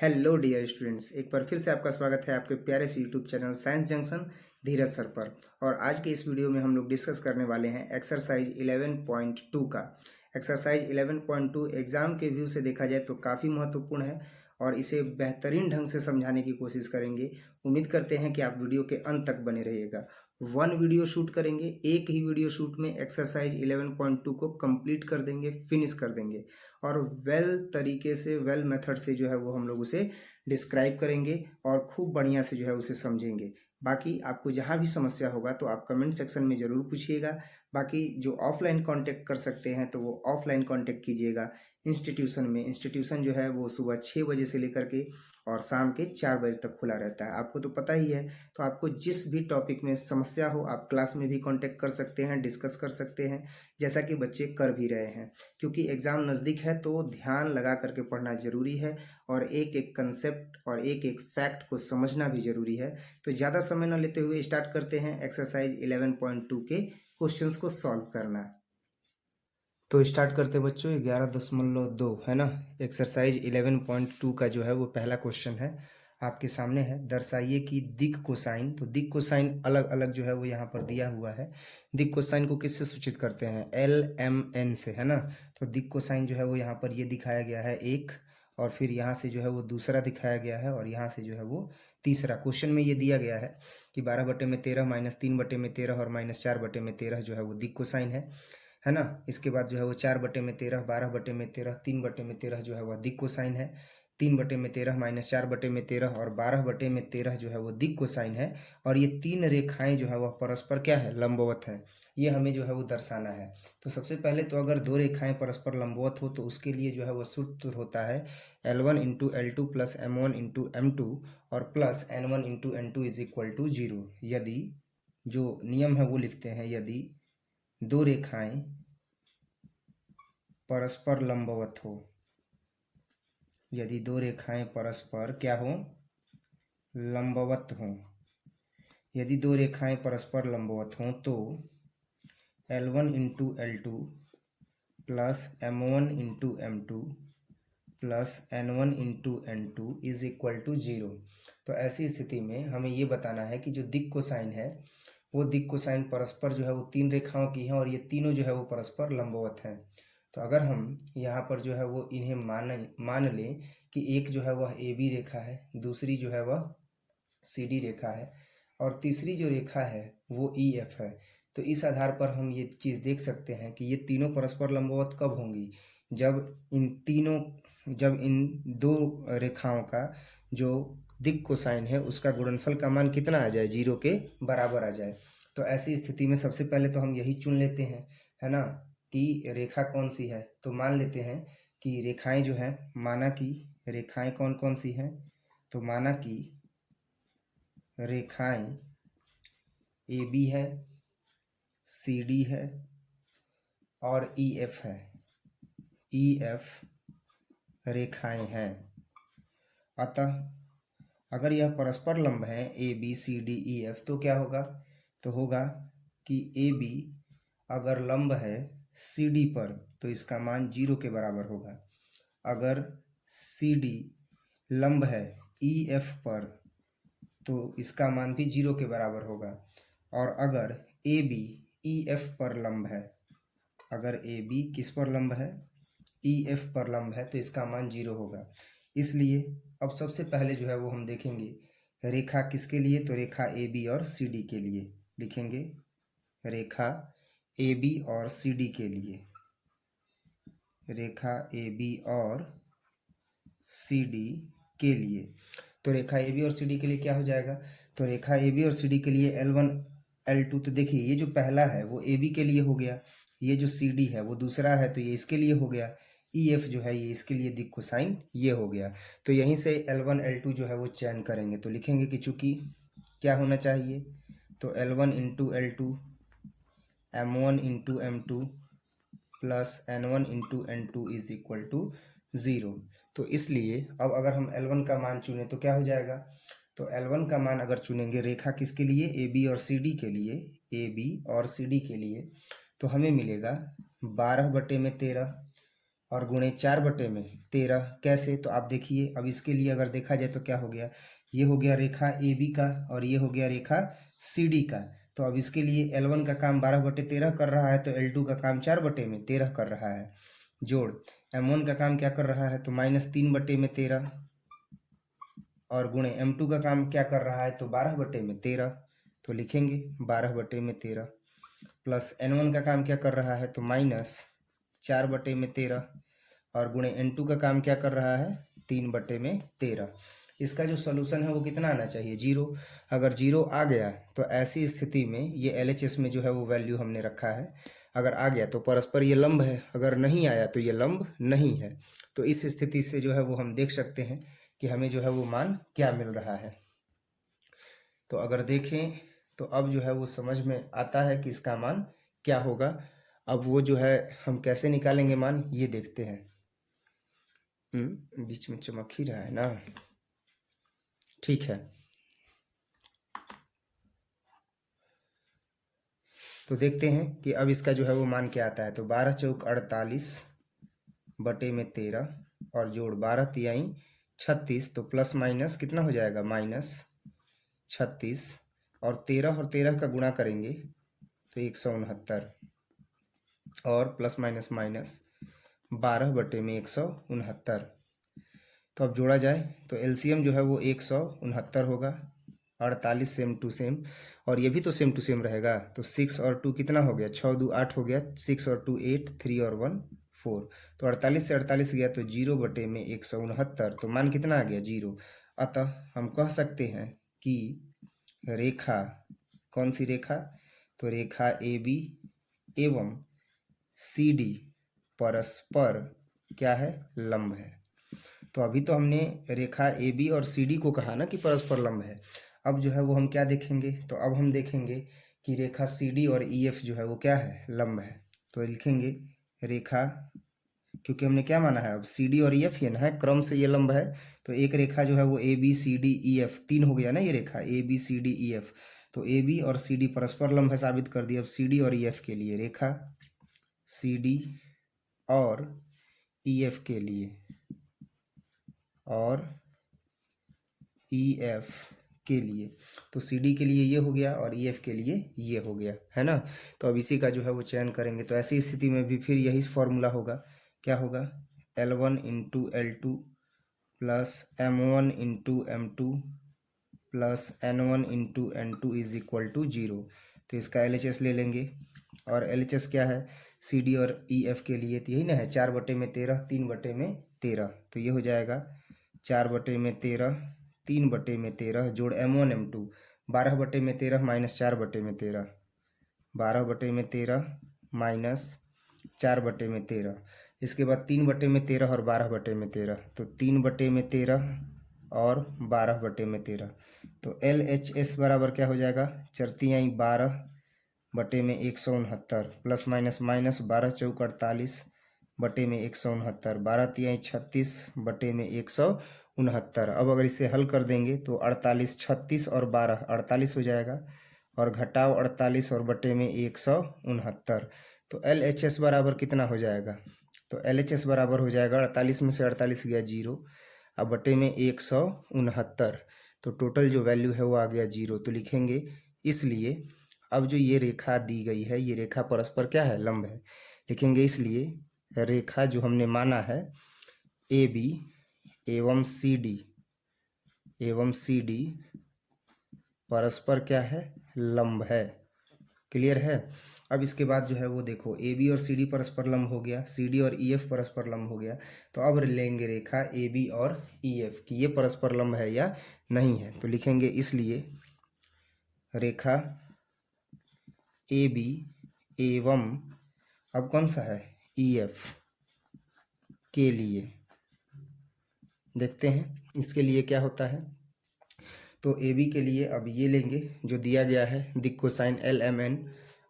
Hello dear students, एक बार फिर से आपका स्वागत है आपके प्यारे से यूट्यूब चैनल साइंस जंक्शन धीरज सर पर। और आज के इस वीडियो में हम लोग डिस्कस करने वाले हैं एक्सरसाइज 11.2 का। एक्सरसाइज 11.2 एग्जाम के व्यू से देखा जाए तो काफ़ी महत्वपूर्ण है और इसे बेहतरीन ढंग से समझाने की कोशिश करेंगे। उम्मीद करते हैं कि आप वीडियो के अंत तक बने रहिएगा। वन वीडियो शूट करेंगे, एक ही वीडियो शूट में एक्सरसाइज 11.2 को कंप्लीट कर देंगे, फिनिश कर देंगे और वेल तरीके से, वेल मेथड से जो है वो हम लोग उसे डिस्क्राइब करेंगे और खूब बढ़िया से जो है उसे समझेंगे। बाकी आपको जहाँ भी समस्या होगा तो आप कमेंट सेक्शन में ज़रूर पूछिएगा। बाकी जो ऑफलाइन कांटेक्ट कर सकते हैं तो वो ऑफलाइन कांटेक्ट कीजिएगा इंस्टीट्यूशन में। इंस्टीट्यूशन जो है वो सुबह 6 बजे से लेकर के और शाम के 4 बजे तक खुला रहता है, आपको तो पता ही है। तो आपको जिस भी टॉपिक में समस्या हो आप क्लास में भी कांटेक्ट कर सकते हैं, डिस्कस कर सकते हैं, जैसा कि बच्चे कर भी रहे हैं। क्योंकि एग्ज़ाम नज़दीक है तो ध्यान लगा करके पढ़ना ज़रूरी है और एक एक कंसेप्ट और एक एक फैक्ट को समझना भी ज़रूरी है। तो ज़्यादा समय न लेते हुए स्टार्ट करते हैं एक्सरसाइज 11.2 के क्वेश्चंस को सॉल्व करना। तो स्टार्ट करते हैं बच्चों, 11.2 है ना। एक्सरसाइज 11.2 का जो है वो पहला क्वेश्चन है आपके सामने है। दर्शाइए कि दिक् कोसाइन, तो दिक् कोसाइन अलग अलग जो है वो यहाँ पर दिया हुआ है। दिक् कोसाइन को किससे सूचित करते हैं? LMN से, है ना। तो दिक् कोसाइन जो है वो यहाँ पर ये दिखाया गया है एक, और फिर यहाँ से जो है वो दूसरा दिखाया गया है, और यहाँ से जो है वो तीसरा। क्वेश्चन में ये दिया गया है कि 12/13 -3/13 और -4/13 जो है वो दिक् कोसाइन है ना। इसके बाद जो है वो 4/13, 12/13, 3/13 जो है वह दिक् कोसाइन है। 3/13 -4/13 और 12/13 जो है वो दिक् कोसाइन है। और ये तीन रेखाएं जो है वह परस्पर क्या है? लंबवत है। ये हमें जो है वो दर्शाना है। तो सबसे पहले तो अगर दो रेखाएं परस्पर लंबवत हो तो उसके लिए जो है वो सूत्र होता है L1 × L2 + M1 × M2 और प्लस N1 × N2 = 0। यदि, जो नियम है वो लिखते हैं, यदि दो रेखाएं परस्पर लंबवत हो, यदि दो रेखाएं परस्पर क्या हो? लंबवत हो। यदि दो रेखाएं परस्पर लंबवत हों तो L1 × L2 + M1 × M2 + N1 × N2 = 0। तो ऐसी स्थिति में हमें ये बताना है कि जो दिक् कोसाइन है वो दिक् कोसाइन परस्पर जो है वो तीन रेखाओं की है और ये तीनों जो है वो परस्पर लंबवत हैं। तो अगर हम यहाँ पर जो है वो इन्हें मान लें कि एक जो है वह AB रेखा है, दूसरी जो है वह CD रेखा है और तीसरी जो रेखा है वो EF है। तो इस आधार पर हम ये चीज़ देख सकते हैं कि ये तीनों परस्पर लंबवत कब होंगी? जब इन दो रेखाओं का जो दिक् कोसाइन है उसका गुणनफल का मान कितना आ जाए? 0 के बराबर आ जाए। तो ऐसी स्थिति में सबसे पहले तो हम यही चुन लेते हैं, है ना, कि रेखा कौन सी है। तो मान लेते हैं कि रेखाएं जो हैं, माना कि रेखाएं कौन कौन सी हैं? तो माना कि रेखाएं AB है, CD है और EF है। EF रेखाएं हैं। अतः अगर यह परस्पर लंब है ABCDEF तो क्या होगा? तो होगा कि AB अगर लंब है CD पर तो इसका मान 0 के बराबर होगा। अगर CD लंब है EF पर तो इसका मान भी 0 के बराबर होगा। और अगर AB EF पर लंब है, अगर AB किस पर लंब है? EF पर लंब है, तो इसका मान 0 होगा। इसलिए अब सबसे पहले जो है वो हम देखेंगे रेखा किसके लिए? तो रेखा AB और CD के लिए लिखेंगे, रेखा AB और CD के लिए, रेखा AB और CD के लिए। तो रेखा AB और CD के लिए क्या हो जाएगा? तो रेखा AB और CD के लिए L1 L2, तो देखिए ये जो पहला है वो AB के लिए हो गया, ये जो CD है वो दूसरा है तो ये इसके लिए हो गया, EF जो है ये इसके लिए दिक् कोसाइन ये हो गया। तो यहीं से L1 L2 जो है वो चयन करेंगे। तो लिखेंगे कि चूंकि क्या होना चाहिए? तो L1 × L2 M1 × M2 + N1 × N2 = 0। तो इसलिए अब अगर हम L1 का मान चुने तो क्या हो जाएगा? तो L1 का मान अगर चुनेंगे रेखा किसके लिए? AB और CD के लिए, AB और CD के लिए, तो हमें मिलेगा 12/13 और गुणे 4/13। कैसे? तो आप देखिए, अब इसके लिए अगर देखा जाए तो क्या हो गया, ये हो गया रेखा ए बी का और ये हो गया रेखा सी डी का। तो अब इसके लिए L1 का काम 12/13 कर रहा है, तो L2 का काम 4/13 कर रहा है। जोड़ M1 का काम क्या कर रहा है, तो -3/13 और गुणे M2 का काम क्या कर रहा है, तो 12/13। तो लिखेंगे 12/13 प्लस N1 का काम क्या कर रहा है, तो -4/13 और गुणे N2 का काम क्या कर रहा है, 3/13। इसका जो सॉल्यूशन है वो कितना आना चाहिए, 0। अगर 0 आ गया तो ऐसी स्थिति में ये LHS में जो है वो वैल्यू हमने रखा है, अगर आ गया तो परस्पर ये लंब है, अगर नहीं आया तो ये लंब नहीं है। तो इस स्थिति से जो है वो हम देख सकते हैं कि हमें जो है वो मान क्या मिल रहा है। तो अगर देखें तो अब जो है वो समझ में आता है कि इसका मान क्या होगा। अब वो जो है हम कैसे निकालेंगे मान, ये देखते हैं। बीच में चमक ही रहा है ना, ठीक है। तो देखते हैं कि अब इसका जो है वो मान क्या आता है। तो 12 चौक 48/13 और जोड़ 12 तिहाई 36, तो प्लस माइनस कितना हो जाएगा, -36 और 13 का गुणा करेंगे तो 169 और प्लस माइनस माइनस 12/169। तो अब जोड़ा जाए तो एलसीएम जो है वो 169 होगा, 48 सेम टू सेम और ये भी तो सेम टू सेम रहेगा। तो 6 और 2 कितना हो गया, 6 2 8 हो गया, 6 और 2 8, 3 और 1 4। तो 48 से 48 गया तो 0/169, तो मान कितना आ गया, 0। अतः हम कह सकते हैं कि रेखा, कौन सी रेखा, तो रेखा ए बी एवं सी डी परस्पर क्या है, लंब है। तो अभी तो हमने रेखा ए बी और सी डी को कहा ना कि परस्पर लंब है। अब जो है वो हम क्या देखेंगे, तो अब हम देखेंगे कि रेखा सी डी और ई एफ जो है वो क्या है, लंब है। तो लिखेंगे रेखा, क्योंकि हमने क्या माना है, अब सी डी और ई एफ ये ना है, क्रम से ये लंब है। तो एक रेखा जो है वो A B C D E F, 3 हो गया ना ये रेखा A B C D E F. तो ए बी और सी डी परस्पर लंब है, साबित कर दिया। अब सी डी और ई एफ के लिए, रेखा सी डी और ई एफ के लिए और ई एफ के लिए, तो सी डी के लिए ये हो गया और ई एफ के लिए ये हो गया, है ना। तो अब इसी का जो है वो चयन करेंगे। तो ऐसी स्थिति में भी फिर यही फॉर्मूला होगा, क्या होगा, L1 into L2 plus M1 into M2 plus N1 into N2 is equal to 0। तो इसका LHS ले लेंगे और LHS क्या है, सी डी और ई एफ के लिए तो यही ना है, 4/13 3/13। तो ये हो जाएगा 4/13 3/13 जोड़ M1 M2 12/13 माइनस 4/13 12/13 माइनस 4/13। इसके बाद 3/13 और 12/13, तो 3/13 और 12/13। तो LHS बराबर क्या हो जाएगा, 4×12/169 प्लस माइनस माइनस 12 चौक 48/169 12 तिहाई 36/169। अब अगर इसे हल कर देंगे तो 48 36 और 12 48 हो जाएगा और घटाव 48 और बटे में 169। तो LHS बराबर कितना हो जाएगा, तो LHS बराबर हो जाएगा 48 में से 48 गया 0, अब बटे में 169। तो टोटल जो वैल्यू है वो आ गया 0। तो लिखेंगे इसलिए अब जो ये रेखा दी गई है ये रेखा परस्पर क्या है, लंब है। लिखेंगे इसलिए रेखा जो हमने माना है ए बी एवं सी डी परस्पर क्या है, लंब है। क्लियर है। अब इसके बाद जो है वो देखो ए बी और सी डी परस्पर लंब हो गया, सी डी और ई एफ परस्पर लंब हो गया। तो अब लेंगे रेखा ए बी और ई एफ कि ये परस्पर लंब है या नहीं है। तो लिखेंगे इसलिए रेखा ए बी एवं अब कौन सा है, ई एफ के लिए देखते हैं इसके लिए क्या होता है। तो ए बी के लिए अब ये लेंगे जो दिया गया है दिक् कोसाइन LMN,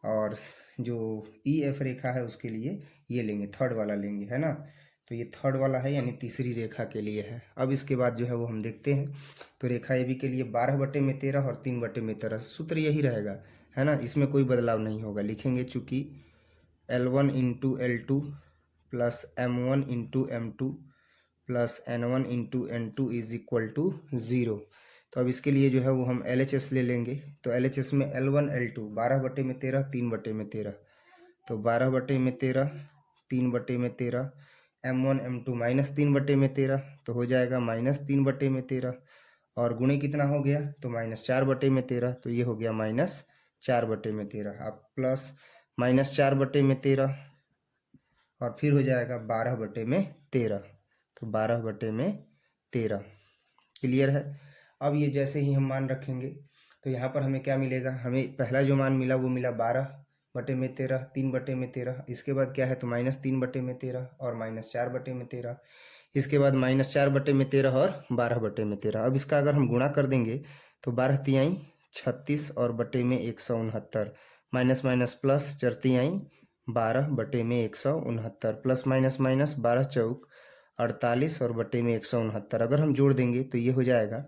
और जो ई एफ रेखा है उसके लिए ये लेंगे, थर्ड वाला लेंगे, है ना। तो ये थर्ड वाला है यानी तीसरी रेखा के लिए है। अब इसके बाद जो है वो हम देखते हैं। तो रेखा ए बी के लिए 12/13 और 3/13 सूत्र यही रहेगा, है ना, इसमें कोई बदलाव नहीं होगा। लिखेंगे चूँकि L1 into L2 plus m1 into M2 plus n1 into N2 is equal to 0। तो अब इसके लिए जो है वो हम LHS ले लेंगे। तो LHS में L1 L2 12/13 3/13, तो 12/13 3/13, M1 M2 -3/13 तो हो जाएगा -3/13, और गुणे कितना हो गया तो -4/13, तो ये हो गया -4/13। अब प्लस -4/13 और फिर हो जाएगा 12/13, तो 12/13। क्लियर है। अब ये जैसे ही हम मान रखेंगे तो यहाँ पर हमें क्या मिलेगा, हमें पहला जो मान मिला वो मिला 12/13 3/13। इसके बाद क्या है तो -3/13 और -4/13। इसके बाद -4/13 और 12/13। अब इसका अगर हम गुणा कर देंगे तो 12 तिहाई 36 और बटे में 169, माइनस माइनस प्लस 4 तिहाई 12 बटे में 169, प्लस माइनस माइनस 12 चौक 48 और बटे में 169। अगर हम जोड़ देंगे तो ये हो जाएगा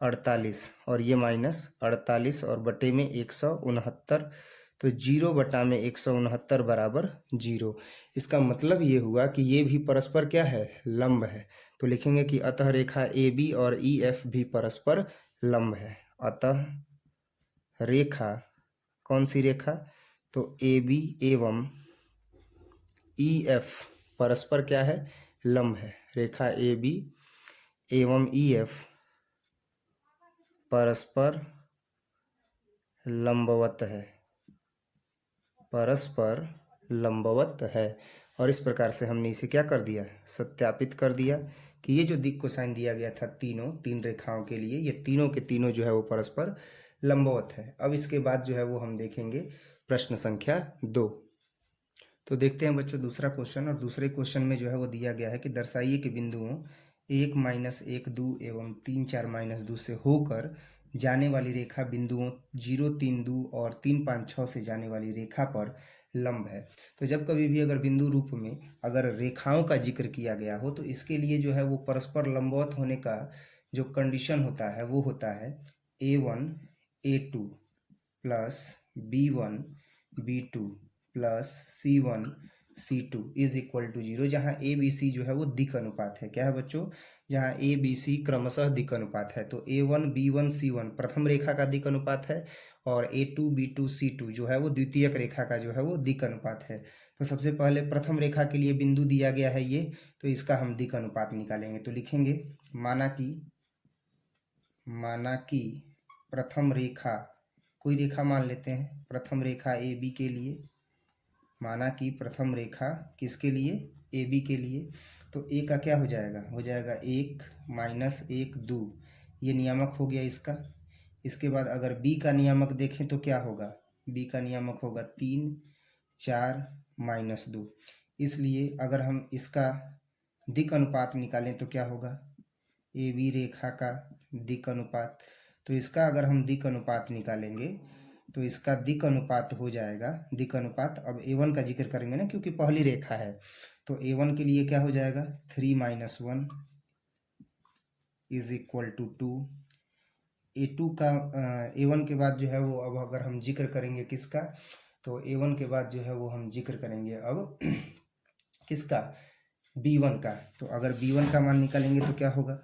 48 और ये माइनस 48 और बटे में 169, तो 0/169 बराबर 0। इसका मतलब ये हुआ कि ये भी परस्पर क्या है, लंब है। तो लिखेंगे कि अतः रेखा AB और EF भी परस्पर लंब है। अतः रेखा, कौन सी रेखा, तो AB एवं EF परस्पर क्या है, लंब है। रेखा AB एवं EF परस्पर लंबवत है, परस्पर लंबवत है। और इस प्रकार से हमने इसे क्या कर दिया, सत्यापित कर दिया कि ये जो दिक् कोसाइन दिया गया था तीन रेखाओं के लिए, ये तीनों के तीनों जो है वो परस्पर लंबवत है। अब इसके बाद जो है वो हम देखेंगे प्रश्न संख्या 2। तो देखते हैं बच्चों दूसरा क्वेश्चन। और दूसरे क्वेश्चन में जो है वो दिया गया है कि दर्शाइए कि बिंदुओं 1 -1 2 एवं 3 4 -2 से होकर जाने वाली रेखा बिंदुओं 0 3 2 और 3 5 6 से जाने वाली रेखा पर लंब है। तो जब कभी भी अगर बिंदु रूप में अगर रेखाओं का जिक्र किया गया हो तो इसके लिए जो है वो परस्पर लंबवत होने का जो कंडीशन होता है वो होता है A1 A2 plus B1 B2 plus C1 C2 is equal to 0, जहाँ ABC जो है वो दिक् अनुपात है। क्या है बच्चों, जहाँ ABC क्रमशः दिक् अनुपात है। तो A1 B1 C1 प्रथम रेखा का दिक् अनुपात है और A2 B2 C2 जो है वो द्वितीयक रेखा का जो है वो दिक् अनुपात है। तो सबसे पहले प्रथम रेखा के लिए बिंदु दिया गया है ये, तो इसका हम दिक् अनुपात निकालेंगे। तो लिखेंगे माना कि प्रथम रेखा, कोई रेखा मान लेते हैं, प्रथम रेखा AB के लिए, माना कि प्रथम रेखा किसके लिए, AB के लिए। तो A का क्या हो जाएगा, 1 -1 2, ये नियामक हो गया इसका। इसके बाद अगर B का नियामक देखें तो क्या होगा, B का नियामक होगा 3 4 -2। इसलिए अगर हम इसका दिक् अनुपात निकालें तो क्या होगा, AB रेखा का दिक् अनुपात। तो इसका अगर हम दिक् अनुपात निकालेंगे तो इसका दिक् अनुपात हो जाएगा, दिक् अनुपात, अब A1 का जिक्र करेंगे ना क्योंकि पहली रेखा है। तो A1 के लिए क्या हो जाएगा 3 - 1 इज इक्वल टू 2। A2 का A1 के बाद जो है वो, अब अगर हम जिक्र करेंगे किसका, तो A1 के बाद जो है वो हम जिक्र करेंगे अब किसका, B1 का। तो अगर B1 का मान निकालेंगे तो क्या होगा,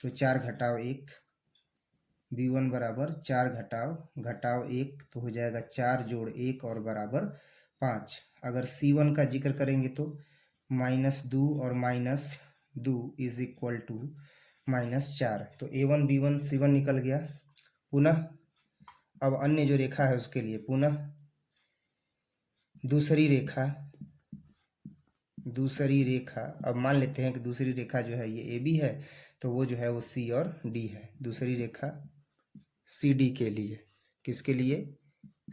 तो 4 - 1, B1 बराबर 4 घटाव 1, तो हो जाएगा 4 + 1 और बराबर 5। अगर C1 का जिक्र करेंगे तो -2 और -2 इज इक्वल टू -4। तो A1 B1 C1 निकल गया। पुनः अब अन्य जो रेखा है उसके लिए पुनः दूसरी रेखा, अब मान लेते हैं कि दूसरी रेखा जो है ये AB है, तो वो जो है वो C और D है। दूसरी रेखा CD के लिए, किसके लिए,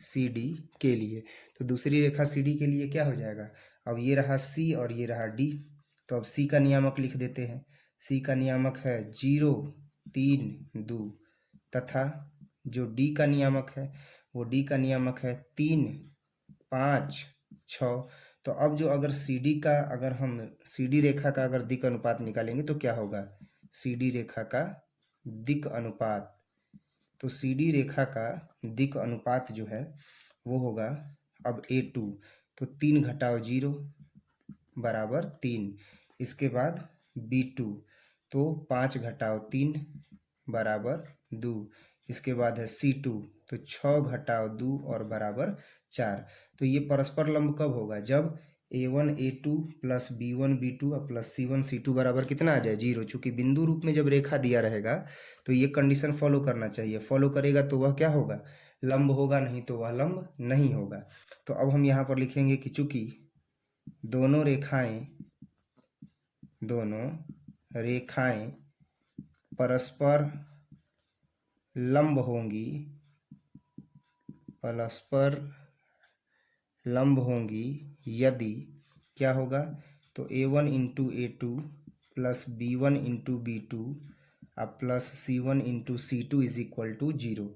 CD के लिए। तो दूसरी रेखा CD के लिए क्या हो जाएगा, अब ये रहा C और ये रहा D। तो अब C का नियामक लिख देते हैं। C का नियामक है 0 3 2, तथा जो D का नियामक है वो D का नियामक है 3 5 6। तो अब जो अगर अगर हम CD रेखा का अगर दिक् अनुपात निकालेंगे तो क्या होगा, CD रेखा का दिक् अनुपात, तो CD रेखा का दिक् अनुपात जो है वो होगा अब A2, तो 3 - 0 बराबर 3। इसके बाद B2 तो 5 घटाओ 3 बराबर 2। इसके बाद है C2 तो 6 घटाओ 2 और बराबर 4। तो ये परस्पर लंब कब होगा? जब A1 A2 plus B1 B2 और प्लस C1 C2 बराबर कितना आ जाए? 0। चूंकि बिंदु रूप में जब रेखा दिया रहेगा तो ये कंडीशन फॉलो करना चाहिए। फॉलो करेगा तो वह क्या होगा? लंब होगा, नहीं तो वह लंब नहीं होगा। तो अब हम यहाँ पर लिखेंगे कि चूंकि दोनों रेखाएं परस्पर लंब होंगी यदि क्या होगा? तो A1 into A2 plus B1 into B2 अब plus C1 into C2 is equal to 0।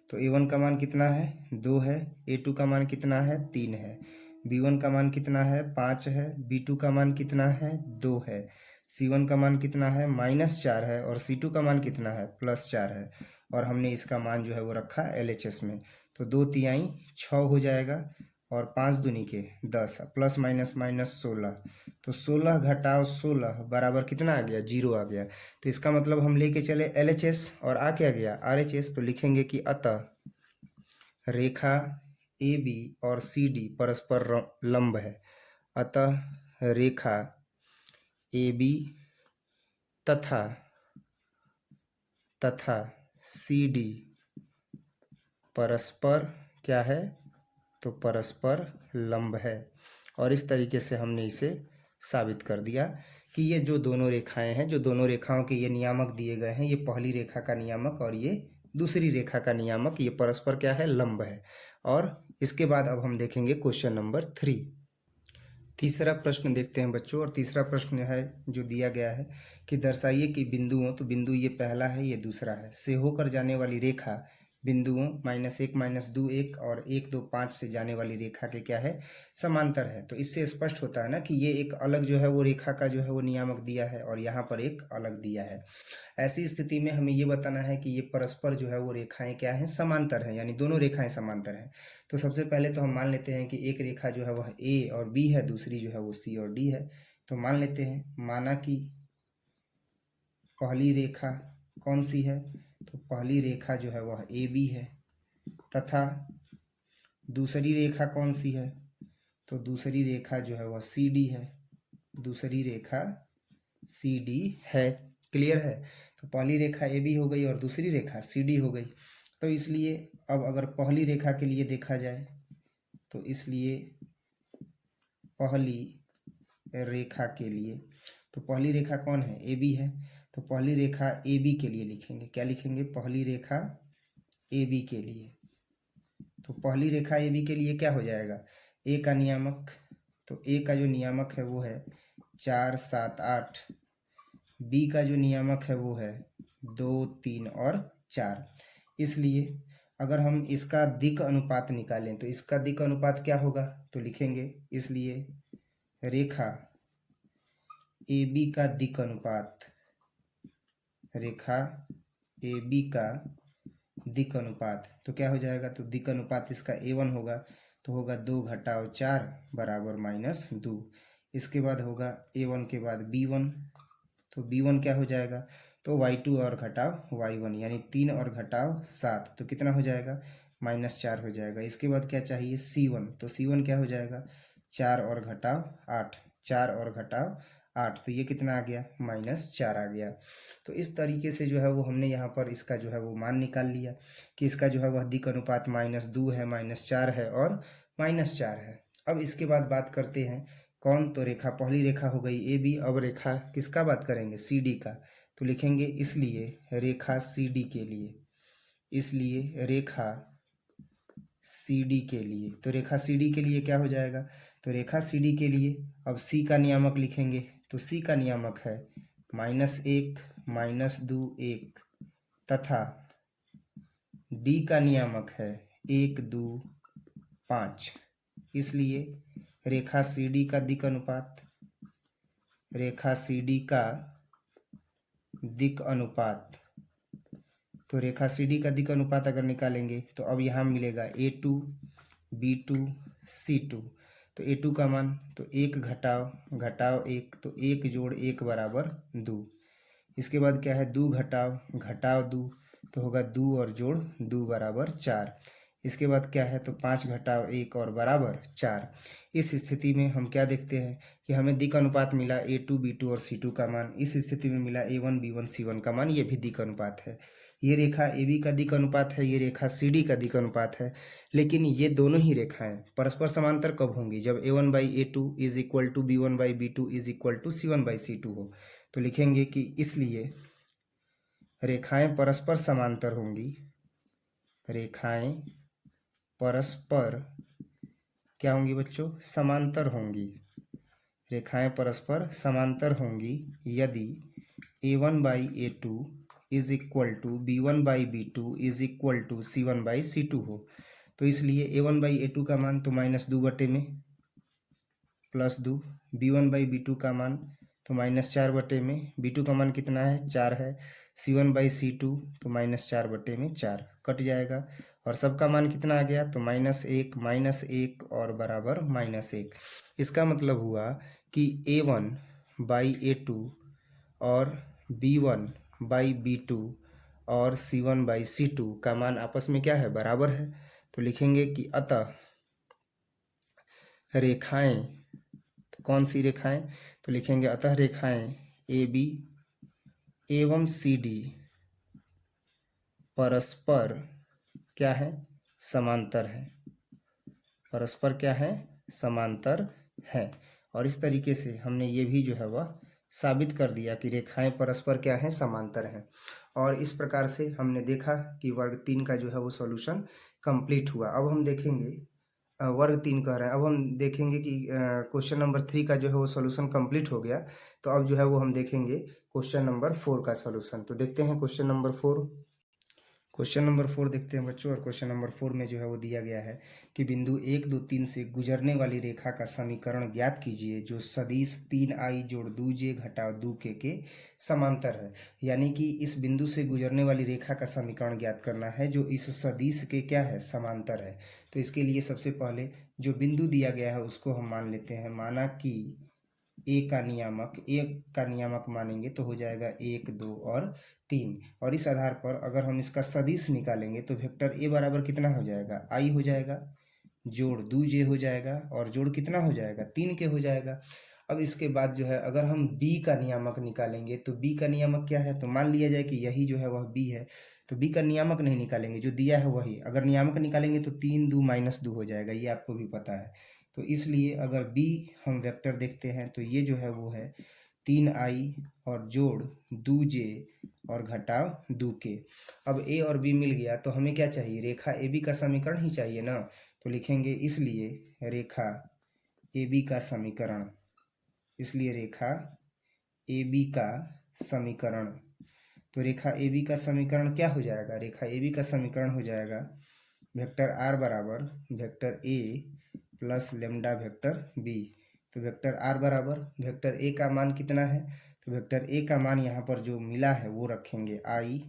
तो A1 का मान कितना है? 2 है। A2 का मान कितना है? 3 है। B1 का मान कितना है? 5 है। B2 का मान कितना है? 2 है। C1 का मान कितना है? -4 है। और C2 का मान कितना है? +4 है। और हमने इसका मान जो है वो रखा LHS में। तो 2 तिहाई 6 हो जाएगा और 5 दूनी के 10 प्लस माइनस माइनस 16। तो 16 घटाओ 16 बराबर कितना आ गया? 0 आ गया। तो इसका मतलब हम लेके चले LHS और आ क्या गया? RHS। तो लिखेंगे कि अतः रेखा AB और CD परस्पर लंब है। अतः रेखा AB तथा CD परस्पर क्या है? तो परस्पर लंब है। और इस तरीके से हमने इसे साबित कर दिया कि ये जो दोनों रेखाएं हैं, जो दोनों रेखाओं के ये नियामक दिए गए हैं, ये पहली रेखा का नियामक और ये दूसरी रेखा का नियामक, ये परस्पर क्या है? लंब है। और इसके बाद अब हम देखेंगे क्वेश्चन नंबर 3। तीसरा प्रश्न देखते हैं बच्चों। और तीसरा प्रश्न है जो दिया गया है कि दर्शाइए कि बिंदुओं, तो बिंदु ये पहला है, ये दूसरा है, से होकर जाने वाली रेखा बिंदुओं -1 -2 1 और 1 2 5 से जाने वाली रेखा के क्या है? समांतर है। तो इससे स्पष्ट होता है ना कि ये एक अलग जो है वो रेखा का जो है वो नियामक दिया है और यहाँ पर एक अलग दिया है। ऐसी स्थिति में हमें ये बताना है कि ये परस्पर जो है वो रेखाएं क्या हैं? समांतर हैं, यानी दोनों रेखाएं समांतर हैं। तो सबसे पहले तो हम मान लेते हैं कि एक रेखा जो है वह A और B है, दूसरी जो है वो C और D है। तो मान लेते हैं, माना कि पहली रेखा कौन सी है? तो पहली रेखा जो है वह AB है तथा दूसरी रेखा कौन सी है? तो दूसरी रेखा जो है वह CD है। दूसरी रेखा CD है। क्लियर है? तो पहली रेखा AB हो गई और दूसरी रेखा CD हो गई। तो इसलिए अब अगर पहली रेखा के लिए देखा जाए तो इसलिए पहली रेखा के लिए, तो पहली रेखा कौन है? AB है। तो पहली रेखा AB के लिए लिखेंगे, क्या लिखेंगे? पहली रेखा AB के लिए। तो पहली रेखा AB के लिए क्या हो जाएगा? A का नियामक, तो A का जो नियामक है वो है 4 7 8। B का जो नियामक है वो है 2 3 और 4। इसलिए अगर हम इसका दिक् अनुपात निकालें तो इसका दिक् अनुपात क्या होगा? तो लिखेंगे, इसलिए रेखा AB का दिक् अनुपात, रेखा AB का दिक् अनुपात तो क्या हो जाएगा? तो दिक् अनुपात इसका A1 होगा, तो होगा 2 घटाओ 4 बराबर -2। इसके बाद होगा A1 के बाद B1, तो B1 क्या हो जाएगा? तो y2 और घटाओ y1, यानी 3 और घटाओ 7, तो कितना हो जाएगा? -4 हो जाएगा। इसके बाद क्या चाहिए? C1, तो C1 क्या हो जाएगा? 4 और घटाओ 8, 4 और घटाओ 8, तो ये कितना आ गया? -4 आ गया। तो इस तरीके से जो है वो हमने यहाँ पर इसका जो है वो मान निकाल लिया कि इसका जो है वह दिक् अनुपात -2 है, -4 है और -4 है। अब इसके बाद बात करते हैं कौन? तो रेखा, पहली रेखा हो गई AB। अब रेखा किसका बात करेंगे? CD का। तो लिखेंगे, इसलिए रेखा CD के लिए, इसलिए रेखा CD के लिए, तो रेखा CD के लिए क्या हो जाएगा? तो रेखा CD के लिए अब C का नियामक लिखेंगे, तो C का नियामक है -1 -2 1 तथा D का नियामक है 1 2 5। इसलिए रेखा CD का दिक् अनुपात, रेखा CD का दिक् अनुपात, तो रेखा CD का दिक् अनुपात अगर निकालेंगे तो अब यहाँ मिलेगा A2 B2 C2। तो A2 का मान तो 1 घटाव 1 तो 1 जोड़ 1 बराबर 2। इसके बाद क्या है 2 घटाव 2 तो होगा 2 और जोड़ 2 बराबर 4। इसके बाद क्या है तो 5 घटाव 1 और बराबर 4। इस स्थिति में हम क्या देखते हैं कि हमें दिक् अनुपात मिला A2 B2 और C2 का मान। इस स्थिति में मिला A1 B1 C1 का मान, ये भी दिक् अनुपात है। ये रेखा AB का दिक् अनुपात है, ये रेखा CD का दिक् अनुपात है। लेकिन ये दोनों ही रेखाएं परस्पर समांतर कब होंगी? जब A1/A2 is equal to B1/B2 is equal to C1/C2 हो। तो लिखेंगे कि इसलिए रेखाएं परस्पर समांतर होंगी, रेखाएं परस्पर क्या होंगी बच्चों? समांतर होंगी। रेखाएं परस्पर समांतर होंगी यदि A1/A2 is equal to B1/B2 is equal to C1/C2 हो। तो इसलिए A1/A2 का मान तो -2 बटे में +2, B1/B2 का मान तो -4 बटे में, B2 का मान कितना है 4 है, C1/C2 तो -4 बटे में 4 कट जाएगा और सबका मान कितना आ गया तो -1 और बराबर -1। इसका मतलब हुआ कि A1/A2 और B1/B2 और C1/C2 का मान आपस में क्या है? बराबर है। तो लिखेंगे कि अतः रेखाएं, तो कौन सी रेखाएं? तो लिखेंगे अतः रेखाएं AB एवं CD परस्पर क्या है? समांतर है। परस्पर क्या है? समांतर है। और इस तरीके से हमने ये भी जो है वह साबित कर दिया कि रेखाएं परस्पर क्या है? समांतर हैं। और इस प्रकार से हमने देखा कि वर्ग 3 का जो है वो सॉल्यूशन कंप्लीट हुआ। अब हम देखेंगे वर्ग 3 कह रहे हैं, अब हम देखेंगे कि क्वेश्चन नंबर 3 का जो है वो सॉल्यूशन कंप्लीट हो गया। तो अब जो है वो हम देखेंगे क्वेश्चन नंबर 4 का सॉल्यूशन। तो देखते हैं क्वेश्चन नंबर 4। क्वेश्चन नंबर 4 देखते हैं बच्चों। और क्वेश्चन नंबर 4 में जो है वो दिया गया है कि बिंदु 1 2 3 से गुजरने वाली रेखा का समीकरण ज्ञात कीजिए जो सदिश 3i जोड़ 2j घटाव 2k के समांतर है। यानी कि इस बिंदु से गुजरने वाली रेखा का समीकरण ज्ञात करना है जो इस सदिश के क्या है? समांतर है। तो इसके लिए सबसे पहले जो बिंदु दिया गया है उसको हम मान लेते हैं। माना कि ए का नियामक मानेंगे तो हो जाएगा 1 2 और 3। और इस आधार पर अगर हम इसका सदिश निकालेंगे तो वेक्टर ए बराबर कितना हो जाएगा? आई हो जाएगा जोड़ 2j हो जाएगा और जोड़ कितना हो जाएगा? 3k हो जाएगा। अब इसके बाद जो है अगर हम b का नियामक निकालेंगे तो b का नियामक क्या है? तो मान लिया जाए कि यही जो है वह b है। तो b का नियामक नहीं निकालेंगे, जो दिया है वही। अगर नियामक निकालेंगे तो 3 2 -2 हो जाएगा, ये आपको भी पता है। तो इसलिए अगर b हम वेक्टर देखते हैं तो ये जो है वो है 3i और जोड़ 2j और घटाव 2k। अब a और b मिल गया तो हमें क्या चाहिए? रेखा AB का समीकरण ही चाहिए ना। तो लिखेंगे इसलिए रेखा AB का समीकरण, इसलिए रेखा AB का समीकरण। तो रेखा AB का समीकरण क्या हो जाएगा? रेखा AB का समीकरण हो जाएगा वेक्टर r बराबर vector a plus lambda vector b। तो वेक्टर r बराबर वेक्टर a का मान कितना है? तो वेक्टर a का मान यहाँ पर जो मिला है वो रखेंगे i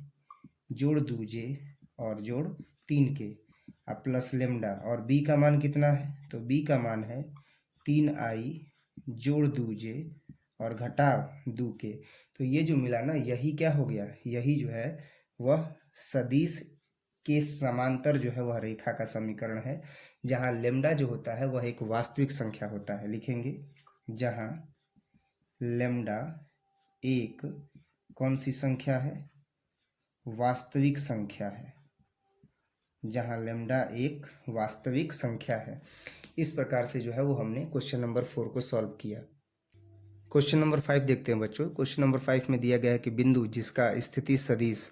जोड़ 2j और जोड़ 3k प्लस लेमडा। और b का मान कितना है? तो b का मान है 3i जोड़ 2j और घटाव 2k। तो ये जो मिला ना यही क्या हो गया? यही जो है वह सदिश के समांतर जो है वह रेखा का समीकरण है, जहाँ लेमडा जो होता है वह एक वास्तविक संख्या होता है। लिखेंगे जहाँ लेमडा एक कौन सी संख्या है? वास्तविक संख्या है। जहाँ लेमडा एक वास्तविक संख्या है। इस प्रकार से जो है वो हमने क्वेश्चन नंबर 4 को सॉल्व किया। क्वेश्चन नंबर 5 देखते हैं बच्चों। क्वेश्चन नंबर 5 में दिया गया है कि बिंदु जिसका स्थिति सदिश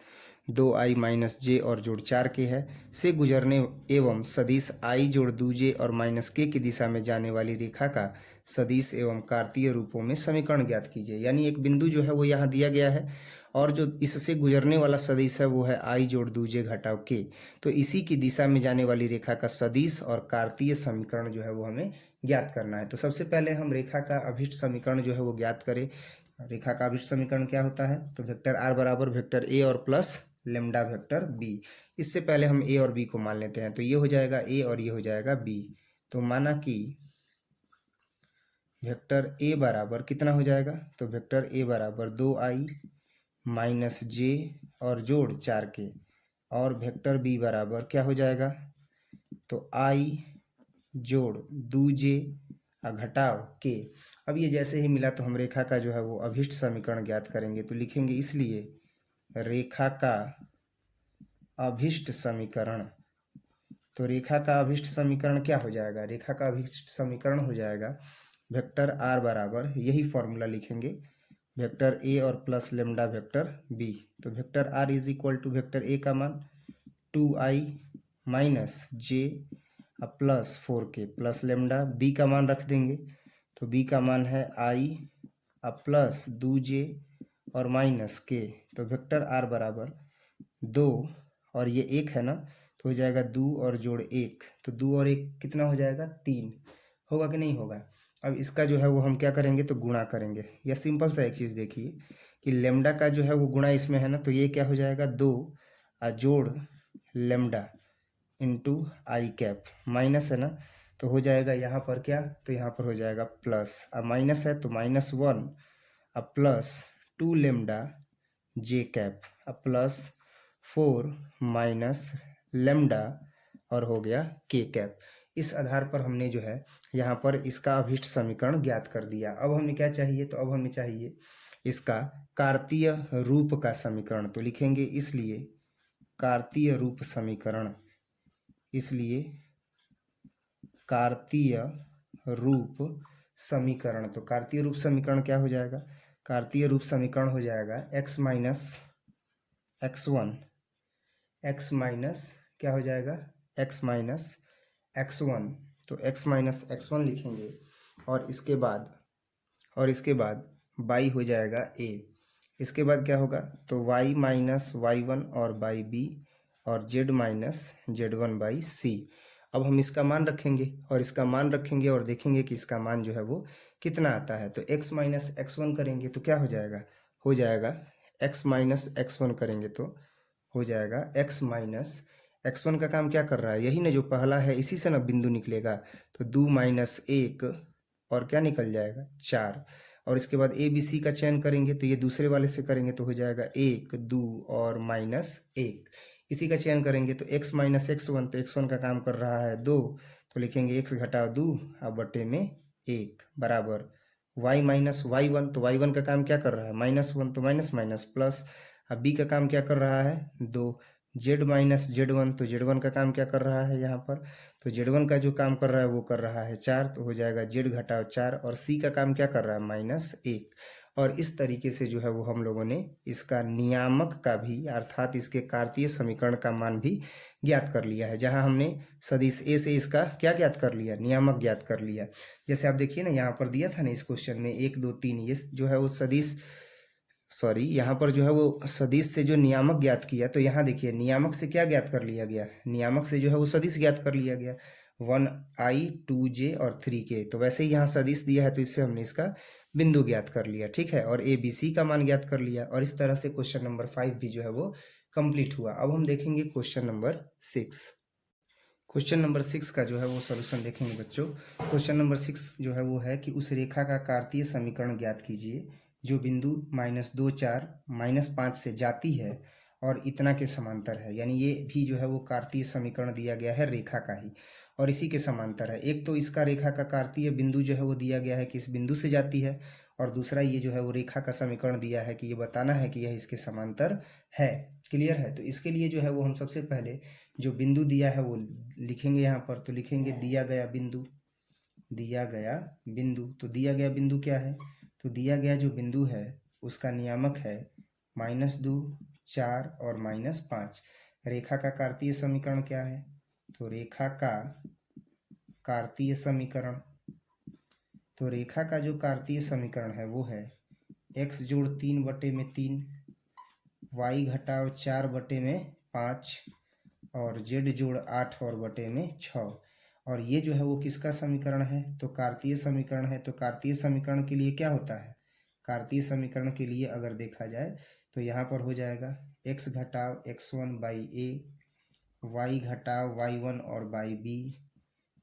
2i - j और जोड़ 4k है से गुजरने एवं सदिश i जोड़ 2j और -k की दिशा में जाने वाली रेखा का सदिश एवं कार्तीय रूपों में समीकरण ज्ञात कीजिए। यानी एक बिंदु जो है वो यहाँ दिया गया है और जो इससे गुजरने वाला सदिश है वो है i जोड़ 2j घटाव k। तो इसी की दिशा में जाने वाली रेखा का सदिश और कार्तीय समीकरण जो है वो हमें ज्ञात करना है। तो सबसे पहले हम रेखा का अभिष्ट समीकरण जो है वो ज्ञात करें। रेखा का अभिष्ट समीकरण क्या होता है? तो वेक्टर r बराबर वेक्टर a और प्लस लेमडा वेक्टर b। इससे पहले हम a और b को मान लेते हैं। तो ये हो जाएगा a और ये हो जाएगा b। तो माना कि वेक्टर ए बराबर कितना हो जाएगा, तो वेक्टर ए बराबर 2i माइनस जे और जोड़ 4k, और वेक्टर बी बराबर क्या हो जाएगा, तो i जोड़ 2j घटाव k। अब ये जैसे ही मिला तो हम रेखा का जो है वो अभिष्ट समीकरण ज्ञात करेंगे, तो लिखेंगे इसलिए रेखा का अभिष्ट समीकरण। तो रेखा का अभिष्ट समीकरण क्या हो जाएगा, रेखा का अभिष्ट समीकरण हो जाएगा वेक्टर आर बराबर, यही फॉर्मूला लिखेंगे, वेक्टर ए और प्लस लेमडा वेक्टर बी। तो vector R is equal to vector A का मान 2i minus J plus 4k plus lambda, B का मान रख देंगे, तो बी का मान है i प्लस 2j और माइनस k। तो वेक्टर आर बराबर 2 और ये 1 है ना, तो हो जाएगा 2 और जोड़ 1, तो 2 और 1 कितना हो जाएगा, 3 होगा कि नहीं होगा। अब इसका जो है वो हम क्या करेंगे, तो गुणा करेंगे। यह सिंपल सा एक चीज़ देखिए कि लेमडा का जो है वो गुणा इसमें है ना, तो ये क्या हो जाएगा 2 जोड़ लेमडा इंटू आई कैप, माइनस है ना, तो हो जाएगा यहाँ पर क्या, तो यहाँ पर हो जाएगा प्लस, अब माइनस है तो -1 प्लस 2 लेमडा जे कैप प्लस 4 माइनस लेमडा और हो गया के कैप। इस आधार पर हमने जो है यहाँ पर इसका अभिष्ट समीकरण ज्ञात कर दिया। अब हमें क्या चाहिए, तो अब हमें चाहिए इसका कार्तीय रूप का समीकरण। तो लिखेंगे इसलिए कार्तीय रूप समीकरण, इसलिए कार्तीय रूप समीकरण। तो कार्तीय रूप समीकरण क्या हो जाएगा, कार्तीय रूप समीकरण हो जाएगा x minus x1, x minus क्या हो जाएगा, x माइनस x1, तो x माइनस x1 लिखेंगे, और इसके बाद y हो जाएगा a। इसके बाद क्या होगा, तो y माइनस y1 और बाई b और z minus z1 by c। अब हम इसका मान रखेंगे और इसका मान रखेंगे और देखेंगे कि इसका मान जो है वो कितना आता है। तो x माइनस x1 करेंगे तो क्या हो जाएगा, हो जाएगा x माइनस x1 करेंगे तो हो जाएगा x माइनस x1 का काम क्या कर रहा है, यही ना जो पहला है इसी से ना बिंदु निकलेगा, तो 2 माइनस 1 और क्या निकल जाएगा 4, और इसके बाद ए बी सी का चयन करेंगे तो ये दूसरे वाले से करेंगे तो हो जाएगा 1 2 और -1, इसी का चयन करेंगे तो x माइनस x1, तो x1 का काम कर रहा है 2, तो लिखेंगे x घटाओ 2 अब बटे में 1 बराबर y माइनस y1, तो y1 का काम क्या कर रहा है -1, तो माइनस माइनस प्लस, अब b का काम क्या कर रहा है 2, z माइनस z1, तो z1 का काम क्या कर रहा है यहाँ पर, तो z1 का जो काम कर रहा है वो कर रहा है 4, तो हो जाएगा z घटाओ 4, और c का काम क्या कर रहा है -1। और इस तरीके से जो है वो हम लोगों ने इसका नियामक का भी अर्थात इसके कार्तीय समीकरण का मान भी ज्ञात कर लिया है, जहां हमने सदिश ए से इसका क्या ज्ञात कर लिया, नियामक ज्ञात कर लिया। जैसे आप देखिए ना यहाँ पर दिया था ना इस क्वेश्चन में 1 2 3, ये जो है वो सदिश यहाँ पर जो है वो सदिश से जो नियामक ज्ञात किया, तो यहाँ देखिए नियामक से क्या ज्ञात कर लिया गया, नियामक से जो है वो सदिश ज्ञात कर लिया गया 1i 2j और 3k। तो वैसे ही यहाँ सदिश दिया है तो इससे हमने इसका बिंदु ज्ञात कर लिया, ठीक है, और ए बी सी का मान ज्ञात कर लिया, और इस तरह से क्वेश्चन नंबर 5 भी जो है वो कंप्लीट हुआ। अब हम देखेंगे क्वेश्चन नंबर 6। क्वेश्चन नंबर 6 का जो है वो सॉल्यूशन देखेंगे बच्चों। क्वेश्चन नंबर 6 जो है वो है कि उस रेखा का कार्तीय समीकरण ज्ञात कीजिए जो बिंदु -2 4 -5 से जाती है और इतना के समांतर है। यानी ये भी जो है वो कार्तीय समीकरण दिया गया है रेखा का ही, और इसी के समांतर है। एक तो इसका रेखा का कार्तीय बिंदु जो है वो दिया गया है कि इस बिंदु से जाती है, और दूसरा ये जो है वो रेखा का समीकरण दिया है कि ये बताना है कि यह इसके समांतर है। क्लियर है। तो इसके लिए जो है वो हम सबसे पहले जो बिंदु दिया है वो लिखेंगे यहाँ पर। तो लिखेंगे दिया गया बिंदु, दिया गया बिंदु। तो दिया गया बिंदु क्या है, तो दिया गया जो बिंदु है उसका नियामक है -2 4 और -5। रेखा का कार्तीय समीकरण क्या है, तो रेखा का कार्तीय समीकरण, तो रेखा का जो कार्तीय समीकरण है वो है x जोड़ 3 बटे में 3, y घटाव 4 बटे में 5 और z जोड़ 8 और बटे में 6। और ये जो है वो किसका समीकरण है, तो कार्तीय समीकरण है। तो कार्तीय समीकरण के लिए क्या होता है, कार्तीय समीकरण के लिए अगर देखा जाए तो यहाँ पर हो जाएगा x घटाव x1 बाई a, y घटाव y1 और बाई b,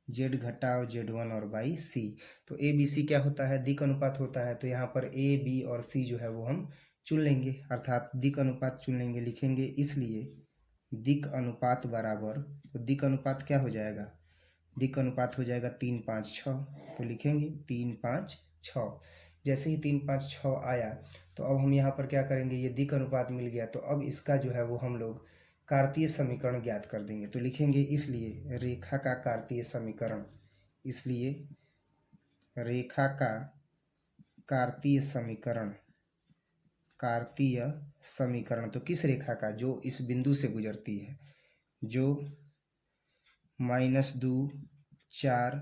जेड घटाओ Z1 और बाई सी। तो ए बी सी क्या होता है, दिक् अनुपात होता है। तो यहाँ पर ए बी और सी जो है वो हम चुन लेंगे, अर्थात दिक् अनुपात चुन लेंगे। लिखेंगे इसलिए दिक् अनुपात बराबर, तो दिक् अनुपात क्या हो जाएगा, दिक् अनुपात हो जाएगा 3 5 6। तो लिखेंगे 3 5 6। जैसे ही 3 5 6 आया तो अब हम यहाँ पर क्या करेंगे, ये दिक् अनुपात मिल गया तो अब इसका जो है वो हम लोग कार्तीय समीकरण ज्ञात कर देंगे। तो लिखेंगे इसलिए रेखा का कार्तीय समीकरण, इसलिए रेखा का कार्तीय समीकरण, कार्तीय समीकरण तो किस रेखा का, जो इस बिंदु से गुजरती है, जो -2 4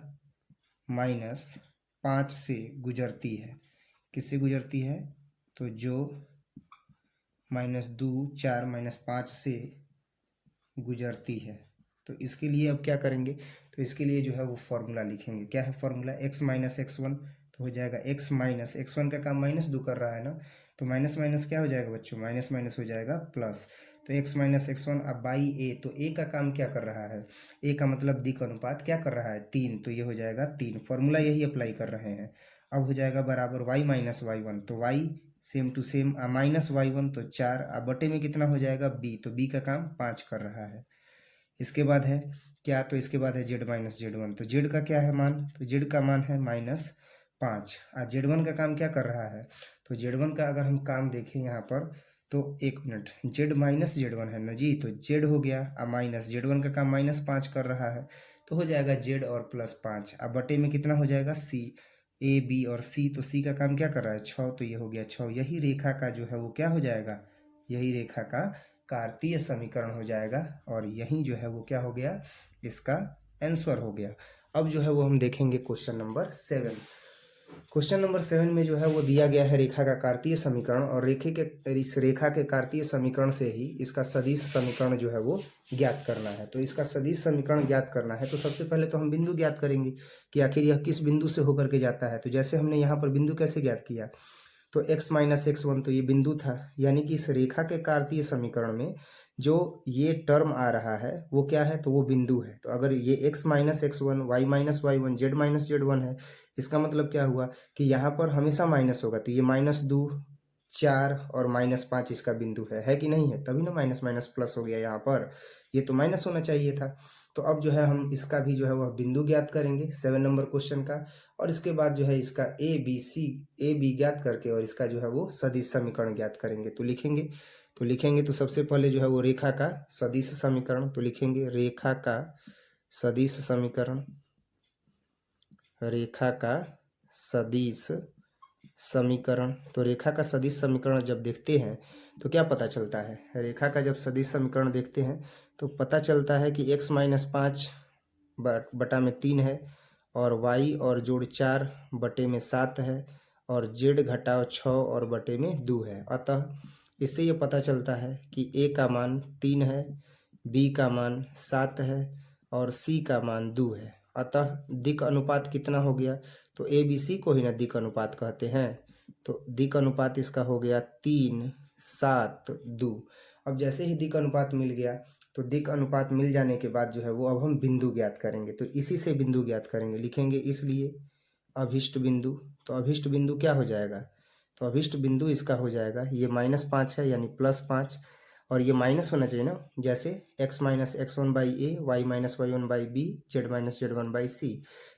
-5 से गुजरती है। किससे गुजरती है, तो जो -2 4 -5 से गुजरती है। तो इसके लिए अब क्या करेंगे, तो इसके लिए जो है वो फॉर्मूला लिखेंगे। क्या है फॉर्मूला, x माइनस x1, तो हो जाएगा x माइनस x1 का काम -2 कर रहा है ना, तो माइनस माइनस क्या हो जाएगा बच्चों, माइनस माइनस हो जाएगा प्लस। तो x माइनस x1 अब बाई ए, तो a का काम क्या कर रहा है, a का मतलब दिक् अनुपात क्या कर रहा है 3, तो ये हो जाएगा 3। फॉर्मूला यही अप्लाई कर रहे हैं। अब हो जाएगा बराबर y माइनस y1, तो y same to same minus y1 तो 4, अब बटे में कितना हो जाएगा b, तो b का काम 5 कर रहा है। इसके बाद है क्या, तो इसके बाद है z माइनस Z1, तो z का क्या है मान, तो z का मान है -5। Z1 का काम क्या कर रहा है, तो Z1 का अगर हम काम देखें यहाँ पर तो 1 मिनट, z माइनस Z1 है ना जी, तो z हो गया, अब माइनस Z1 का काम -5 कर रहा है, तो हो जाएगा z और +5। अब बटे में कितना हो जाएगा c, a b और c, तो c का काम क्या कर रहा है 6, तो ये हो गया 6। यही रेखा का जो है वो क्या हो जाएगा, यही रेखा का कार्तीय समीकरण हो जाएगा, और यही जो है वो क्या हो गया, इसका आंसर हो गया। अब जो है वो हम देखेंगे क्वेश्चन नंबर 7। क्वेश्चन नंबर 7 में जो है वो दिया गया है रेखा का कार्तीय समीकरण, और इस रेखा के कार्तीय समीकरण से ही इसका सदिश समीकरण जो है वो ज्ञात करना है। तो इसका सदिश समीकरण ज्ञात करना है तो सबसे पहले तो हम बिंदु ज्ञात करेंगे कि आखिर यह किस बिंदु से होकर के जाता है। तो जैसे हमने यहाँ पर बिंदु कैसे ज्ञात किया, तो x माइनस x1 तो ये बिंदु था, यानी कि इस रेखा के कार्तीय समीकरण में जो ये टर्म आ रहा है वो क्या है, तो वो बिंदु है। तो अगर ये x minus x1 y minus y1 z minus z1 है, इसका मतलब क्या हुआ कि यहाँ पर हमेशा माइनस होगा। तो ये -2 4 और -5 इसका बिंदु है कि नहीं है, तभी ना माइनस माइनस प्लस हो गया यहाँ पर, ये तो माइनस होना चाहिए था। तो अब जो है हम इसका भी जो है वह बिंदु ज्ञात करेंगे 7 नंबर क्वेश्चन का, और इसके बाद जो है इसका ए बी ज्ञात करके और इसका जो है वो सदिश समीकरण ज्ञात करेंगे। तो लिखेंगे तो सबसे पहले जो है वो रेखा का सदिश समीकरण, तो लिखेंगे रेखा का सदिश समीकरण, रेखा का सदिश समीकरण। तो रेखा का सदिश समीकरण जब देखते हैं तो क्या पता चलता है, रेखा का जब सदिश समीकरण देखते हैं तो पता चलता है कि x माइनस 5 बटा में 3 है, और y और जोड़ 4 बटे में 7 है, और z घटाव 6 और बटे में 2 है। अतः इससे ये पता चलता है कि a का मान 3 है, b का मान 7 है और c का मान 2 है। अतः दिक् अनुपात कितना हो गया, तो ए बी सी को ही ना दिक् अनुपात कहते हैं। तो दिक् अनुपात इसका हो गया 3 7 2। अब जैसे ही दिक् अनुपात मिल गया, तो दिक् अनुपात मिल जाने के बाद जो है वो अब हम बिंदु ज्ञात करेंगे। तो इसी से बिंदु ज्ञात करेंगे, लिखेंगे इसलिए अभिष्ट बिंदु। तो अभिष्ट बिंदु क्या हो जाएगा, तो अभिष्ट बिंदु इसका हो जाएगा, ये -5 है यानी +5, और ये माइनस होना चाहिए ना, जैसे x minus x1 by A, Y minus y1 by B, Z minus z1 by C.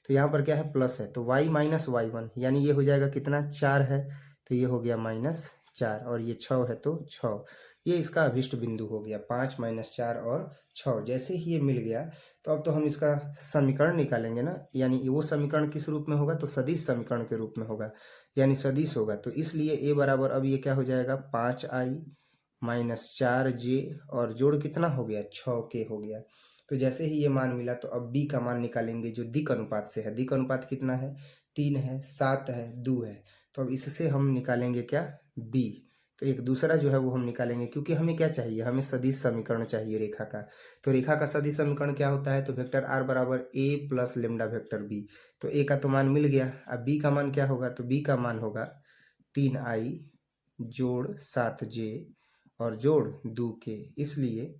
तो यहाँ पर क्या है प्लस है, तो y माइनस y1 यानी ये हो जाएगा कितना 4 है, तो ये हो गया -4, और ये 6 है तो 6। ये इसका अभिष्ट बिंदु हो गया, 5 -4 और 6। जैसे ही ये मिल गया तो अब तो हम इसका समीकरण निकालेंगे ना, यानी वो समीकरण किस रूप में होगा, तो सदिश समीकरण के रूप में होगा, यानी सदिश होगा। तो इसलिए a बराबर अब ये क्या हो जाएगा 5i -4j, और जोड़ कितना हो गया 6k हो गया। तो जैसे ही ये मान मिला तो अब b का मान निकालेंगे जो दिक् अनुपात से है। दिक् अनुपात कितना है, 3 है, 7 है, 2 है। तो अब इससे हम निकालेंगे क्या b। तो एक दूसरा जो है वो हम निकालेंगे, क्योंकि हमें क्या चाहिए, हमें सदिश समीकरण चाहिए रेखा का। तो रेखा का सदिश समीकरण क्या होता है, तो वेक्टर r बराबर a plus lambda vector b। तो a का तो मान मिल गया, अब b का मान क्या होगा, तो b का मान होगा 3i जोड़ 7j और जोड़ 2k। इसलिए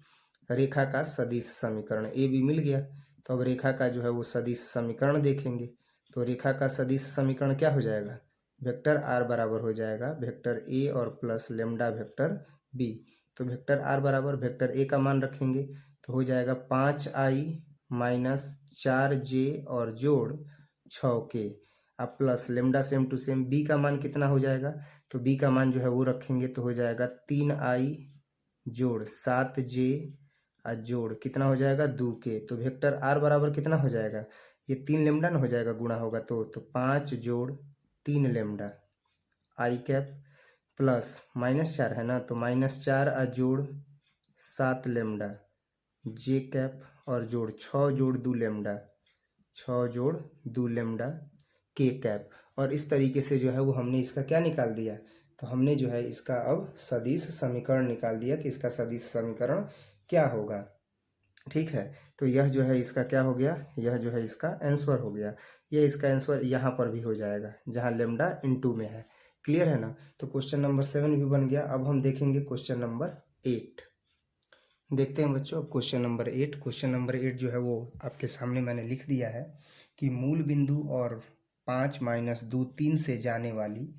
रेखा का सदिश समीकरण ए बी मिल गया। तो अब रेखा का जो है वो सदिश समीकरण देखेंगे। तो रेखा का सदिश समीकरण क्या हो जाएगा, वेक्टर आर बराबर हो जाएगा वेक्टर ए और प्लस लेमडा वेक्टर बी। तो वेक्टर आर बराबर वेक्टर ए का मान रखेंगे तो हो जाएगा 5i माइनस 4j और जोड़ 6k। अब plus lambda same to same B का मान कितना हो जाएगा, तो बी का मान जो है वो रखेंगे तो हो जाएगा 3i जोड़ 7j और जोड़ कितना हो जाएगा 2k। तो वेक्टर आर बराबर कितना हो जाएगा, ये 3 लेमडा ना हो जाएगा, गुणा होगा तो 5 जोड़ 3 लेमडा आई कैप प्लस -4 है ना, तो -4 और जोड़ 7 लेमडा जे कैप और जोड़ 6 जोड़ 2 लेमडा 6 जोड़ 2 लेमडा के कैप। और इस तरीके से जो है वो हमने इसका क्या निकाल दिया, तो हमने जो है इसका अब सदिश समीकरण निकाल दिया कि इसका सदिश समीकरण क्या होगा। ठीक है, तो यह जो है इसका क्या हो गया, यह जो है इसका आंसर हो गया। यह इसका आंसर यहाँ पर भी हो जाएगा जहाँ लेमडा इनटू में है। क्लियर है ना। तो क्वेश्चन नंबर 7 भी बन गया। अब हम देखेंगे क्वेश्चन नंबर 8। देखते हैं बच्चों अब क्वेश्चन नंबर 8। क्वेश्चन नंबर 8 जो है वो आपके सामने मैंने लिख दिया है कि मूल बिंदु और 5 - 2 3 से जाने वाली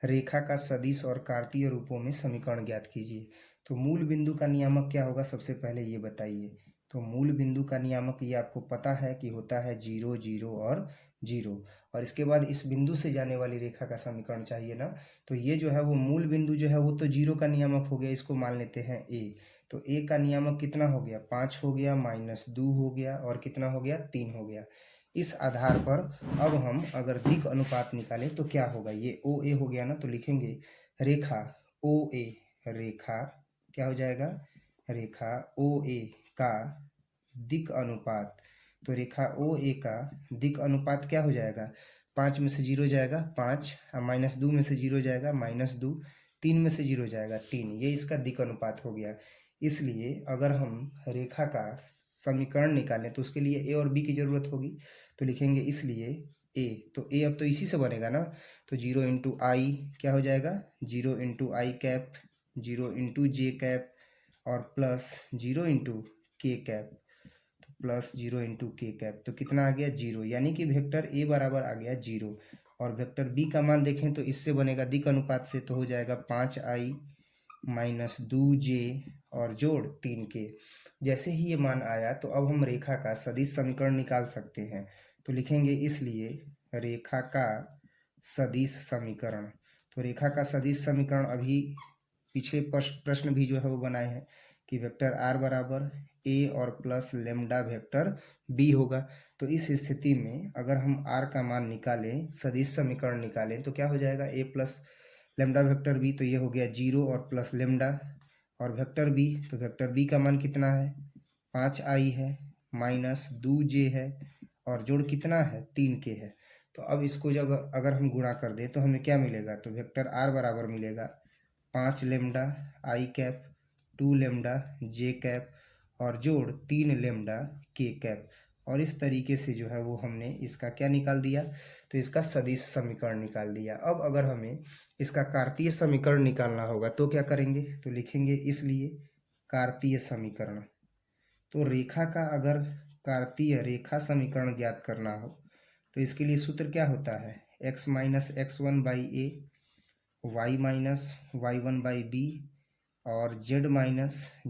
रेखा का सदिश और कार्तीय रूपों में समीकरण ज्ञात कीजिए। तो मूल बिंदु का नियामक क्या होगा, सबसे पहले ये बताइए। तो मूल बिंदु का नियामक ये आपको पता है कि होता है 0 0 और 0। और इसके बाद इस बिंदु से जाने वाली रेखा का समीकरण चाहिए ना। तो ये जो है वो मूल बिंदु जो है वो तो 0 का नियामक हो गया, इसको मान लेते हैं ए। तो ए का नियामक कितना हो गया, 5 हो गया, -2 हो गया और कितना हो गया, 3 हो गया। इस आधार पर अब हम अगर दिक् अनुपात निकालें तो क्या होगा, ये ओ ए हो गया ना, तो लिखेंगे रेखा ओ ए, रेखा क्या हो जाएगा, रेखा ओ ए का दिक् अनुपात। तो रेखा ओ ए का दिक् अनुपात क्या हो जाएगा, 5 में से 0 जाएगा 5, -2 में से 0 जाएगा -2, 3 में से 0 जाएगा 3, ये इसका दिक् अनुपात हो गया। इसलिए अगर हम रेखा का समीकरण निकालें तो उसके लिए ए और बी की ज़रूरत होगी। तो लिखेंगे इसलिए ए, तो ए अब तो इसी से बनेगा ना। तो 0 इंटू आई क्या हो जाएगा, 0 इंटू आई कैप, 0 इंटू जे कैप और प्लस 0 इंटू के कैप, तो प्लस 0 इंटू के कैप। तो कितना आ गया 0, यानी कि वेक्टर ए बराबर आ गया 0। और वेक्टर बी का मान देखें तो इससे बनेगा दिक् अनुपात से, तो हो जाएगा 5i -2j और जोड़ 3k। जैसे ही ये मान आया तो अब हम रेखा का सदिश समीकरण निकाल सकते हैं। तो लिखेंगे इसलिए रेखा का सदिश समीकरण। तो रेखा का सदिश समीकरण अभी पिछले प्रश्न भी जो है वो बनाए हैं कि वेक्टर आर बराबर ए और प्लस लेमडा वेक्टर बी होगा। तो इस स्थिति में अगर हम आर का मान निकालें, सदिश समीकरण निकालें, तो क्या हो जाएगा, ए प्लस लेमडा वेक्टर बी, तो ये हो गया 0 और प्लस लेमडा और वेक्टर बी, तो वेक्टर बी का मान कितना है, 5i है, -2j है और जोड़ कितना है 3k है। तो अब इसको जब अगर हम गुणा कर दें तो हमें क्या मिलेगा, तो वेक्टर आर बराबर मिलेगा 5 lambda I cap, 2 lambda J cap और जोड़ 3 लेमडा के कैप। और इस तरीके से जो है वो हमने इसका क्या निकाल दिया, तो इसका सदिश समीकरण निकाल दिया। अब अगर हमें इसका कार्तीय समीकरण निकालना होगा तो क्या करेंगे, तो लिखेंगे इसलिए कार्तीय समीकरण। तो रेखा का अगर कार्तीय रेखा समीकरण ज्ञात करना हो तो इसके लिए सूत्र क्या होता है, x - x1 by A, y - y1 by B और z -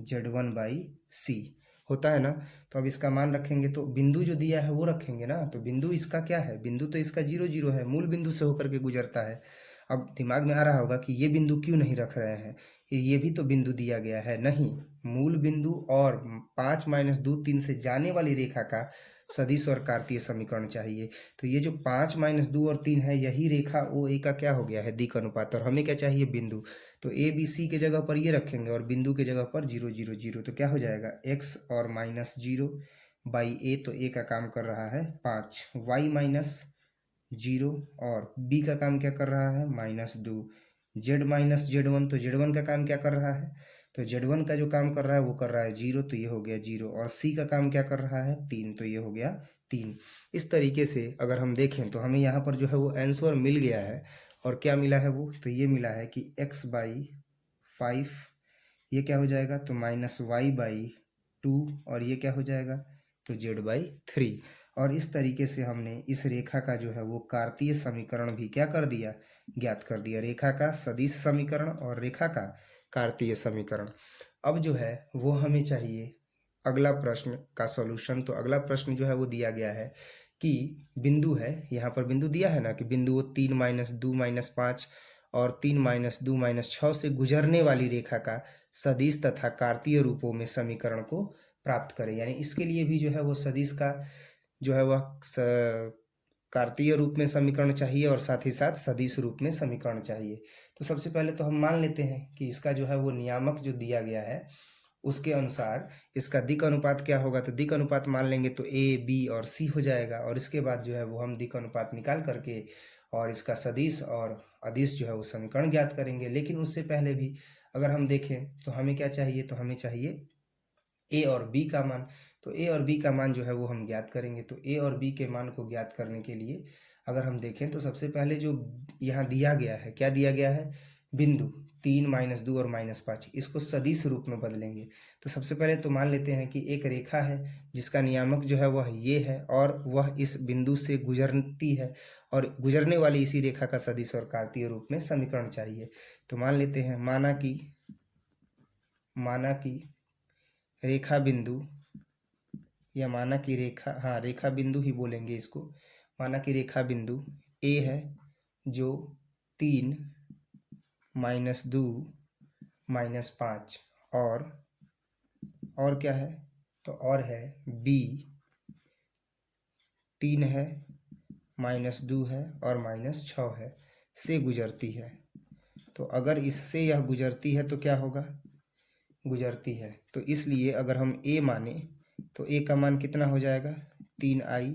z1 बाई सी होता है ना। तो अब इसका मान रखेंगे तो बिंदु जो दिया है वो रखेंगे ना। तो बिंदु इसका क्या है, बिंदु तो इसका 0 0 है, मूल बिंदु से होकर के गुजरता है। अब दिमाग में आ रहा होगा कि ये बिंदु क्यों नहीं रख रहे हैं, ये भी तो बिंदु दिया गया है। नहीं, मूल बिंदु और 5 - 2 3 से जाने वाली रेखा का सदिश और कार्तीय समीकरण चाहिए। तो ये जो 5 - 2 और 3 है, यही रेखा ओ ए का क्या हो गया है, दिक् अनुपात। और हमें क्या चाहिए, बिंदु। तो ए बी सी के जगह पर ये रखेंगे और बिंदु के जगह पर 0 0 0। तो क्या हो जाएगा, x और -0 बाई ए, तो ए का काम कर रहा है 5, y -0 और b का काम क्या कर रहा है, -2, z -z1, तो z1 का काम क्या कर रहा है, तो z1 का जो काम कर रहा है वो कर रहा है 0, तो ये हो गया 0। और c का काम क्या कर रहा है 3, तो ये हो गया 3। इस तरीके से अगर हम देखें तो हमें यहाँ पर जो है वो आंसर मिल गया है। और क्या मिला है वो, तो ये मिला है कि x/5 ये क्या हो जाएगा, तो -y/2 और ये क्या हो जाएगा तो z/3। और इस तरीके से हमने इस रेखा का जो है वो कार्तीय समीकरण भी क्या कर दिया, ज्ञात कर दिया। रेखा का सदिश समीकरण और रेखा का कार्तीय समीकरण। अब जो है वो हमें चाहिए अगला प्रश्न का सॉल्यूशन। तो अगला प्रश्न जो है वो दिया गया है कि बिंदु है, यहाँ पर बिंदु दिया है ना कि बिंदु 3-2-5 और 3-2-6 से गुजरने वाली रेखा का सदिश तथा कार्तीय रूपों में समीकरण को प्राप्त करें। यानी इसके लिए भी जो है वो सदिश का जो है वह कार्तीय रूप में समीकरण चाहिए और साथ ही साथ सदिश रूप में समीकरण चाहिए। तो सबसे पहले तो हम मान लेते हैं कि इसका जो है वो नियामक जो दिया गया है उसके अनुसार इसका दिक् अनुपात क्या होगा। तो दिक् अनुपात मान लेंगे तो A, B और C हो जाएगा। और इसके बाद जो है वो हम दिक् अनुपात निकाल करके और इसका सदिश और अदिश जो है वो समीकरण ज्ञात करेंगे। लेकिन उससे पहले भी अगर हम देखें तो हमें क्या चाहिए, तो हमें चाहिए A और B का मान। तो A और B का मान जो है वो हम ज्ञात करेंगे। तो A और B के मान को ज्ञात करने के लिए अगर हम देखें तो सबसे पहले जो यहाँ दिया गया है, क्या दिया गया है, बिंदु 3-2 और -5, इसको सदिश रूप में बदलेंगे। तो सबसे पहले तो मान लेते हैं कि एक रेखा है जिसका नियामक जो है वह ये है और वह इस बिंदु से गुजरती है और गुजरने वाली इसी रेखा का सदिश और कार्तीय रूप में समीकरण चाहिए। तो मान लेते हैं, माना कि रेखा बिंदु या माना कि रेखा, हाँ रेखा बिंदु ही बोलेंगे इसको। माना कि रेखा बिंदु A है जो 3-2-5 और क्या है, तो और है B 3 है, -2 है और -6 है से गुजरती है। तो अगर इससे यह गुजरती है तो क्या होगा, गुजरती है। तो इसलिए अगर हम A माने तो A का मान कितना हो जाएगा, 3i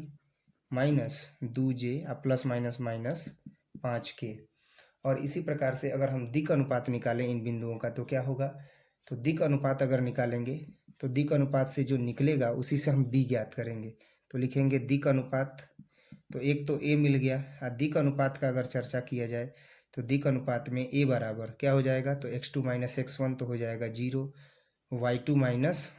-2j ±−5k। और इसी प्रकार से अगर हम दिक् अनुपात निकालें इन बिंदुओं का तो क्या होगा, तो दिक् अनुपात अगर निकालेंगे तो दिक् अनुपात से जो निकलेगा उसी से हम B ज्ञात करेंगे। तो लिखेंगे दिक् अनुपात, तो एक तो A मिल गया। दिक् अनुपात का अगर चर्चा किया जाए तो दिक् अनुपात में A बराबर क्या हो जाएगा, तो x2 - x1 तो हो जाएगा 0, y2 -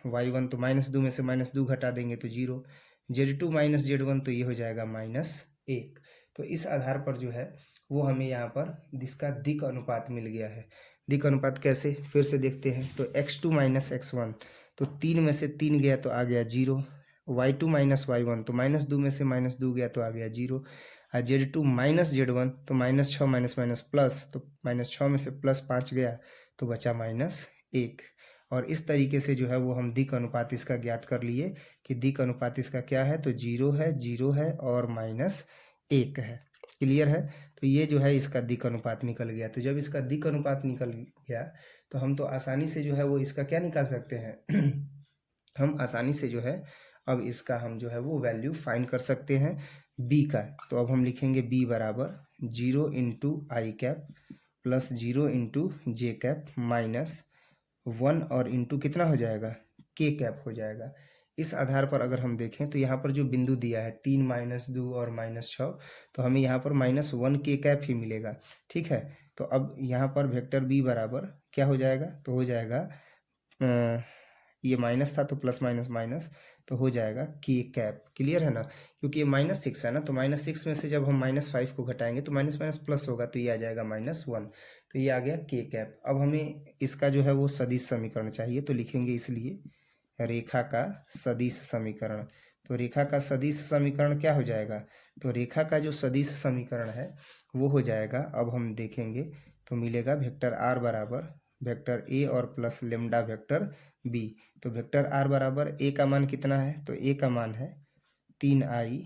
y1 तो -2 में से -2 घटा देंगे तो 0, z2 - z1 तो ये हो जाएगा -1। तो इस आधार पर जो है वो हमें यहाँ पर इसका दिक् अनुपात मिल गया है। दिक् अनुपात कैसे, फिर से देखते हैं। तो x2 - x1 तो 3 में से 3 गया तो आ गया 0, y2 - y1 तो -2 में से -2 गया तो आ गया 0, और z2 - z1 तो -6 प्लस, तो -6 में से +5 गया तो बचा -1। और इस तरीके से जो है वो हम दिक् अनुपात इसका ज्ञात कर लिए कि दिक् अनुपात इसका क्या है, तो 0 है और -1 है। क्लियर है। तो ये जो है इसका दिक् अनुपात निकल गया। तो जब इसका दिक् अनुपात निकल गया तो हम तो आसानी से जो है वो इसका क्या निकाल सकते हैं हम आसानी से जो है अब इसका हम जो है वो वैल्यू फाइंड कर सकते हैं B का। तो अब हम लिखेंगे B बराबर 0 × i cap plus 0 × j cap minus 1 और इंटू कितना हो जाएगा, k कैप हो जाएगा। इस आधार पर अगर हम देखें तो यहाँ पर जो बिंदु दिया है 3 -2 और -6, तो हमें यहाँ पर -1 k कैप ही मिलेगा। ठीक है। तो अब यहाँ पर वेक्टर B बराबर क्या हो जाएगा, तो हो जाएगा ये माइनस था तो प्लस माइनस माइनस तो हो जाएगा k कैप। क्लियर है ना, क्योंकि ये -6 है ना, तो -6 में से जब हम -5 को घटाएंगे तो माइनस माइनस प्लस होगा तो ये आ जाएगा -1, तो ये आ गया k कैप। अब हमें इसका जो है वो सदिश समीकरण चाहिए, तो लिखेंगे इसलिए रेखा का सदिश समीकरण। तो रेखा का सदिश समीकरण क्या हो जाएगा, तो रेखा का जो सदिश समीकरण है वो हो जाएगा, अब हम देखेंगे तो मिलेगा वेक्टर r बराबर वेक्टर a और प्लस लेमडा वेक्टर b। तो वेक्टर r बराबर a का मान कितना है, तो a का मान है 3i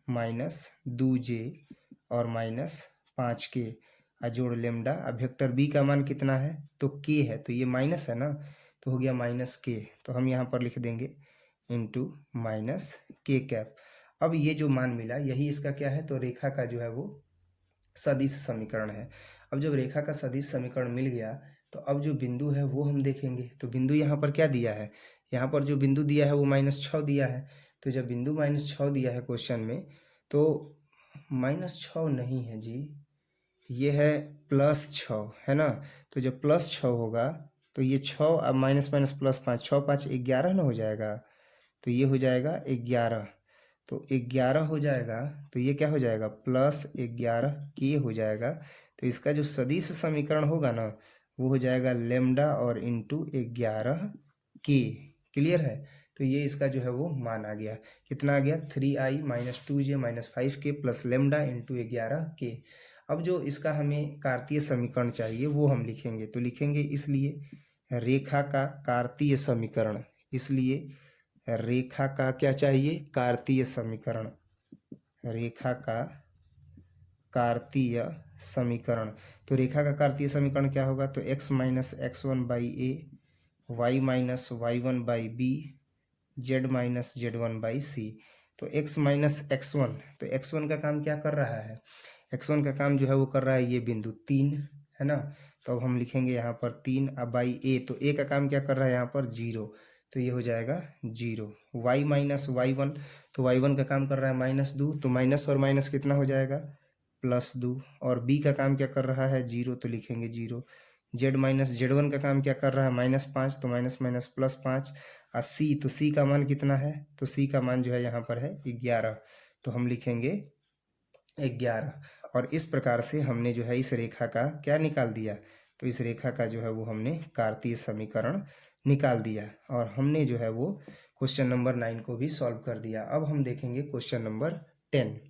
-2j और -5k जोड़ लेमडा। अब वेक्टर b का मान कितना है, तो k है, तो ये माइनस है ना, तो हो गया -k। तो हम यहाँ पर लिख देंगे इंटू -k कैप। अब ये जो मान मिला यही इसका क्या है, तो रेखा का जो है वो सदिश समीकरण है। अब जब रेखा का सदिश समीकरण मिल गया तो अब जो बिंदु है वो हम देखेंगे। तो बिंदु यहाँ पर क्या दिया है, यहाँ पर जो बिंदु दिया है वो -6 दिया है। तो जब बिंदु -6 दिया है क्वेश्चन में, तो -6 नहीं है जी, ये है +6 है ना। तो जब +6 होगा तो ये 6 अब माइनस माइनस +5, 6 5 11 ना हो जाएगा। तो ये हो जाएगा 11, तो 11 हो जाएगा, तो ये क्या हो जाएगा +11k हो जाएगा। तो इसका जो सदिश समीकरण होगा ना वो हो जाएगा लेमडा और इंटू 11k। क्लियर है। तो ये इसका जो है वो मान आ गया, कितना आ गया 3i-2j-5k plus lambda into 11k। अब जो इसका हमें कार्तीय समीकरण चाहिए वो हम लिखेंगे, तो लिखेंगे इसलिए रेखा का कार्तीय समीकरण, इसलिए रेखा का क्या चाहिए कार्तीय समीकरण, रेखा का कार्तीय समीकरण। तो रेखा का कार्तीय समीकरण क्या होगा, तो x minus x1/a, y minus y1/b, z minus z1/c। तो x माइनस x1, तो x1 का काम क्या कर रहा है, x1 का काम जो है वो कर रहा है ये बिंदु 3 है ना। तो अब हम लिखेंगे यहाँ पर 3 बाई a, तो a का काम क्या कर रहा है यहाँ पर 0, तो ये हो जाएगा 0। y माइनस y1, तो y1 का काम कर रहा है -2, तो माइनस और माइनस कितना हो जाएगा +2। और b का काम क्या कर रहा है 0, तो लिखेंगे 0। z माइनस z1 का काम क्या कर रहा है -5, तो माइनस माइनस +5। और c, तो c का मान कितना है, तो c का मान जो है यहाँ पर है 11, तो हम लिखेंगे 11। और इस प्रकार से हमने जो है इस रेखा का क्या निकाल दिया, तो इस रेखा का जो है वो हमने कार्तीय समीकरण निकाल दिया। और हमने जो है वो क्वेश्चन नंबर 9 को भी सॉल्व कर दिया। अब हम देखेंगे क्वेश्चन नंबर 10।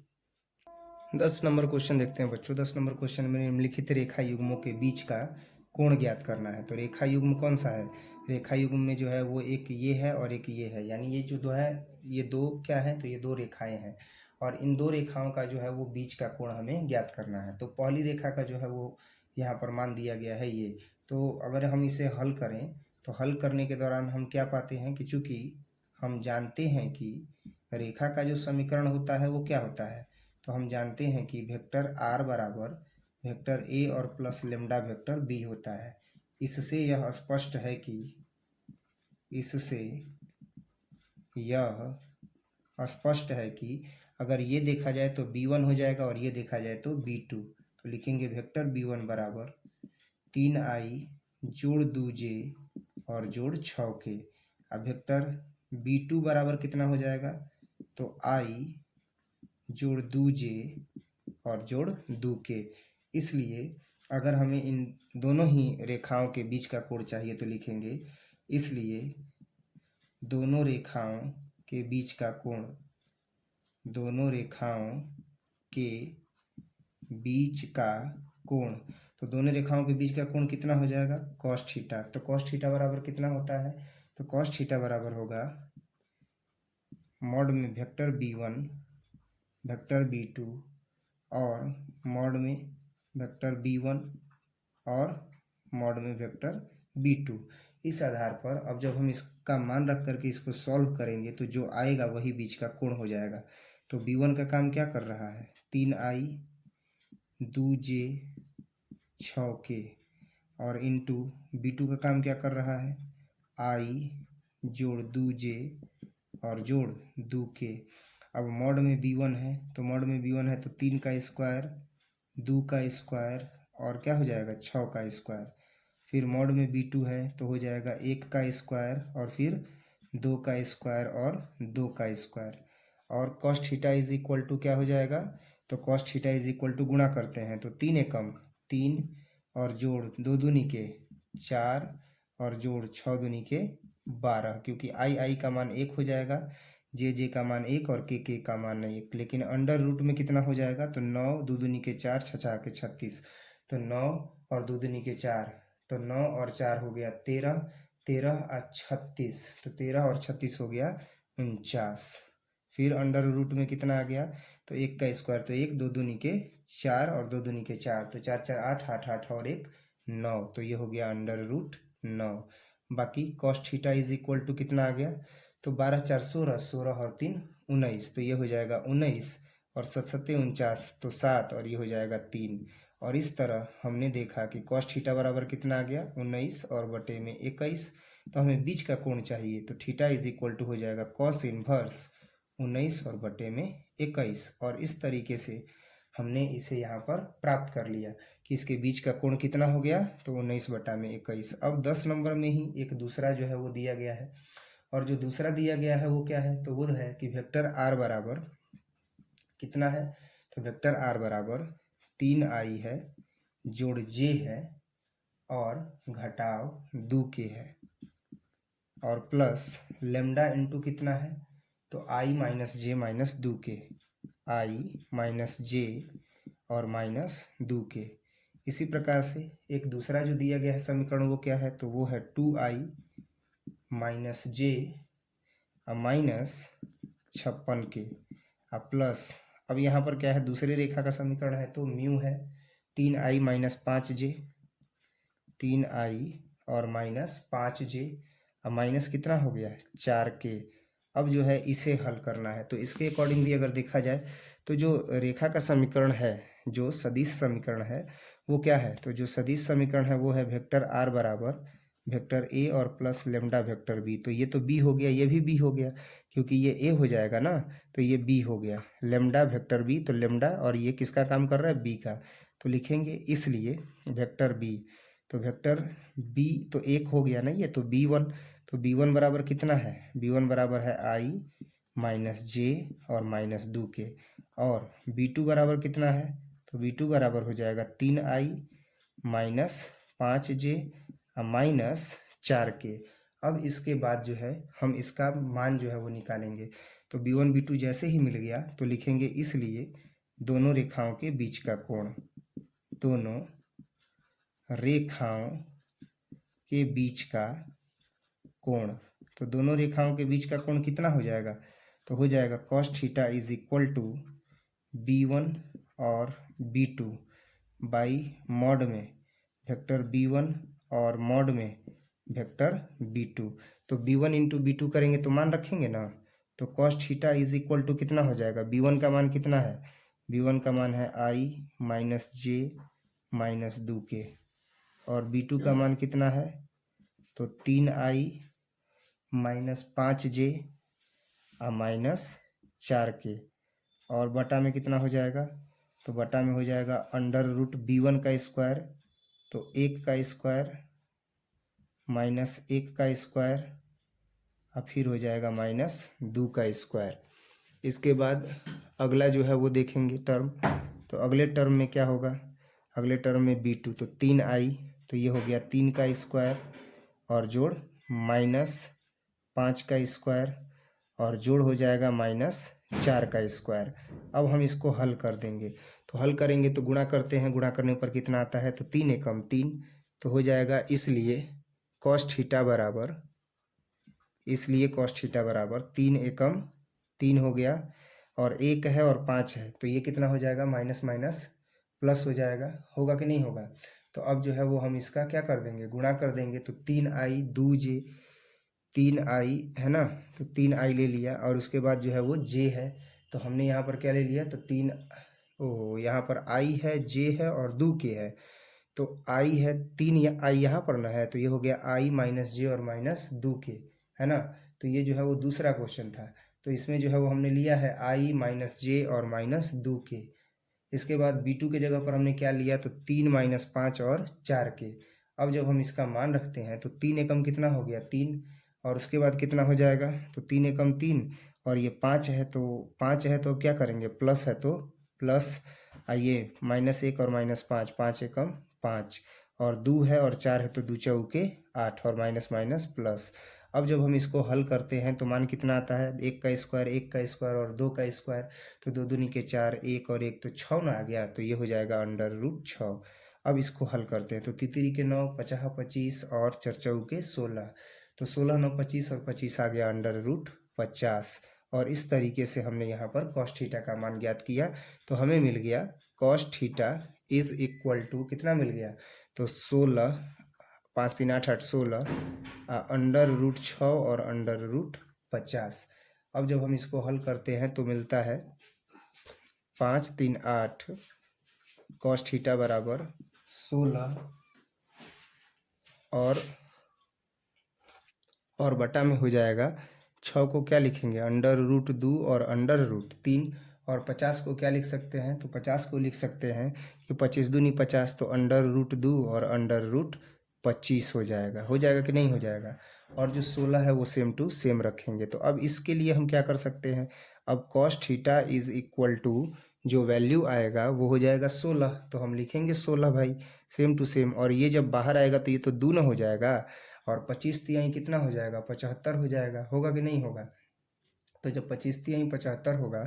10 नंबर क्वेश्चन देखते हैं बच्चों। 10 नंबर क्वेश्चन में निम्नलिखित रेखा युग्मों के बीच का कोण ज्ञात करना है। तो रेखा युग्म कौन सा है, रेखा युग्म में जो है वो एक ये है और एक ये है, यानी ये जो दो है, ये दो क्या है, तो ये दो रेखाएं हैं और इन दो रेखाओं का जो है वो बीच का कोण हमें ज्ञात करना है। तो पहली रेखा का जो है वो यहाँ पर मान दिया गया है ये। तो अगर हम इसे हल करें तो हल करने के दौरान हम क्या पाते हैं कि चूंकि हम जानते हैं कि रेखा का जो समीकरण होता है वो क्या होता है, तो हम जानते हैं कि वेक्टर r बराबर वेक्टर a और प्लस लेमडा वेक्टर b होता है। इससे यह स्पष्ट है कि अगर ये देखा जाए तो b1 हो जाएगा और ये देखा जाए तो b2। तो लिखेंगे वेक्टर b1 बराबर 3i जोड़ 2j और जोड़ 6k। अब वेक्टर b2 बराबर कितना हो जाएगा, तो i जोड़ 2j और जोड़ 2k। इसलिए अगर हमें इन दोनों ही रेखाओं के बीच का कोण चाहिए तो लिखेंगे इसलिए दोनों रेखाओं के बीच का कोण, दोनों रेखाओं के बीच का कोण, तो दोनों रेखाओं के बीच का कोण कितना हो जाएगा cos थीटा। तो cos थीटा बराबर कितना होता है, तो cos थीटा बराबर होगा मॉड में वेक्टर b1 वेक्टर b2 और मॉड में वेक्टर b1 और मॉड में वेक्टर b2। इस आधार पर अब जब हम इसका मान रख करके इसको सॉल्व करेंगे तो जो आएगा वही बीच का कोण हो जाएगा। तो b1 का काम क्या कर रहा है 3i 2j 6k और इंटू b2 का काम क्या कर रहा है i जोड़ 2j और जोड़ 2k। अब मॉड में b1 है तो मॉड में b1 है तो 3 का स्क्वायर 2 का स्क्वायर और क्या हो जाएगा 6 का स्क्वायर। फिर मॉड में b2 है तो हो जाएगा 1 का स्क्वायर और फिर 2 का स्क्वायर और 2 का स्क्वायर। और cos theta is equal to क्या हो जाएगा, तो cos theta is equal to गुणा करते हैं तो 3 एकम 3 और जोड़ 2 दूनी के 4 और जोड़ 6 दूनी के 12, क्योंकि i का मान 1 हो जाएगा, j का मान 1 और k का मान 1। लेकिन अंडर रूट में कितना हो जाएगा, तो 9 2 दूनी के 4 6 के 36, तो 9 और 2 दूनी के 4, तो 9 और 4 हो गया 13, 13 और 36, तो 13 और 36 हो गया 49। फिर अंडर रूट में कितना आ गया, तो 1 का स्क्वायर तो 1 2 दूनी के 4 और 2 दूनी के 4, तो 4 4 8 8 8 और 1 9, तो ये हो गया अंडर रूट 9। बाकी cos theta is equal to कितना आ गया, तो 12 4 16 16 और 3 19, तो ये हो जाएगा 19 और 7 7 49, तो 7 और ये हो जाएगा 3। और इस तरह हमने देखा कि cos थीटा बराबर कितना आ गया 19 और बटे में 21। तो हमें बीच का कोण चाहिए तो थीटा इज इक्वल टू हो जाएगा cos इनवर्स 19 और बटे में 21। और इस तरीके से हमने इसे यहाँ पर प्राप्त कर लिया कि इसके बीच का कोण कितना हो गया, तो 19 बटा में 21। अब 10 नंबर में ही एक दूसरा जो है वो दिया गया है और जो दूसरा दिया गया है वो क्या है, तो वो है कि वेक्टर आर बराबर कितना है, तो वेक्टर आर बराबर 3i है जोड़ j है और घटाव 2k है और प्लस लेमडा इंटू कितना है, तो i minus J minus 2k, i minus J और माइनस 2k। इसी प्रकार से एक दूसरा जो दिया गया है समीकरण वो क्या है, तो वो है 2i minus J minus 56k plus, अब यहाँ पर क्या है, दूसरी रेखा का समीकरण है तो म्यू है 3i माइनस 5j, 3i और माइनस 5j, अब माइनस कितना हो गया 4k। अब जो है इसे हल करना है, तो इसके अकॉर्डिंग भी अगर देखा जाए तो जो रेखा का समीकरण है, जो सदिश समीकरण है वो क्या है, तो जो सदिश समीकरण है वो है वेक्टर आर बराबर वेक्टर ए और प्लस लेमडा वेक्टर बी। तो ये तो बी हो गया, ये भी बी हो गया, क्योंकि ये ए हो जाएगा ना, तो ये बी हो गया लेमडा वेक्टर बी। तो लेमडा और ये किसका काम कर रहा है, बी का, तो लिखेंगे इसलिए वेक्टर बी। तो वेक्टर बी तो एक हो गया ना ये, तो बी वन, तो बी वन बराबर कितना है, बी वन बराबर है आई माइनस जे और माइनस 2k। और बी टू बराबर कितना है, तो बी टू बराबर हो जाएगा 3i minus 5j minus 4k। अब इसके बाद जो है हम इसका मान जो है वो निकालेंगे। तो बी वन बी टू जैसे ही मिल गया तो लिखेंगे इसलिए दोनों रेखाओं के बीच का कोण, दोनों रेखाओं के बीच का कोण, तो दोनों रेखाओं के बीच का कोण कितना हो जाएगा, तो हो जाएगा cos theta is equal to b1 और b2 बाई मॉड में वेक्टर b1 और मॉड में वेक्टर b2। तो b1 इंटू बी करेंगे तो मान रखेंगे ना, तो cos theta is equal to कितना हो जाएगा, b1 का मान कितना है, b1 का मान है i minus J minus 2k और b2 का मान कितना है, तो 3i minus 5j minus 4k और बटा में कितना हो जाएगा, तो बटा में हो जाएगा अंडर रूट b1 का स्क्वायर, तो 1 का स्क्वायर माइनस 1 का स्क्वायर और फिर हो जाएगा माइनस 2 का स्क्वायर। इसके बाद अगला जो है वो देखेंगे टर्म, तो अगले टर्म में क्या होगा, अगले टर्म में b2, तो 3i, तो ये हो गया 3 का स्क्वायर और जोड़ माइनस 5 का स्क्वायर और जोड़ हो जाएगा माइनस 4 का स्क्वायर। अब हम इसको हल कर देंगे, तो हल करेंगे तो गुणा करते हैं, गुणा करने पर कितना आता है, तो 3 एकम 3, तो हो जाएगा इसलिए cos थीटा बराबर, इसलिए cos थीटा बराबर 3 एकम 3 हो गया और 1 है और 5 है, तो ये कितना हो जाएगा, माइनस माइनस प्लस हो जाएगा, होगा कि नहीं होगा। तो अब जो है वो हम इसका क्या कर देंगे, गुणा कर देंगे, तो 3i 2j, 3i है ना, तो 3i ले लिया और उसके बाद जो है वो j है, तो हमने यहाँ पर क्या ले लिया, तो 3, ओह यहाँ पर i है, j है और 2k है, तो i है 3 या i यहाँ पर ना है, तो ये हो गया i माइनस जे और माइनस 2k है ना। तो ये जो है वो दूसरा क्वेश्चन था, तो इसमें जो है वो हमने लिया है i माइनस जे और माइनस 2k। इसके बाद b2 के जगह पर हमने क्या लिया, तो 3 माइनस 5 और 4k। अब जब हम इसका मान रखते हैं तो 3 एकम कितना हो गया 3 और उसके बाद कितना हो जाएगा, तो 3 एकम 3 और ये 5 है, तो 5 है तो क्या करेंगे, प्लस है तो प्लस, आइए माइनस 1 और माइनस 5, 5 एकम 5 और 2 है और 4 है तो 2 चौके 8 और माइनस माइनस प्लस। अब जब हम इसको हल करते हैं तो मान कितना आता है, 1 का स्क्वायर 1 का स्क्वायर और 2 का स्क्वायर, तो 2 दूनी के 4, 1 और 1 तो 6 ना आ गया, तो ये हो जाएगा अंडर रूट 6। अब इसको हल करते हैं, तो तितरी के 9, 50 25 और चरचऊ के 16, तो 16 9 25 और 25 आ गया अंडर रूट 50। और इस तरीके से हमने यहाँ पर cos थीटा का मान ज्ञात किया, तो हमें मिल गया cos theta is equal to कितना मिल गया, तो 16, 5 3 8 8 16 अंडर रूट 6 और अंडर रूट 50। अब जब हम इसको हल करते हैं तो मिलता है 5 3 8 cos थीटा बराबर 16 और बटा में हो जाएगा 6 को क्या लिखेंगे, अंडर रूट 2 और अंडर रूट 3 और 50 को क्या लिख सकते हैं, तो 50 को लिख सकते हैं कि 25 दूनी 50, तो अंडर रूट 2 और अंडर रूट 25 हो जाएगा कि नहीं हो जाएगा। और जो 16 है वो सेम टू सेम रखेंगे। तो अब इसके लिए हम क्या कर सकते हैं, अब cos theta is equal to जो वैल्यू आएगा वो हो जाएगा 16, तो हम लिखेंगे 16 भाई, सेम टू सेम। और ये जब बाहर आएगा तो ये तो दूना हो जाएगा, और 25 तिहाई कितना हो जाएगा, 75 हो जाएगा, होगा कि नहीं होगा। तो जब 25 तिहाई 75 होगा,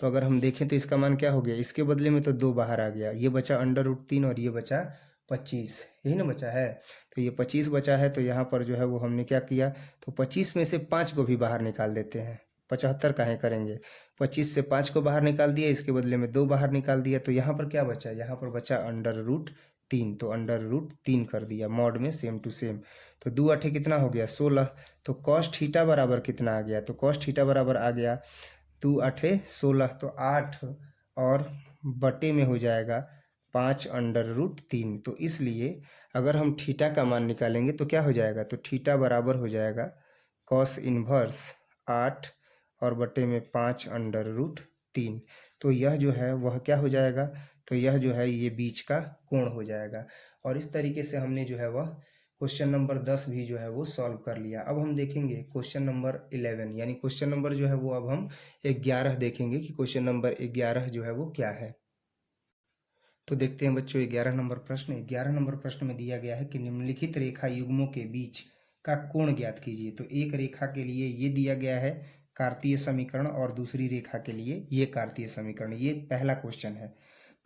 तो अगर हम देखें तो इसका मान क्या हो गया, इसके बदले में तो 2 बाहर आ गया, ये बचा √3 और ये बचा 25, यही ना बचा है। तो ये 25 बचा है, तो यहाँ पर जो है वो हमने क्या किया, तो 25 में से 5 को भी बाहर निकाल देते हैं, 75 काहे करेंगे, 25 से 5 को बाहर निकाल दिया, इसके बदले में 2 बाहर निकाल दिया, तो यहाँ पर क्या बचा, यहाँ पर बचा √3, तो √3 कर दिया मॉड में सेम टू सेम। तो 2 8 कितना हो गया 16, तो कॉस थीटा बराबर कितना आ गया, तो कॉस थीटा बराबर आ गया 2 8 16, तो 8 और बटे में हो जाएगा 5 √3। तो इसलिए अगर हम थीटा का मान निकालेंगे तो क्या हो जाएगा, तो थीटा बराबर हो जाएगा कॉस इन्वर्स 8 और बटे में 5 √3। तो यह जो है वह क्या हो जाएगा, तो यह जो है ये बीच का कोण हो जाएगा। और इस तरीके से हमने जो है वह क्वेश्चन नंबर 10 भी जो है वो सॉल्व कर लिया। अब हम देखेंगे क्वेश्चन नंबर 11, यानी क्वेश्चन नंबर जो है वो अब हम 11 देखेंगे कि क्वेश्चन नंबर 11 जो है वो क्या है। तो देखते हैं बच्चों 11 नंबर प्रश्न। 11 नंबर प्रश्न में दिया गया है कि निम्नलिखित रेखा युग्मों के बीच का कोण ज्ञात कीजिए। तो एक रेखा के लिए ये दिया गया है कार्तीय समीकरण, और दूसरी रेखा के लिए ये कार्तीय समीकरण। ये पहला क्वेश्चन है,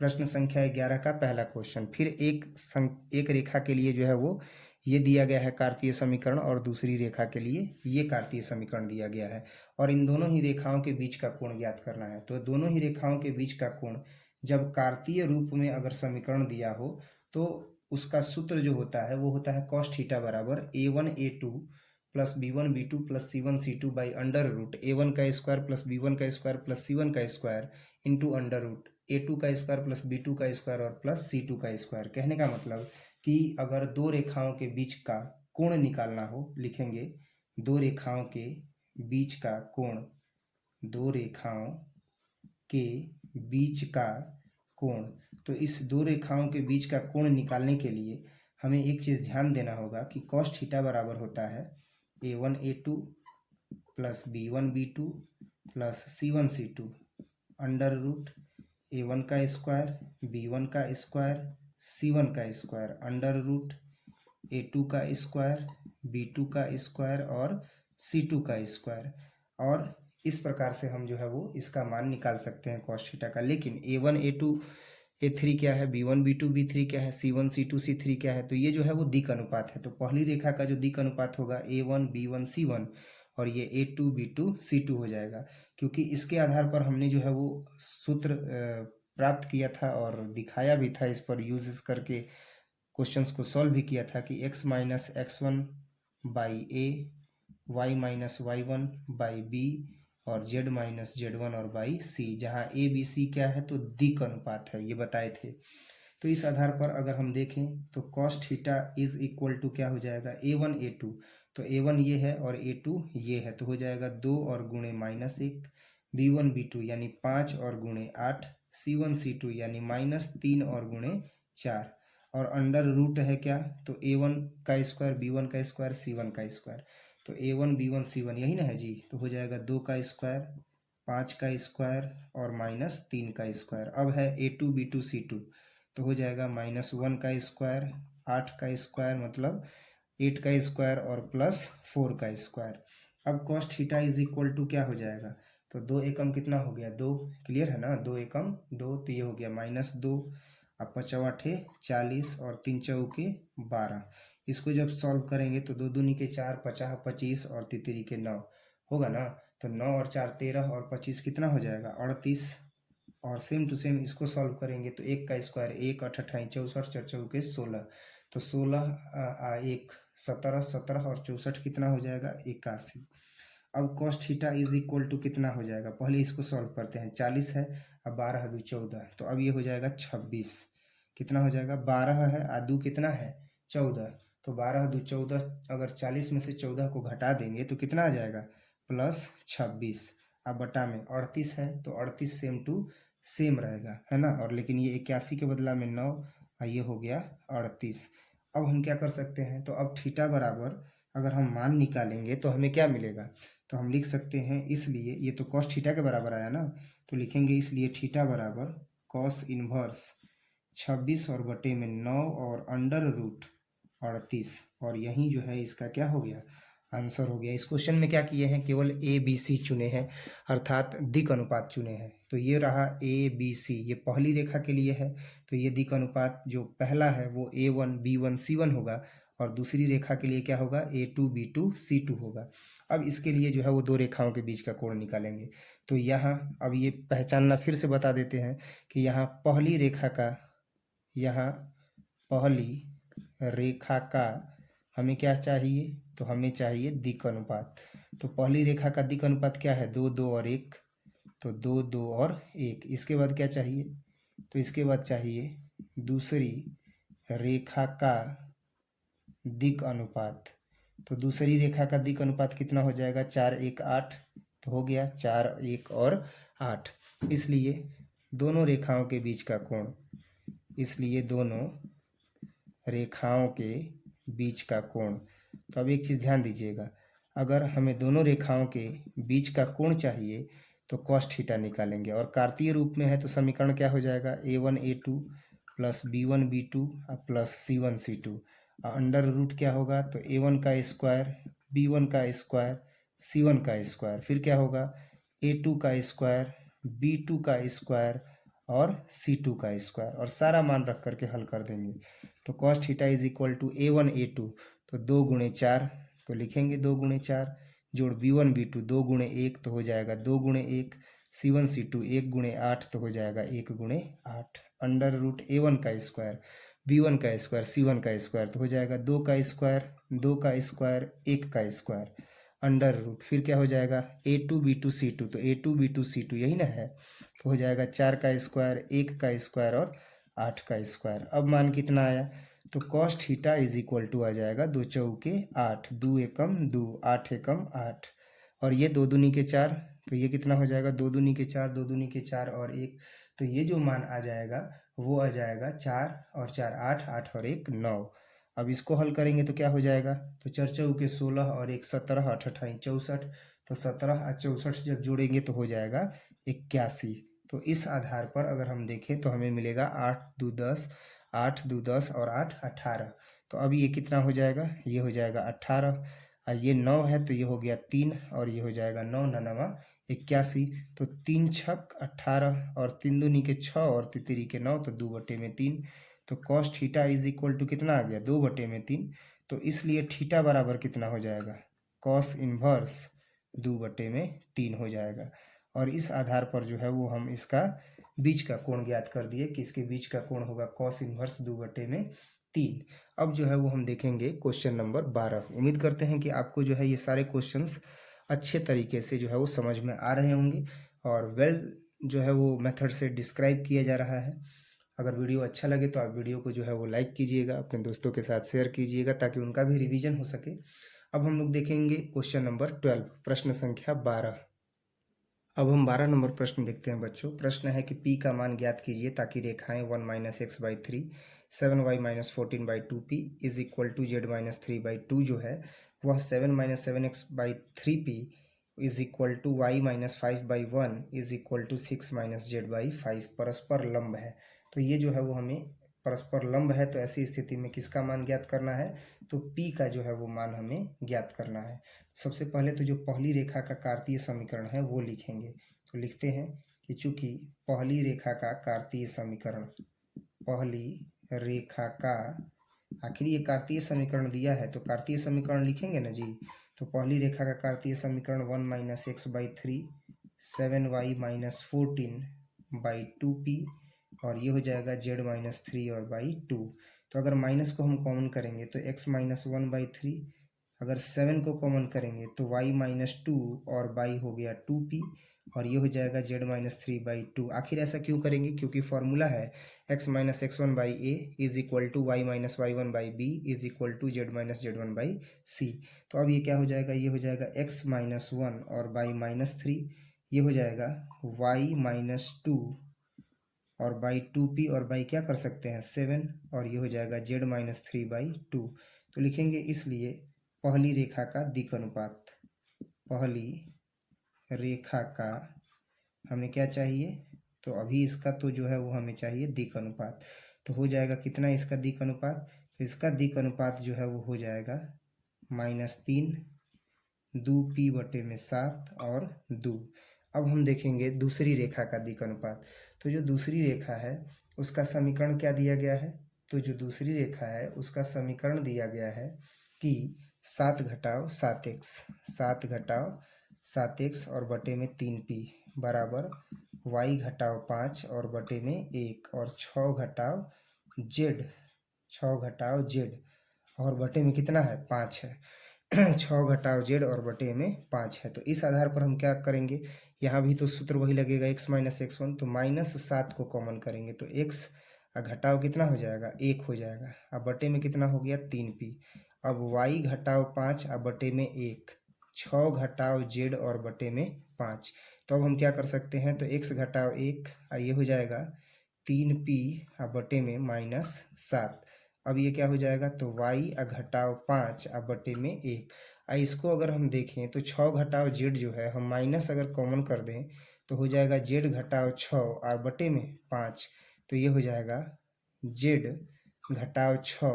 प्रश्न संख्या 11 का पहला क्वेश्चन। फिर एक रेखा के लिए जो है वो ये दिया गया है कार्तीय समीकरण, और दूसरी रेखा के लिए ये कार्तीय समीकरण दिया गया है, और इन दोनों ही रेखाओं के बीच का कोण ज्ञात करना है। तो दोनों ही रेखाओं के बीच का कोण जब कार्तीय रूप में अगर समीकरण दिया हो तो उसका सूत्र जो होता है वो होता है cos थीटा बराबर a1 a2 plus b1 b2 plus c1 c2 by under root a1 का स्क्वायर प्लस b1 का स्क्वायर प्लस c1 का square into under root a2 का स्क्वायर प्लस b2 का स्क्वायर और प्लस c2 का square. कहने का मतलब कि अगर दो रेखाओं के बीच का कोण निकालना हो, लिखेंगे दो रेखाओं के बीच का कोण, दो रेखाओं के बीच का कोण। तो इस दो रेखाओं के बीच का कोण निकालने के लिए हमें एक चीज़ ध्यान देना होगा कि cos थीटा बराबर होता है a1 a2 plus b1 b2 plus c1 c2 under root a1 का स्क्वायर b1 का स्क्वायर c1 का स्क्वायर अंडर रूट a2 का स्क्वायर b2 का स्क्वायर और c2 का स्क्वायर। और इस प्रकार से हम जो है वो इसका मान निकाल सकते हैं cos थीटा का। लेकिन a1 a2 a3 क्या है, b1 b2 b3 क्या है, c1 c2 c3 क्या है, तो ये जो है वो दिक् अनुपात है। तो पहली रेखा का जो दिक् अनुपात होगा a1 b1 c1 और ये a2 b2 c2 हो जाएगा, क्योंकि इसके आधार पर हमने जो है वो सूत्र प्राप्त किया था और दिखाया भी था, इस पर यूज करके क्वेश्चंस को सॉल्व भी किया था कि x minus x1 by A, y minus y1 by B और z माइनस z1 और बाई सी, जहाँ ए बी सी क्या है, तो दिक् अनुपात है, ये बताए थे। तो इस आधार पर अगर हम देखें तो cos theta is equal to क्या हो जाएगा a1 a2, तो a1 ये है और a2 ये है, तो हो जाएगा 2 और गुणे -1 b1 b2 यानी 5 और गुणे 8 c1 c2 यानी -3 और गुणे 4 और अंडर रूट है क्या, तो a1 का स्क्वायर b1 का स्क्वायर c1 का स्क्वायर, तो a1 b1 c1 यही ना है जी। तो हो जाएगा 2 का स्क्वायर 5 का स्क्वायर और -3 का स्क्वायर। अब है a2 b2 c2, तो हो जाएगा -1 का स्क्वायर 8 का स्क्वायर मतलब 8 का स्क्वायर और प्लस 4 का स्क्वायर। अब cos theta is equal to क्या हो जाएगा, तो 2 एकम कितना हो गया 2, क्लियर है ना, 2 एकम 2, तो ये हो गया -2, अब 5 8 40 और 3 चौके 12। इसको जब सॉल्व करेंगे तो 2 दूनी के 4 50 25 और तितरी के 9 होगा ना, तो 9 और 4 13 और 25 कितना हो जाएगा 38। और सेम टू सेम इसको सॉल्व करेंगे तो 1 का स्क्वायर 1 8 28 64 4 चौके 16, तो 16 1 17 17 और 64 कितना हो जाएगा 81। अब cos theta is equal to कितना हो जाएगा, पहले इसको सॉल्व करते हैं, 40 है, अब 12 2 14, तो अब ये हो जाएगा 26, कितना हो जाएगा 12 है आ 2 कितना है 14, तो 12 2 14, अगर 40 में से 14 को घटा देंगे तो कितना आ जाएगा +26। अब बटा में 38 है, तो 38 सेम टू सेम रहेगा, है ना, और लेकिन ये 81 के बदला में 9, ये हो गया 38। अब हम क्या कर सकते हैं, तो अब थीटा बराबर अगर हम मान निकालेंगे तो हमें क्या मिलेगा, तो हम लिख सकते हैं इसलिए, ये तो कॉस थीटा के बराबर आया ना, तो लिखेंगे इसलिए थीटा बराबर कॉस इन्वर्स 26 और बटे में 9 और अंडर रूट 38, और यही जो है इसका क्या हो गया, आंसर हो गया। इस क्वेश्चन में क्या किए हैं, केवल ए बी सी चुने हैं, अर्थात दिक् अनुपात चुने हैं। तो ये रहा ए बी सी, ये पहली रेखा के लिए है, तो ये दिक् अनुपात जो पहला है वो A1 B1 C1 होगा, और दूसरी रेखा के लिए क्या होगा, A2 B2 C2 होगा। अब इसके लिए जो है वो दो रेखाओं के बीच का कोण निकालेंगे। तो यहाँ अब ये पहचानना फिर से बता देते हैं कि यहाँ पहली रेखा का, यहाँ पहली रेखा का हमें क्या चाहिए, तो हमें चाहिए दिक् अनुपात। तो पहली रेखा का दिक् अनुपात क्या है, 2 2 और 1, तो 2 2 और 1। इसके बाद क्या चाहिए, तो इसके बाद चाहिए दूसरी रेखा का दिक् अनुपात। तो दूसरी रेखा का दिक् अनुपात कितना हो जाएगा, 4 1 8, तो हो गया 4 1 और 8। इसलिए दोनों रेखाओं के बीच का कोण, इसलिए दोनों रेखाओं के बीच का कोण। तो अब एक चीज़ ध्यान दीजिएगा, अगर हमें दोनों रेखाओं के बीच का कोण चाहिए तो कॉस थीटा निकालेंगे, और कार्तीय रूप में है तो समीकरण क्या हो जाएगा, A1 A2 plus B1 B2 plus C1 C2, under root क्या होगा, तो A1 का स्क्वायर, B1 का स्क्वायर, C1 का स्क्वायर, फिर क्या होगा A2 का स्क्वायर, B2 का स्क्वायर और C2 का स्क्वायर, और सारा मान रख करके हल कर देंगे। तो cos theta is equal to A1 A2, तो 2 गुणे 4, तो लिखेंगे 2 गुणे 4 जोड़ B1 B2 2 गुणे 1, तो हो जाएगा 2 गुणे 1, C1 C2 1 गुणे 8, तो हो जाएगा 1 गुणे 8, अंडर रूट A1 का स्क्वायर, B1 का स्क्वायर, C1 का स्क्वायर, तो हो जाएगा 2 का स्क्वायर, 2 का स्क्वायर, 1 का स्क्वायर, अंडर रूट, फिर क्या हो जाएगा A2 B2 C2, तो A2 B2 C2 यही ना है, तो हो जाएगा 4 का स्क्वायर, 1 का स्क्वायर और 8 का स्क्वायर। अब मान कितना आया, तो cos theta is equal to आ जाएगा 2 चौके 8, 2 एकम 2, 8 एकम 8, और ये 2 दूनी के 4, तो ये कितना हो जाएगा 2 दूनी के 4, 2 दूनी के 4 और 1, तो ये जो मान आ जाएगा वो आ जाएगा 4 और 4 8, 8 और 1 9। अब इसको हल करेंगे तो क्या हो जाएगा, तो 4 चौके 16 और 1 17, 8 28 64, तो 17 और 64 जब जोड़ेंगे तो हो जाएगा 81। तो इस आधार पर अगर हम देखें तो हमें मिलेगा 8 2 10, 8 2 10 और 8 18। तो अब ये कितना हो जाएगा, ये हो जाएगा 18, और ये 9 है तो ये हो गया 3, और ये हो जाएगा 9 9 81। तो 3 छक 18 और 3 दूनी के 6 और तितरी के 9, तो 2 बटे में 3। तो cos theta is equal to कितना आ गया, 2 बटे में 3। तो इसलिए थीटा बराबर कितना हो जाएगा, कॉस इन्वर्स 2 बटे में 3 हो जाएगा। और इस आधार पर जो है वो हम इसका बीच का कोण ज्ञात कर दिए कि इसके बीच का कोण होगा कॉस इन्वर्स 2 बटे में 3। अब जो है वो हम देखेंगे क्वेश्चन नंबर 12। उम्मीद करते हैं कि आपको जो है ये सारे क्वेश्चंस अच्छे तरीके से जो है वो समझ में आ रहे होंगे, और वेल जो है वो मेथड से डिस्क्राइब किया जा रहा है। अगर वीडियो अच्छा लगे तो आप वीडियो को जो है वो लाइक कीजिएगा, अपने दोस्तों के साथ शेयर कीजिएगा ताकि उनका भी रिवीजन हो सके। अब हम लोग देखेंगे क्वेश्चन नंबर 12, प्रश्न संख्या 12। अब हम 12 नंबर प्रश्न देखते हैं बच्चों। प्रश्न है कि P का मान ज्ञात कीजिए ताकि रेखाएं 1 minus X by 3, 7y minus 14 by 2p is equal to Z minus 3 by 2 जो है वह 7 minus 7x by 3p is equal to y minus 5 by 1 is equal to 6 minus Z by 5 परस्पर लंब है। तो ये जो है वो हमें परस्पर लंब है, तो ऐसी स्थिति में किसका मान ज्ञात करना है, तो P का जो है वो मान हमें ज्ञात करना है। सबसे पहले तो जो पहली रेखा का कार्तीय समीकरण है वो लिखेंगे। तो लिखते हैं कि चूंकि पहली रेखा का कार्तीय समीकरण, पहली रेखा का, आखिर ये कार्तीय समीकरण दिया है तो कार्तीय समीकरण लिखेंगे ना जी। तो पहली रेखा का कार्तीय समीकरण 1 minus X by 3, 7y minus 14 by 2p, और ये हो जाएगा जेड माइनस 3 और बाई 2। तो अगर माइनस को हम कॉमन करेंगे तो x माइनस 1 बाई 3, अगर 7 को कॉमन करेंगे तो y माइनस 2 और बाई हो गया 2p, और ये हो जाएगा जेड माइनस 3 बाई 2। आखिर ऐसा क्यों करेंगे, क्योंकि फॉर्मूला है x minus x1 by A is equal to Y minus y1 by B is equal to Z minus z1 by C. तो अब ये क्या हो जाएगा, ये हो जाएगा x माइनस 1 और बाई माइनस 3, ये हो जाएगा y माइनस 2 और बाई 2p, और बाई क्या कर सकते हैं 7, और ये हो जाएगा जेड माइनस 3 बाई 2। तो लिखेंगे इसलिए पहली रेखा का दिक् अनुपात, पहली रेखा का हमें क्या चाहिए, तो अभी इसका तो जो है वो हमें चाहिए दिक् अनुपात। तो हो जाएगा कितना इसका दिक् अनुपात, तो इसका दिक् अनुपात जो है वो हो जाएगा -3 2p/7 और 2। अब हम देखेंगे दूसरी रेखा का दिक् अनुपात। तो जो दूसरी रेखा है उसका समीकरण क्या दिया गया है, तो जो दूसरी रेखा है उसका समीकरण दिया गया है कि 7 घटाव 7x, 7 घटाव 7x और बटे में 3p बराबर y घटाव 5 और बटे में 1 और 6 घटाव z, 6 घटाव z और बटे में कितना है 5 है 6 घटाव z और बटे में 5 है। तो इस आधार पर हम क्या करेंगे, यहाँ भी तो सूत्र वही लगेगा x माइनस x1, तो -7 को कॉमन करेंगे तो x घटाव कितना हो जाएगा 1 हो जाएगा। अब बटे में कितना हो गया 3p। अब y घटाव 5 अब बटे में 1, 6 घटाव z और बटे में 5। तो अब हम क्या कर सकते हैं, तो x घटाव 1 ये हो जाएगा 3p अब बटे में -7। अब ये क्या हो जाएगा, तो y घटाव 5 अब बटे में 1। इसको अगर हम देखें तो 6 घटाव z जो है हम माइनस अगर कॉमन कर दें तो हो जाएगा z घटाव 6 और बटे में 5। तो ये हो जाएगा z घटाव 6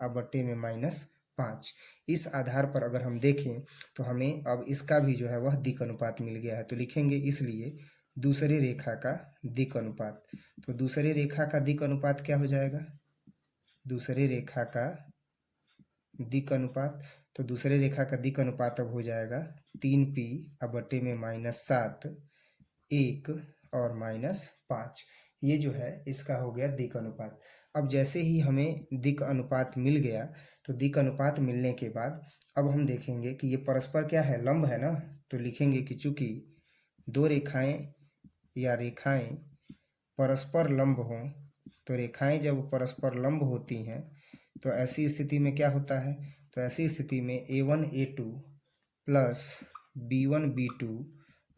अब बटे में -5। इस आधार पर अगर हम देखें तो हमें अब इसका भी जो है वह दिक् अनुपात मिल गया है। तो लिखेंगे इसलिए दूसरी रेखा का दिक् अनुपात। तो दूसरी रेखा का दिक् अनुपात क्या हो जाएगा, दूसरी रेखा का दिक् अनुपात, तो दूसरे रेखा का दिक् अनुपात अब हो जाएगा 3p अब बटे में -7, 1 और -5। ये जो है इसका हो गया दिक् अनुपात। अब जैसे ही हमें दिक् अनुपात मिल गया तो दिक् अनुपात मिलने के बाद अब हम देखेंगे कि ये परस्पर क्या है, लंब है ना। तो लिखेंगे कि चूंकि दो रेखाएं या रेखाएं परस्पर लंब हों, तो रेखाएं जब परस्पर लंब होती हैं तो ऐसी स्थिति में क्या होता है, तो ऐसी स्थिति में a1 a2 plus b1 b2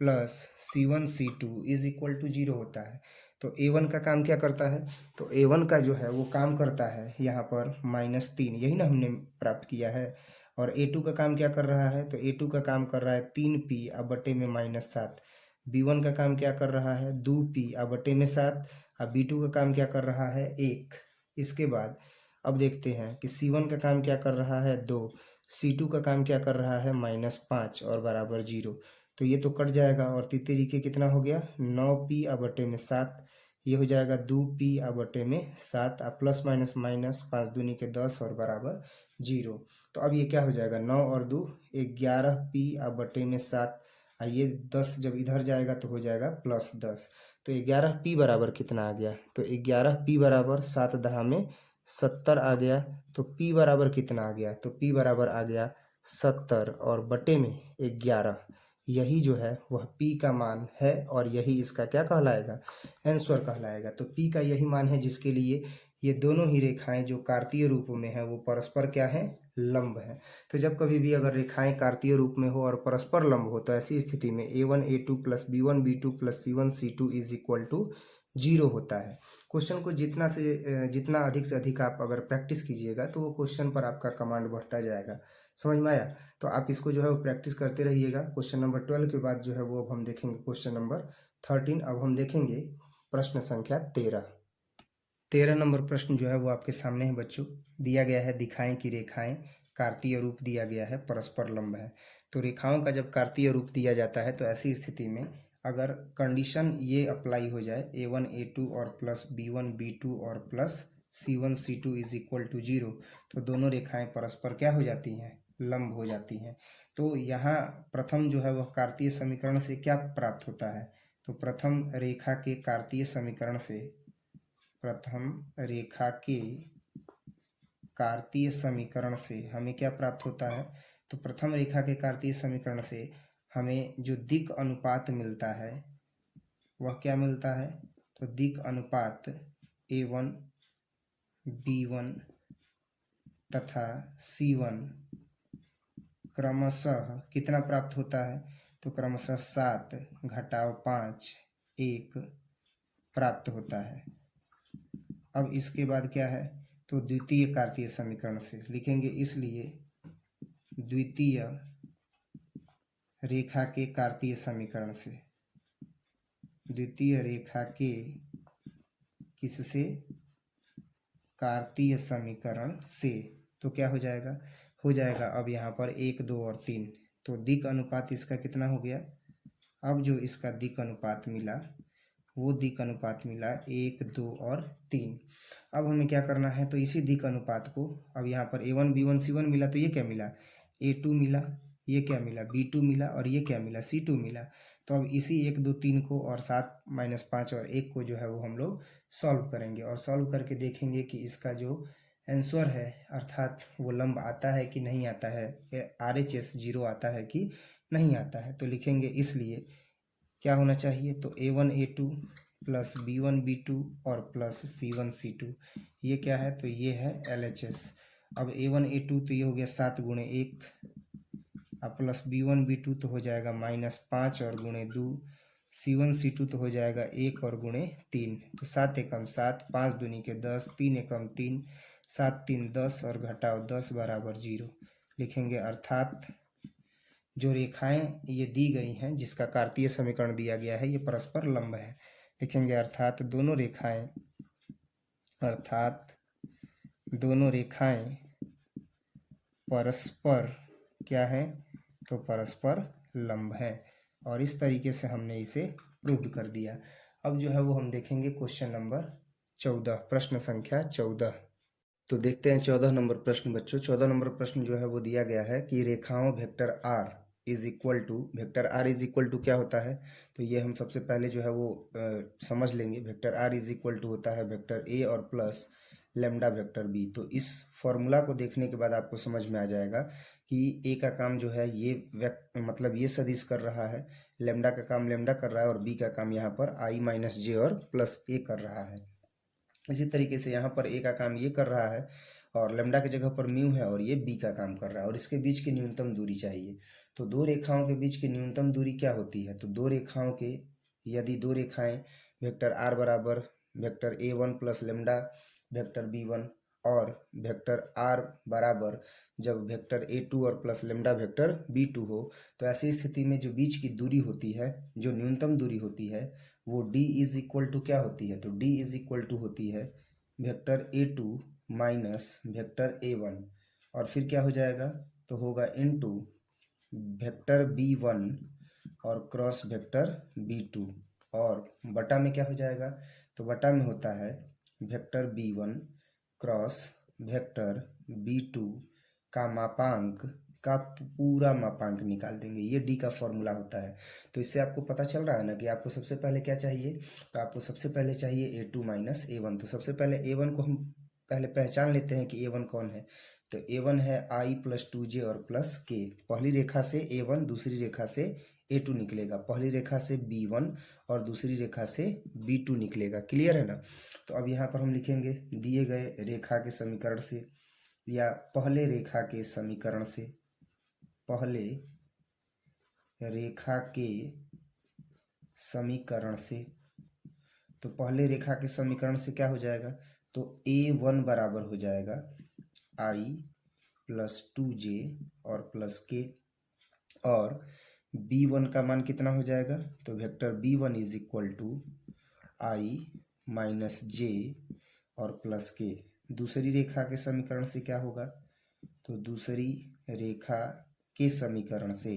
plus c1 c2 is equal to 0 होता है। तो a1 का काम क्या करता है, तो a1 का जो है वो काम करता है यहाँ पर -3, यही ना हमने प्राप्त किया है। और a2 का काम क्या कर रहा है, तो a2 का काम कर रहा है 3p अब बटे में -7। b1 का काम क्या कर रहा है 2p अब बटे में 7। अब b2 का काम क्या कर रहा है 1। इसके बाद अब देखते हैं कि c1 का काम क्या कर रहा है 2, c2 का काम क्या कर रहा है -5 और बराबर 0। तो ये तो कट जाएगा और तरीके कितना हो गया 9p अब बटे में 7। ये हो जाएगा 2p अब बटे में 7 अब प्लस माइनस माइनस 5 दूनी के 10 और बराबर 0। तो अब ये क्या हो जाएगा 9 और 2 11p अब बटे में 7। ये 10 जब इधर जाएगा तो हो जाएगा +10। तो 11p बराबर कितना आ गया, तो 11p बराबर 7 दहा में 70 आ गया। तो p बराबर कितना आ गया, तो p बराबर आ गया 70 और बटे में 11। यही जो है वह p का मान है और यही इसका क्या कहलाएगा, आंसर कहलाएगा। तो p का यही मान है जिसके लिए ये दोनों ही रेखाएं जो कार्तीय रूप में है वो परस्पर क्या है, लंब है। तो जब कभी भी अगर रेखाएं कार्तीय रूप में हो और परस्पर लंब हो तो ऐसी स्थिति में a1 a2 plus b1 b2 plus c1 c2 is equal to 0 होता है। क्वेश्चन को जितना अधिक से अधिक आप अगर प्रैक्टिस कीजिएगा तो वो क्वेश्चन पर आपका कमांड बढ़ता जाएगा। समझ में आया, तो आप इसको जो है वो प्रैक्टिस करते रहिएगा। क्वेश्चन नंबर 12 के बाद जो है वो अब हम देखेंगे क्वेश्चन नंबर 13। अब हम देखेंगे प्रश्न संख्या 13 नंबर प्रश्न जो है वो आपके सामने है बच्चों। दिया गया है दिखाएं कि रेखाएं कार्तीय रूप दिया गया है परस्पर लंब है। तो रेखाओं का जब कार्तीय रूप दिया जाता है तो ऐसी स्थिति में अगर कंडीशन ये अप्लाई हो जाए a1 a2 और प्लस b1 b2 और plus c1 c2 is equal to 0, तो दोनों रेखाएं परस्पर क्या हो जाती हैं, लंब हो जाती हैं। तो यहाँ प्रथम जो है वह कार्तीय समीकरण से क्या प्राप्त होता है, तो प्रथम रेखा के कार्तीय समीकरण से, प्रथम रेखा के कार्तीय समीकरण से हमें क्या प्राप्त होता है, तो प्रथम रेखा के कार्तीय समीकरण से हमें जो दिक् अनुपात मिलता है वह क्या मिलता है, तो दिक् अनुपात a1 b1 तथा c1 क्रमशः कितना प्राप्त होता है, तो क्रमशः 7 घटाव 5 1 प्राप्त होता है। अब इसके बाद क्या है, तो द्वितीय कार्तीय समीकरण से लिखेंगे इसलिए द्वितीय रेखा के कार्तीय समीकरण से, द्वितीय रेखा के किससे, कार्तीय समीकरण से। तो क्या हो जाएगा, हो जाएगा अब यहाँ पर 1, 2 और 3, तो दिक् अनुपात इसका कितना हो गया, अब जो इसका दिक् अनुपात मिला वो दिक् अनुपात मिला 1, 2 और 3। अब हमें क्या करना है, तो इसी दिक् अनुपात को, अब यहाँ पर A1 B1 C1 मिला, तो ये क्या मिला, A2 मिला, ये क्या मिला, B2 मिला, और ये क्या मिला, C2 मिला। तो अब इसी 1, 2, 3 को और 7 - 5 और 1 को जो है वो हम लोग सॉल्व करेंगे, और सॉल्व करके देखेंगे कि इसका जो आंसर है अर्थात वो लंब आता है कि नहीं आता है, RHS 0 आता है कि नहीं आता है। तो लिखेंगे इसलिए क्या होना चाहिए, तो A1 A2 plus B1 B2 और प्लस C1 C2, ये क्या है, तो ये है LHS। अब A1 A2 तो ये हो गया 7 × 1, अब प्लस B1 B2 तो हो जाएगा -5 और × 2, C1 C2 तो हो जाएगा 1 और × 3, तो 7 एकम 7, 5 दूनी के 10, 3 एकम 3, 7 3 10 और घटाओ 10 बराबर 0। लिखेंगे अर्थात जो रेखाएं ये दी गई हैं जिसका कार्तीय समीकरण दिया गया है ये परस्पर लंब है। लिखेंगे अर्थात दोनों रेखाएं परस्पर क्या है, तो परस्पर लंब है, और इस तरीके से हमने इसे प्रूव कर दिया। अब जो है वो हम देखेंगे क्वेश्चन नंबर 14, प्रश्न संख्या 14। तो देखते हैं 14 नंबर प्रश्न बच्चों। 14 नंबर प्रश्न जो है वो दिया गया है कि रेखाओं vector r is equal to, vector r is equal to क्या होता है, तो ये हम सबसे पहले जो है वो समझ लेंगे। Vector r is equal to होता है वेक्टर a और प्लस लेमडा वेक्टर b। तो इस फॉर्मूला को देखने के बाद आपको समझ में आ जाएगा कि a का काम जो है ये मतलब ये सदिश कर रहा है, लेमडा का काम लेमडा कर रहा है, और b का काम यहाँ पर i - j और प्लस a कर रहा है। इसी तरीके से यहाँ पर a का काम ये कर रहा है, और लेमडा की जगह पर म्यू है, और ये b का काम कर रहा है, और इसके बीच की न्यूनतम दूरी चाहिए। तो दो रेखाओं के बीच की न्यूनतम दूरी क्या होती है, तो दो रेखाओं के, यदि दो रेखाएं वेक्टर r बराबर vector a1 plus lambda vector b1 और वेक्टर r बराबर जब वेक्टर a2 और प्लस लेमडा वेक्टर b2 हो, तो ऐसी स्थिति में जो बीच की दूरी होती है, जो न्यूनतम दूरी होती है, वो d इज इक्वल टू क्या होती है, तो d इज इक्वल टू होती है vector a2 minus vector a1, और फिर क्या हो जाएगा, तो होगा इनटू वेक्टर b1 और क्रॉस वेक्टर b2, और बटा में क्या हो जाएगा, तो बटा में होता है vector b1 cross vector b2 का मापांक का पूरा मापांक निकाल देंगे। ये डी का फॉर्मूला होता है। तो इससे आपको पता चल रहा है ना कि आपको सबसे पहले क्या चाहिए, तो आपको सबसे पहले चाहिए a2 माइनस a1। तो सबसे पहले a1 को हम पहले पहचान लेते हैं कि a1 कौन है, तो a1 है i + 2j और प्लस k। पहली रेखा से a1, दूसरी रेखा से a2 निकलेगा, पहली रेखा से b1 और दूसरी रेखा से b2 निकलेगा। क्लियर है ना। तो अब यहाँ पर हम लिखेंगे दिए गए रेखा के समीकरण से, या पहले रेखा के समीकरण से, पहले रेखा के समीकरण से, तो पहले रेखा के समीकरण से क्या हो जाएगा, तो a1 बराबर हो जाएगा i + 2j और प्लस k, और b1 का मान कितना हो जाएगा, तो vector b1 is equal to i - j और प्लस k। दूसरी रेखा के समीकरण से क्या होगा, तो दूसरी रेखा के समीकरण से,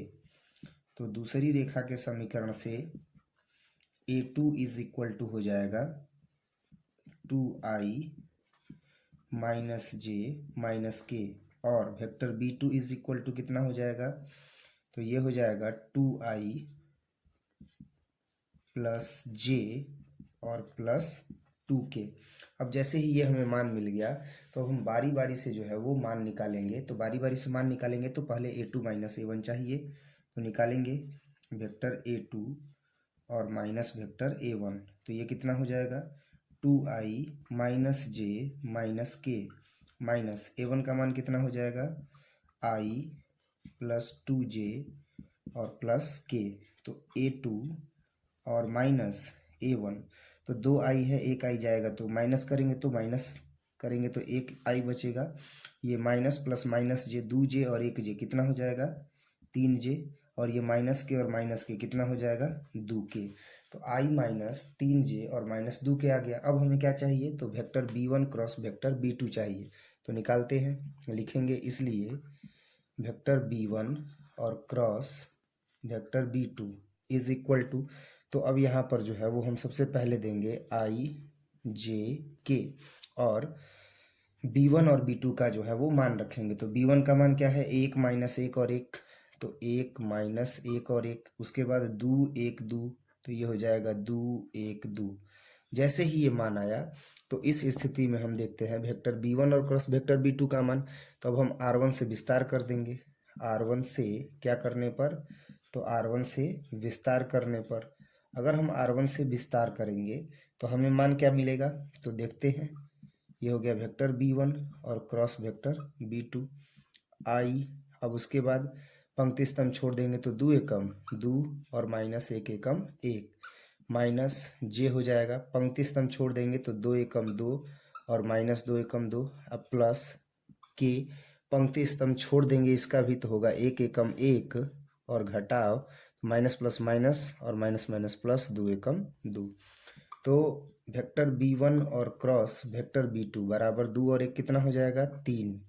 तो दूसरी रेखा के समीकरण से a2 इज इक्वल टू हो जाएगा 2i - j - k, और vector b2 is equal to कितना हो जाएगा, तो ये हो जाएगा 2i + j और प्लस 2k। अब जैसे ही ये हमें मान मिल गया, तो हम बारी बारी से जो है वो मान निकालेंगे। तो बारी बारी से मान निकालेंगे तो पहले a2 माइनस a1 चाहिए, तो निकालेंगे वेक्टर a2 और माइनस वेक्टर a1, तो ये कितना हो जाएगा 2i - j - k, minus a1 का मान कितना हो जाएगा i + 2j और प्लस k, तो a2 और माइनस a1, तो 2i है, एक i जाएगा तो माइनस करेंगे तो माइनस करेंगे तो एक आई बचेगा, ये माइनस प्लस माइनस जे 2j और 1j कितना हो जाएगा 3j, और ये माइनस के और माइनस के कितना हो जाएगा 2k। तो आई माइनस 3j और माइनस 2k आ गया। अब हमें क्या चाहिए, तो vector b1 cross vector b2 चाहिए। तो निकालते हैं, लिखेंगे इसलिए वेक्टर b1 और cross vector b2 is equal to, तो अब यहाँ पर जो है वो हम सबसे पहले देंगे आई जे के, और b1 और b2 का जो है वो मान रखेंगे। तो b1 का मान क्या है, 1 माइनस 1 और 1, तो 1 माइनस 1 और 1, उसके बाद 2 1 2, तो ये हो जाएगा 2 1 2। जैसे ही ये मान आया तो इस स्थिति में हम देखते हैं वेक्टर b1 और क्रॉस वेक्टर b2 का मान। तो अब हम r1 से विस्तार कर देंगे, r1 से क्या करने पर, तो r1 से विस्तार करने पर, अगर हम r1 से विस्तार करेंगे तो हमें मान क्या मिलेगा, तो देखते हैं। ये हो गया वेक्टर b1 और क्रॉस वेक्टर b2 आई। अब उसके बाद पंक्ति स्तंभ छोड़ देंगे तो 2 एकम 2 और माइनस 1 एकम 1, माइनस जे हो जाएगा। पंक्ति स्तंभ छोड़ देंगे तो 2 एकम 2 और माइनस 2 एकम 2, अब प्लस के, पंक्ति स्तंभ छोड़ देंगे इसका भी तो होगा 1 एकम 1 और घटाव माइनस प्लस माइनस और माइनस माइनस प्लस 2 एकम 2। तो वेक्टर b1 और क्रॉस वेक्टर b2 बराबर 2 और 1 कितना हो जाएगा 3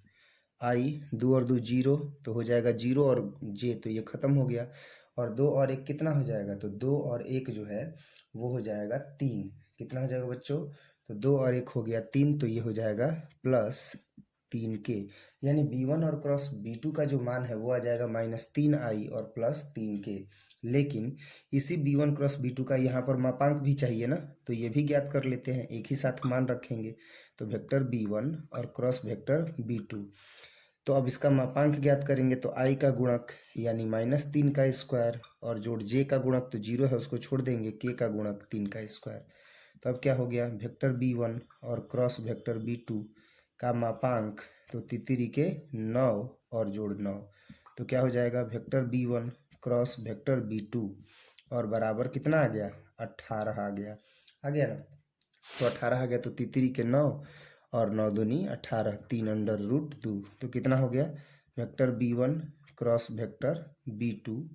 आई, 2 और 2 0, तो हो जाएगा 0 और j, तो ये खत्म हो गया। और 2 और 1 कितना हो जाएगा, तो 2 और 1 जो है वो हो जाएगा 3, कितना हो जाएगा बच्चों, तो 2 और 1 हो गया 3, तो ये हो जाएगा प्लस 3k। यानी b1 और क्रॉस b2 का जो मान है वो आ जाएगा -3i और प्लस 3k। लेकिन इसी b1 क्रॉस b2 का यहाँ पर मापांक भी चाहिए ना, तो ये भी ज्ञात कर लेते हैं, एक ही साथ मान रखेंगे। तो वेक्टर b1 और क्रॉस वेक्टर b2, तो अब इसका मापांक ज्ञात करेंगे तो i का गुणक यानी -3 का स्क्वायर, और जोड़ j का गुणक तो 0 है उसको छोड़ देंगे, k का गुणक 3 का स्क्वायर। तो अब क्या हो गया, वेक्टर b1 और क्रॉस वेक्टर b2 का मापांक तो तितरी के 9 और जोड़ 9, तो क्या हो जाएगा vector b1 cross vector b2 और बराबर कितना आ गया 18 आ गया ना। तो 18 आ गया, तो तितरी के 9 और 9 दूनी 18, 3 अंडर रूट 2, तो कितना हो गया vector b1 cross vector b2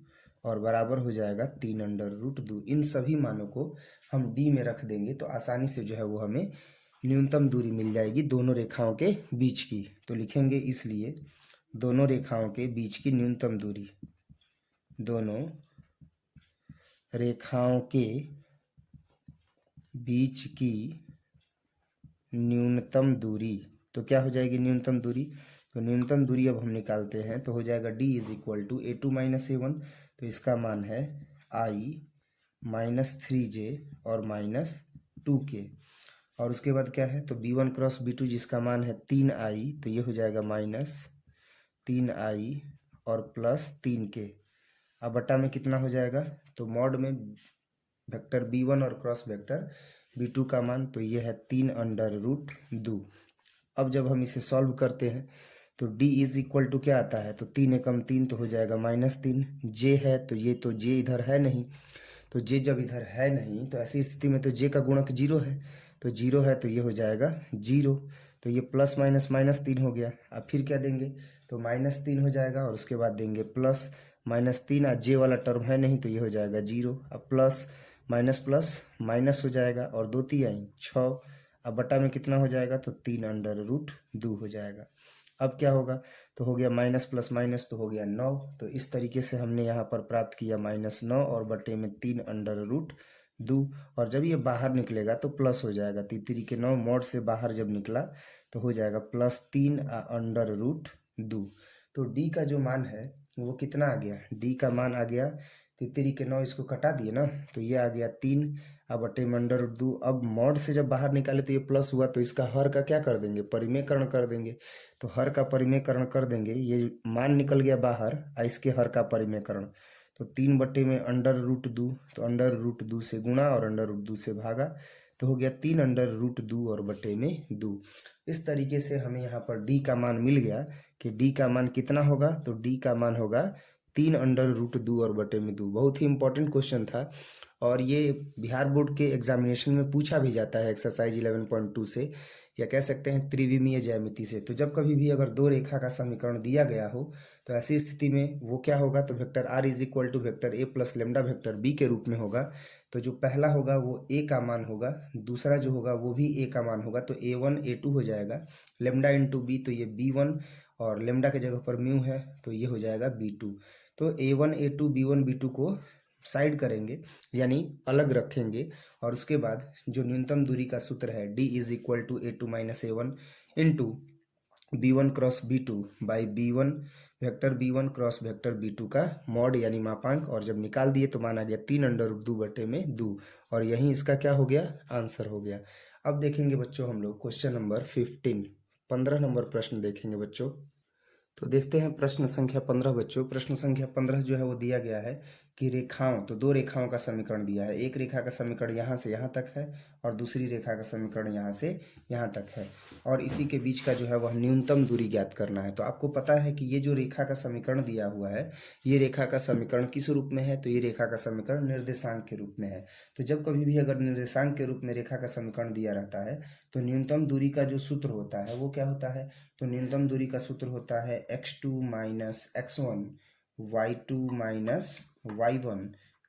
और बराबर हो जाएगा 3 अंडर रूट 2। इन सभी मानों को हम d में रख देंगे तो आसानी से जो है वो हमें न्यूनतम दूरी मिल जाएगी दोनों रेखाओं के बीच की। तो लिखेंगे इसलिए दोनों रेखाओं के बीच की न्यूनतम दूरी, दोनों रेखाओं के बीच की न्यूनतम दूरी, तो क्या हो जाएगी न्यूनतम दूरी, तो न्यूनतम दूरी अब हम निकालते हैं तो हो जाएगा d is equal to a2 minus a1, तो इसका मान है i -3j और -2k। और उसके बाद क्या है, तो b1 क्रॉस b2 जिसका मान है 3i, तो ये हो जाएगा -3i और प्लस 3k। अब बटा में कितना हो जाएगा, तो मॉड में वेक्टर b1 और क्रॉस वेक्टर b2 का मान तो ये है 3 अंडर रूट 2। अब जब हम इसे सॉल्व करते हैं तो d इज इक्वल टू क्या आता है, तो 3 एकम 3 तो हो जाएगा -3, j है तो ये तो j इधर है नहीं, तो j जब इधर है नहीं तो ऐसी स्थिति में तो j का गुणक 0 है, तो 0 है तो ये हो जाएगा 0, तो ये प्लस माइनस -3 हो गया। अब फिर क्या देंगे, तो -3 हो जाएगा और उसके बाद देंगे प्लस -3, आज j वाला टर्म है नहीं तो ये हो जाएगा 0, अब प्लस माइनस प्लस माइनस हो जाएगा और 2 3 6, अब बटा में कितना हो जाएगा, तो 3 अंडर रूट 2 हो जाएगा। अब क्या होगा, तो हो गया माइनस प्लस माइनस तो हो गया 9, तो इस तरीके से हमने यहाँ पर प्राप्त किया -9 और बटे में 3 अंडर रूट 2, और जब ये बाहर निकलेगा तो प्लस हो जाएगा, तितरी के 9 मोड से बाहर जब निकला तो हो जाएगा +3 अंडर रूट 2। तो d का जो मान है वो कितना आ गया, d का मान आ गया तितरी के 9, इसको कटा दिए ना तो ये आ गया 3 अब बटे में अंडर रूट 2। अब मॉड से जब बाहर निकाले तो ये प्लस हुआ, तो इसका हर का क्या कर देंगे, परिमेयकरण कर देंगे, तो हर का परिमेयकरण कर देंगे, ये मान निकल गया बाहर, इसके हर का परिमेयकरण, तो 3 बटे में अंडर रूट 2, तो अंडर रूट 2 से गुणा और अंडर रूट 2 से भागा, तो हो गया 3 अंडर रूट 2 और बटे में 2। इस तरीके से हमें यहाँ पर d का मान मिल गया कि d का मान कितना होगा, तो d का मान होगा 3 अंडर रूट 2 और बटे में 2। बहुत ही इंपॉर्टेंट क्वेश्चन था और ये बिहार बोर्ड के एग्जामिनेशन में पूछा भी जाता है एक्सरसाइज 11.2 से या कह सकते हैं त्रिविमीय ज्यामिति से। तो जब कभी भी अगर दो रेखा का समीकरण दिया गया हो तो ऐसी स्थिति में वो क्या होगा, तो vector r is equal to vector a plus lambda vector b के रूप में होगा। तो जो पहला होगा वो a का मान होगा, दूसरा जो होगा वो भी a का मान होगा, तो a1 a2 हो जाएगा, लेमडा इंटू बी तो ये b1 और लेमडा के जगह पर म्यू है तो ये हो जाएगा b2। तो a1 a2 b1 b2 को साइड करेंगे यानी अलग रखेंगे और उसके बाद जो न्यूनतम दूरी का सूत्र है d is equal to a2 minus a1 into b1 cross b2 by b1 vector b1 cross vector b2 का मॉड यानी मापांक, और जब निकाल दिए तो माना गया 3√2 बटे में 2 और यही इसका क्या हो गया, आंसर हो गया। अब देखेंगे बच्चों हम लोग क्वेश्चन नंबर 15 नंबर प्रश्न देखेंगे बच्चों। तो देखते हैं प्रश्न संख्या 15 बच्चों। प्रश्न संख्या 15 जो है वो दिया गया है कि रेखाओं, तो दो रेखाओं का समीकरण दिया है। एक रेखा का समीकरण यहाँ से यहाँ तक है और दूसरी रेखा का समीकरण यहाँ से यहाँ तक है और इसी के बीच का जो है वह न्यूनतम दूरी ज्ञात करना है। तो आपको पता है कि ये जो रेखा का समीकरण दिया हुआ है, ये रेखा का समीकरण किस रूप में है, तो ये रेखा का समीकरण निर्देशांक के रूप में है। तो जब कभी भी अगर निर्देशांक के रूप में रेखा का समीकरण दिया रहता है तो न्यूनतम दूरी का जो सूत्र होता है वो क्या होता है, तो न्यूनतम दूरी का सूत्र होता है x2 minus x1 y2 minus y1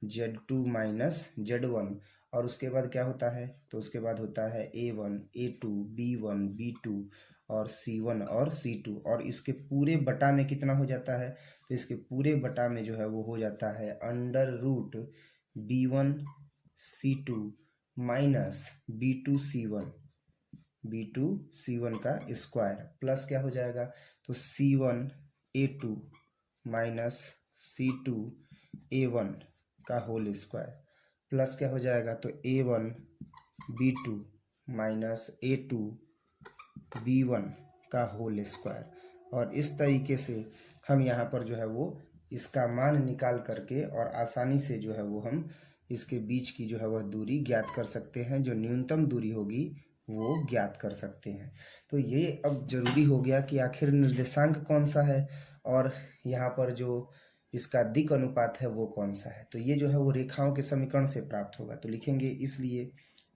z2 minus z1 और उसके बाद क्या होता है, तो उसके बाद होता है a1 a2 b1 b2 और c1 और c2 और इसके पूरे बटा में कितना हो जाता है, तो इसके पूरे बटा में जो है वो हो जाता है under root b1 c2 minus b2 c1 का स्क्वायर प्लस क्या हो जाएगा, तो c1 a2 minus c2 a1 का होल स्क्वायर प्लस क्या हो जाएगा, तो a1 b2 minus a2 b1 का होल स्क्वायर। और इस तरीके से हम यहाँ पर जो है वो इसका मान निकाल करके और आसानी से जो है वो हम इसके बीच की जो है वह दूरी ज्ञात कर सकते हैं, जो न्यूनतम दूरी होगी वो ज्ञात कर सकते हैं। तो ये अब जरूरी हो गया कि आखिर निर्देशांक कौन सा है और यहाँ पर जो इसका दिक् अनुपात है वो कौन सा है। तो ये जो है वो रेखाओं के समीकरण से प्राप्त होगा। तो लिखेंगे इसलिए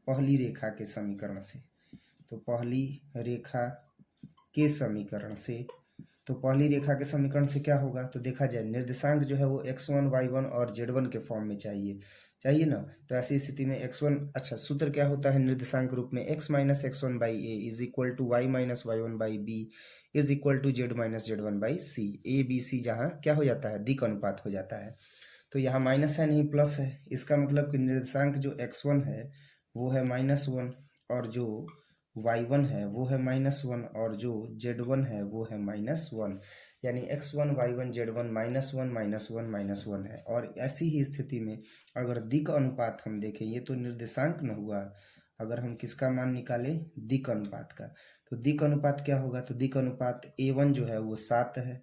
पहली रेखा के समीकरण से, तो पहली रेखा के समीकरण से, तो पहली रेखा के समीकरण से क्या होगा, तो देखा जाए निर्देशांक जो है वो x1 y1 और z1 के फॉर्म में चाहिए ना। तो ऐसी स्थिति में x1, अच्छा सूत्र क्या होता है निर्देशांक रूप में, x minus x1 by A is equal to y minus y1 by B is equal to z minus z1 by C. A B C जहाँ क्या हो जाता है, दिक् अनुपात हो जाता है। तो यहाँ माइनस है नहीं प्लस है, इसका मतलब कि निर्देशांक जो x1 है वो है -1 और जो y1 है वो है -1 और जो z1 है वो है -1, यानी x1 y1 z1 -1 है। और ऐसी ही स्थिति में अगर दिक् अनुपात हम देखें, ये तो निर्देशांक न हुआ, अगर हम किसका मान निकालें, दिक् अनुपात का, तो दिक् अनुपात क्या होगा, तो दिक् अनुपात a1 जो है वो 7 है,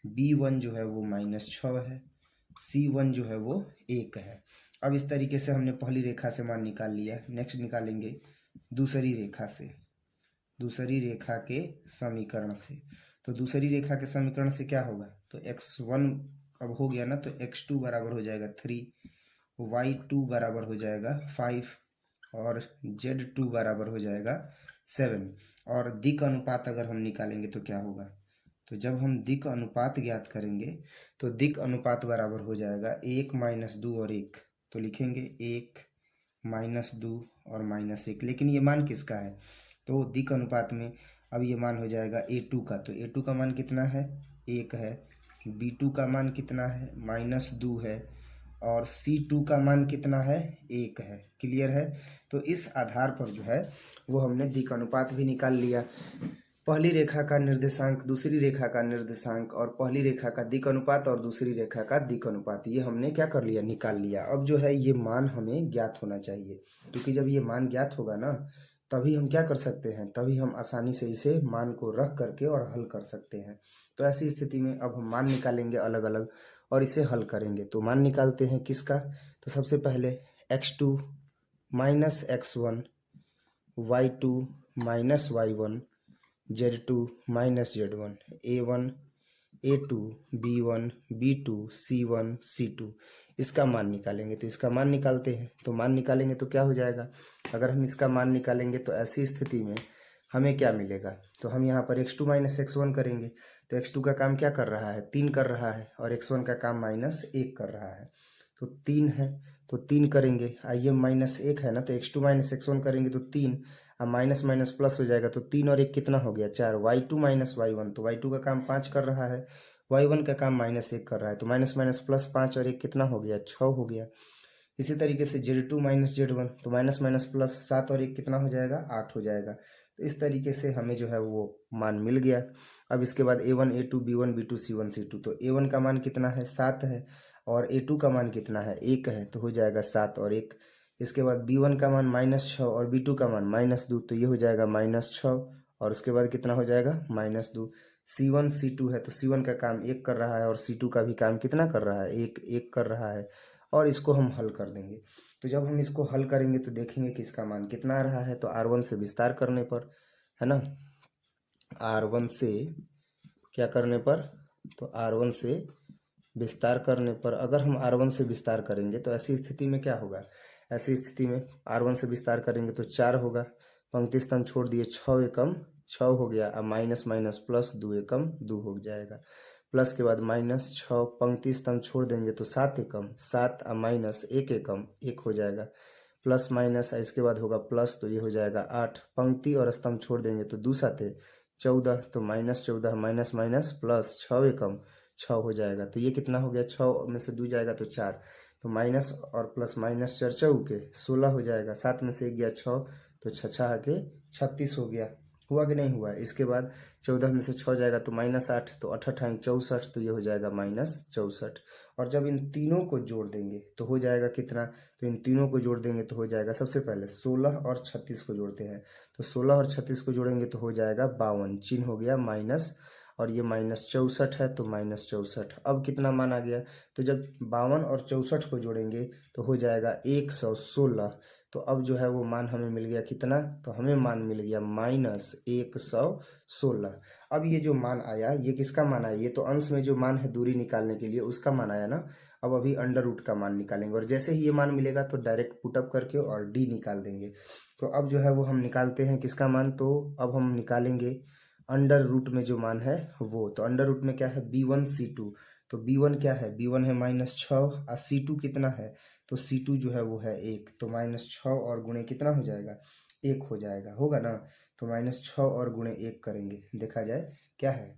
b1 जो है वो -6 है, c1 जो है वो 1 है। अब इस तरीके से हमने पहली रेखा से मान निकाल लिया। नेक्स्ट निकालेंगे दूसरी रेखा से, दूसरी रेखा के समीकरण से। तो दूसरी रेखा के समीकरण से क्या होगा, तो x1 अब हो गया ना, तो x2 बराबर हो जाएगा 3, y2 बराबर हो जाएगा 5 और z2 बराबर हो जाएगा 7। और दिक् अनुपात अगर हम निकालेंगे तो क्या होगा, तो जब हम दिक् अनुपात ज्ञात करेंगे तो दिक् अनुपात बराबर हो जाएगा 1 - 2 और 1। तो लिखेंगे 1 - 2 और -1, लेकिन ये मान किसका है, तो दिक् अनुपात में अब ये मान हो जाएगा a2 का। तो a2 का मान कितना है, 1 है, b2 का मान कितना है, -2 है और c2 का मान कितना है, 1 है। क्लियर है। तो इस आधार पर जो है वो हमने दिक् अनुपात भी निकाल लिया, पहली रेखा का निर्देशांक, दूसरी रेखा का निर्देशांक और पहली रेखा का दिक् अनुपात और दूसरी रेखा का दिक् अनुपात, ये हमने क्या कर लिया, निकाल लिया। अब जो है ये मान हमें ज्ञात होना चाहिए, क्योंकि जब ये मान ज्ञात होगा ना तभी हम क्या कर सकते हैं, तभी हम आसानी से इसे मान को रख करके और हल कर सकते हैं। तो ऐसी स्थिति में अब हम मान निकालेंगे अलग अलग और इसे हल करेंगे। तो मान निकालते हैं किसका, तो सबसे पहले x2 minus x1 y2 minus y1 z2 minus z1 a1 a2 b1 b2 c1 c2, इसका मान निकालेंगे। तो इसका मान निकालते हैं, तो मान निकालेंगे तो क्या हो जाएगा, अगर हम इसका मान निकालेंगे तो ऐसी स्थिति में हमें क्या मिलेगा, तो हम यहाँ पर x2 माइनस x1 करेंगे। तो x2 का काम क्या कर रहा है, 3 कर रहा है, और x1 का काम -1 कर रहा है। तो 3 है तो 3 करेंगे, आइए -1 है ना, तो x2 माइनस x1 करेंगे तो 3, अब माइनस माइनस प्लस हो जाएगा, तो 3 और 1 कितना हो गया 4, y2 माइनस y1, तो y2 का काम 5 कर रहा है, y1 का काम -1 कर रहा है, तो माइनस माइनस प्लस 5 और 1 कितना हो गया 6 हो गया। इसी तरीके से z2 माइनस z1, तो माइनस माइनस प्लस 7 और 1 कितना हो जाएगा 8 हो जाएगा। तो इस तरीके से हमें जो है वो मान मिल गया। अब इसके बाद a1 a2 b1 b2 c1 c2, तो a1 का मान कितना है 7 है, और a2 का मान कितना है 1 है, तो हो जाएगा 7 और 1। इसके बाद b1 का मान -6 और b2 का मान -2, तो ये हो जाएगा -6, और उसके बाद कितना हो जाएगा -2। c1 c2 है, तो c1 का काम 1 कर रहा है, और c2 का भी काम कितना कर रहा है 1 कर रहा है, और इसको हम हल कर देंगे। तो जब हम इसको हल करेंगे तो देखेंगे कि इसका मान कितना आ रहा है। तो R1 से विस्तार करने पर, है ना, R1 से क्या करने पर, तो R1 से विस्तार करने पर, अगर हम R1 से विस्तार करेंगे तो ऐसी स्थिति में क्या होगा, ऐसी स्थिति में R1 से विस्तार करेंगे तो 4 होगा, पंक्ति स्तंभ छोड़ दिए, 6 एकम 6 हो गया, अब माइनस माइनस प्लस 2 एकम 2 हो जाएगा, प्लस के बाद -6, पंक्ति स्तंभ छोड़ देंगे तो 7 एकम 7, अब -1 एकम 1 हो जाएगा, प्लस माइनस इसके बाद होगा प्लस, तो ये हो जाएगा 8, पंक्ति और स्तंभ छोड़ देंगे तो 2 7 14, तो -14 माइनस माइनस प्लस 6 एकम 6 हो जाएगा। तो ये कितना हो गया, 6 में से 2 जाएगा तो 4, तो माइनस और प्लस माइनस 4 चौके 16 हो जाएगा, 7 में से 1 गया 6, तो 6 के 36 हो गया। हुआ कि नहीं हुआ। इसके बाद 14 में से 6 जाएगा तो -8, तो 8 8 64, तो ये हो जाएगा -64। और जब इन तीनों को जोड़ देंगे तो हो जाएगा कितना, तो इन तीनों को जोड़ देंगे तो हो जाएगा, सबसे पहले 16 और 36 को जोड़ते हैं, तो 16 और 36 को जोड़ेंगे तो हो जाएगा 52, चिन्ह हो गया माइनस, और ये -64 है तो -64। अब कितना मान आ गया, तो जब 52 और 64 को जोड़ेंगे तो हो जाएगा 116। तो अब जो है वो मान हमें मिल गया कितना, तो हमें मान मिल गया -116। अब ये जो मान आया ये किसका मान आया, ये तो अंश में जो मान है दूरी निकालने के लिए उसका मान आया ना। अब अभी अंडर रूट का मान निकालेंगे, और जैसे ही ये मान मिलेगा तो डायरेक्ट पुटअप करके और डी निकाल देंगे। तो अब जो है वो हम निकालते हैं किसका मान, तो अब हम निकालेंगे अंडर रूट में जो मान है वो। तो अंडर रूट में क्या है b1 c2, तो b1 क्या है, b1 है -6, और c2 कितना है, तो c2 जो है वो है 1, तो -6 और गुणे कितना हो जाएगा 1 हो जाएगा, होगा ना। तो -6 और गुणे 1 करेंगे, देखा जाए क्या है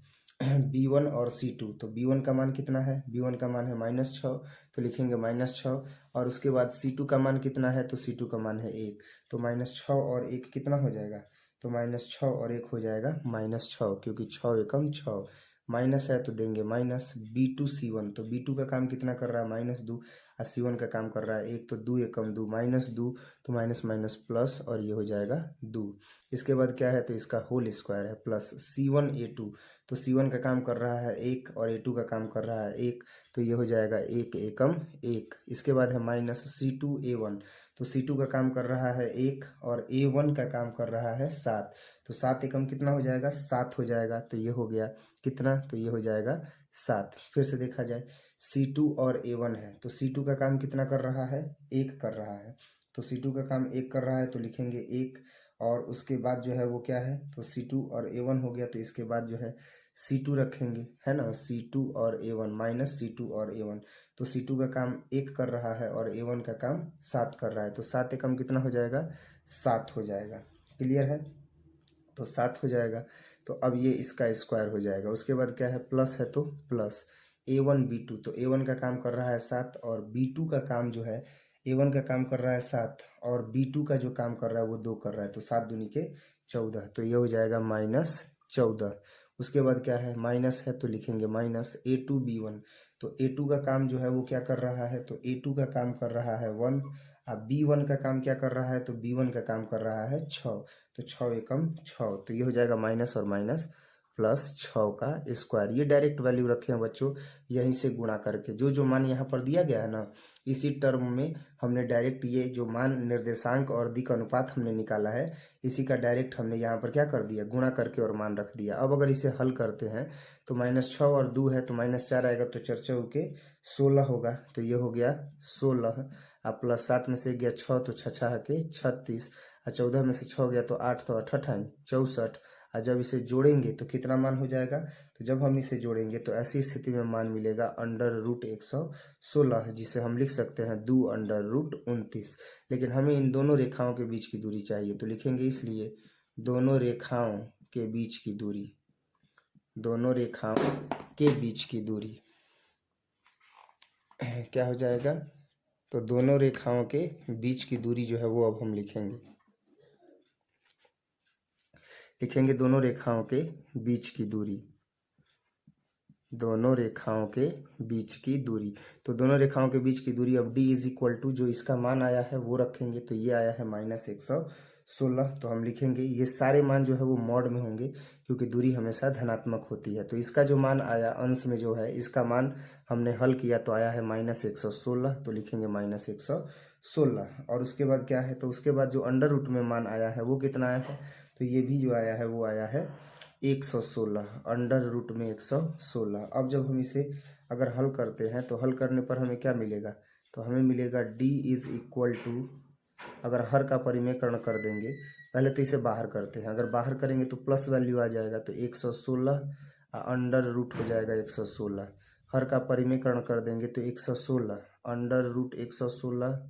b1 और c2, तो b1 का मान कितना है, b1 का मान है -6, तो लिखेंगे -6, और उसके बाद c2 का मान कितना है, तो c2 का मान है 1, तो -6 और 1 कितना हो जाएगा, तो -6 और 1 हो जाएगा -6, क्योंकि 6 एकम 6, माइनस है तो देंगे माइनस। b2 c1, तो b2 का काम कितना कर रहा है -2, और c1 का काम कर रहा है 1, तो 2 एकम 2 -2, तो माइनस माइनस प्लस, और ये हो जाएगा 2। इसके बाद क्या है, तो इसका होल स्क्वायर है, प्लस c1 a2, तो c1 का काम कर रहा है 1 और a2 का काम कर रहा है 1, तो ये हो जाएगा 1 एकम 1। इसके बाद है -c2 a1, तो c2 का काम कर रहा है 1 और a1 का काम कर रहा है 7, तो 7 एकम कितना हो जाएगा 7 हो जाएगा, तो ये हो गया कितना, तो ये हो जाएगा 7। फिर से देखा जाए c2 और a1 है, तो c2 का काम कितना कर रहा है 1 कर रहा है, तो c2 का काम 1 कर रहा है, तो लिखेंगे 1, और उसके बाद जो है वो क्या है, तो c2 और a1 हो गया, तो इसके बाद जो है c2 रखेंगे, है ना, c2 और a1 माइनस c2 और a1, तो c2 का काम 1 कर रहा है और a1 का काम 7 कर रहा है, तो 7 एकम कितना हो जाएगा 7 हो जाएगा। क्लियर है, तो 7 हो जाएगा। तो अब ये इसका स्क्वायर हो जाएगा। उसके बाद क्या है, प्लस है तो प्लस a1 b2, तो a1 का काम कर रहा है 7 और b2 का काम जो है, a1 का काम कर रहा है 7 और b2 का जो काम कर रहा है वो 2 कर रहा है, तो 7 दूनी के 14, तो ये हो जाएगा -14। उसके बाद क्या है, माइनस है तो लिखेंगे माइनस a2 b1, तो a2 का काम जो है वो क्या कर रहा है, तो a2 का काम कर रहा है 1, अब b1 का काम क्या कर रहा है, तो b1 का काम कर रहा है 6, तो 6 एकम 6, तो ये हो जाएगा माइनस और माइनस प्लस 6 का स्क्वायर। ये डायरेक्ट वैल्यू रखे हैं बच्चों, यहीं से गुणा करके जो जो मान यहाँ पर दिया गया है ना, इसी टर्म में हमने डायरेक्ट ये जो मान निर्देशांक और दिक् अनुपात हमने निकाला है, इसी का डायरेक्ट हमने यहाँ पर क्या कर दिया, गुणा करके और मान रख दिया। अब अगर इसे हल करते हैं तो -6 और 2 है तो -4 आएगा, तो 4 4 के 16 होगा, तो ये हो गया 16 अब प्लस 7 में से गया 6 तो 6 6 के 36 और 14 में से 6 गया तो 8 तो 8 8 64 और जब इसे जोड़ेंगे तो कितना मान हो जाएगा, तो जब हम इसे जोड़ेंगे तो ऐसी स्थिति में मान मिलेगा √116 जिसे हम लिख सकते हैं 2 √29। लेकिन हमें इन दोनों रेखाओं के बीच की दूरी चाहिए, तो लिखेंगे इसलिए दोनों रेखाओं के बीच की दूरी, दोनों रेखाओं के बीच की दूरी क्या हो जाएगा, तो दोनों रेखाओं के बीच की दूरी जो है वो अब हम लिखेंगे दोनों रेखाओं के बीच की दूरी, दोनों रेखाओं के बीच की दूरी। तो दोनों रेखाओं के बीच की दूरी अब d इज इक्वल टू जो इसका मान आया है वो रखेंगे, तो ये आया है -116। तो हम लिखेंगे ये सारे मान जो है वो मॉड में होंगे क्योंकि दूरी हमेशा धनात्मक होती है। तो इसका जो मान आया अंश में जो है इसका मान हमने हल किया तो आया है -116, तो लिखेंगे -116। और उसके बाद क्या है, तो उसके बाद जो अंडर रूट में मान आया है वो कितना आया है, तो ये भी जो आया है वो आया है 116, अंडर रूट में 116। अब जब हम इसे अगर हल करते हैं तो हल करने पर हमें क्या मिलेगा, तो हमें मिलेगा d इज इक्वल टू, अगर हर का परिमेयकरण कर देंगे, पहले तो इसे बाहर करते हैं, अगर बाहर करेंगे तो प्लस वैल्यू आ जाएगा तो 116 अंडर रूट हो जाएगा 116, हर का परिमेयकरण कर देंगे तो 116 under root 116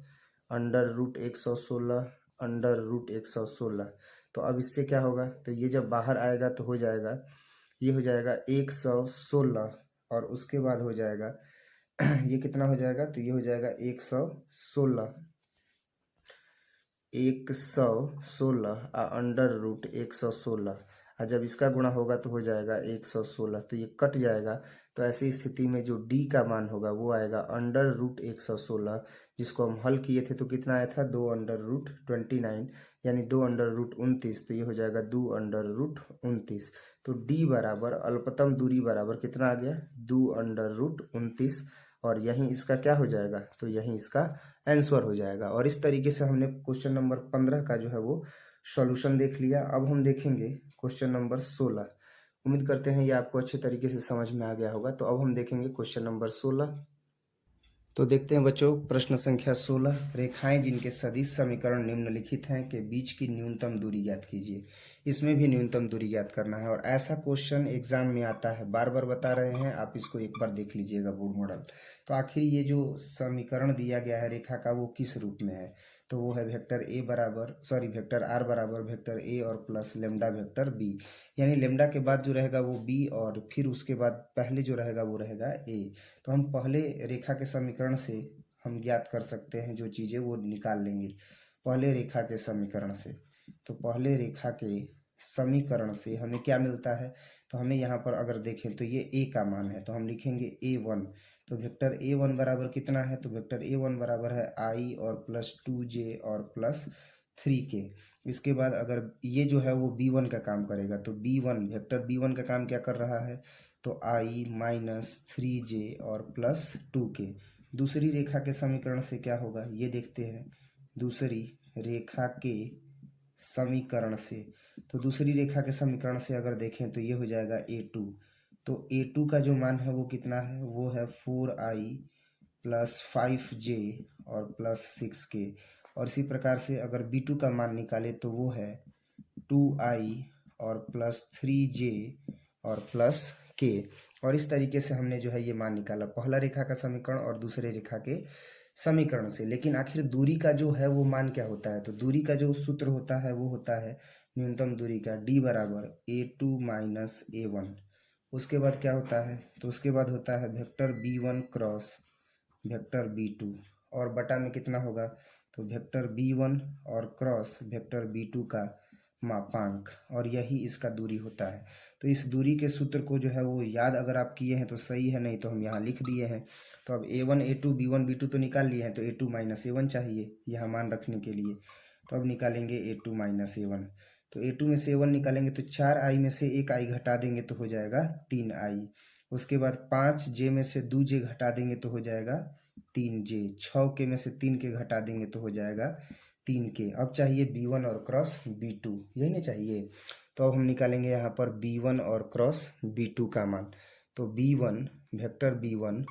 under root 116 under root 116। तो अब इससे क्या होगा, तो ये जब बाहर आएगा तो हो जाएगा, ये हो जाएगा 116 और उसके बाद हो जाएगा ये कितना हो जाएगा, तो ये हो जाएगा 116 अंडर रूट 116 और जब इसका गुणा होगा तो हो जाएगा 116, तो ये कट जाएगा। तो ऐसी स्थिति में जो d का मान होगा वो आएगा अंडर रूट 116, जिसको हम हल किए थे तो कितना आया था 2 अंडर रूट 29 यानी 2 अंडर रूट 29, तो ये हो जाएगा 2 अंडर रूट 29। तो d बराबर अल्पतम दूरी बराबर कितना आ गया 2 अंडर रूट 29 और यहीं इसका क्या हो जाएगा, तो यहीं इसका आंसर हो जाएगा। और इस तरीके से हमने क्वेश्चन नंबर 15 का जो है वो सॉल्यूशन देख लिया। अब हम देखेंगे क्वेश्चन नंबर 16। उम्मीद करते हैं ये आपको अच्छे तरीके से समझ में आ गया होगा। तो अब हम देखेंगे क्वेश्चन नंबर 16। तो देखते हैं बच्चों प्रश्न संख्या 16, रेखाएं जिनके सदिश समीकरण निम्नलिखित हैं के बीच की न्यूनतम दूरी ज्ञात कीजिए। इसमें भी न्यूनतम दूरी ज्ञात करना है और ऐसा क्वेश्चन एग्जाम में आता है, बार बार बता रहे हैं, आप इसको एक बार देख लीजिएगा बोर्ड मॉडल। तो आखिर ये जो समीकरण दिया गया है रेखा का वो किस रूप में है, तो वो है वेक्टर आर बराबर वेक्टर ए और प्लस लेमडा वेक्टर बी, यानी लेमडा के बाद जो रहेगा वो बी और फिर उसके बाद पहले जो रहेगा वो रहेगा ए। तो हम पहले रेखा के समीकरण से हम ज्ञात कर सकते हैं जो चीज़ें वो निकाल लेंगे पहले रेखा के समीकरण से। तो पहले रेखा के समीकरण से हमें क्या मिलता है, तो हमें यहाँ पर अगर देखें तो ये a का मान है तो हम लिखेंगे a1। तो वेक्टर a1 बराबर कितना है, तो वेक्टर a1 बराबर है i और प्लस 2j और प्लस 3k। इसके बाद अगर ये जो है वो b1 का काम करेगा तो b1 वेक्टर b1 का काम क्या कर रहा है, तो i माइनस 3j और प्लस 2k। दूसरी रेखा के समीकरण से क्या होगा ये देखते हैं, दूसरी रेखा के समीकरण से, तो दूसरी रेखा के समीकरण से अगर देखें तो ये हो जाएगा a2। तो a2 का जो मान है वो कितना है, वो है 4i प्लस 5j और प्लस 6k। और इसी प्रकार से अगर b2 का मान निकाले तो वो है 2i और प्लस 3j और प्लस k। और इस तरीके से हमने जो है ये मान निकाला पहला रेखा का समीकरण और दूसरे रेखा के समीकरण से। लेकिन आखिर दूरी का जो है वो मान क्या होता है, तो दूरी का जो सूत्र होता है वो होता है न्यूनतम दूरी का d बराबर a2 माइनस a1। उसके बाद क्या होता है, तो उसके बाद होता है vector b1 cross vector b2 और बटा में कितना होगा, तो वेक्टर b1 और क्रॉस वेक्टर b2 का मापांक, और यही इसका दूरी होता है। तो इस दूरी के सूत्र को जो है वो याद अगर आप किए हैं तो सही है, नहीं तो हम यहाँ लिख दिए हैं। तो अब a1 a2 b1 b2 तो निकाल लिए हैं, तो a2 माइनस a1 चाहिए यहाँ मान रखने के लिए। तो अब निकालेंगे a2 माइनस a1, तो a2 में से a1 निकालेंगे तो 4i में से 1i घटा देंगे तो हो जाएगा 3i। उसके बाद 5j में से 2j घटा देंगे तो हो जाएगा 3j, 6k में से 3k घटा देंगे तो हो जाएगा 3k। अब चाहिए b1 और क्रॉस b2, यही नहीं चाहिए। तो अब हम निकालेंगे यहाँ पर b1 और क्रॉस b2 का मान। तो b1 वेक्टर b1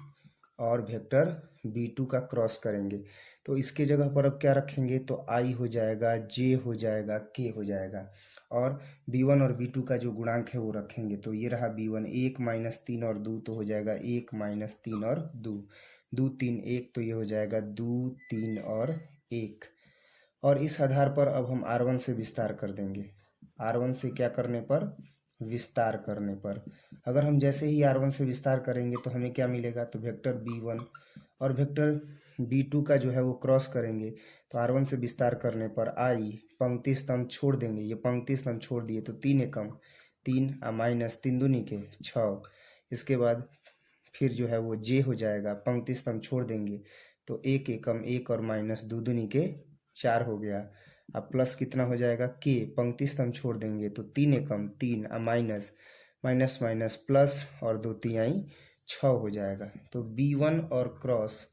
और वेक्टर b2 का क्रॉस करेंगे। तो इसके जगह पर अब क्या रखेंगे, तो i हो जाएगा, j हो जाएगा, k हो जाएगा, और b1 और b2 का जो गुणांक है वो रखेंगे। तो ये रहा b1, 1 माइनस 3 और 2, तो हो जाएगा 1 माइनस 3 और 2, 2 3 1, तो ये हो जाएगा 2 3 और 1। और इस आधार पर अब हम r1 से विस्तार कर देंगे। r1 से क्या करने पर, विस्तार करने पर। अगर हम जैसे ही r1 से विस्तार करेंगे तो हमें क्या मिलेगा, तो वेक्टर b1 और वेक्टर b2 का जो है वो क्रॉस करेंगे। तो r1 से विस्तार करने पर i, पंक्ति स्तंभ छोड़ देंगे, ये पंक्ति स्तंभ छोड़ दिए तो 3 एकम 3 माइनस 3 दूनी के 6। इसके बाद फिर जो है वो j हो जाएगा, पंक्ति स्तंभ छोड़ देंगे तो 1 एकम 1 और माइनस 2 दूनी के 4 हो गया। अब प्लस कितना हो जाएगा, k, पंक्ति स्तंभ छोड़ देंगे तो 3 एकम 3 माइनस माइनस माइनस प्लस और 2 तिहाई 6 हो जाएगा। तो b1 और क्रॉस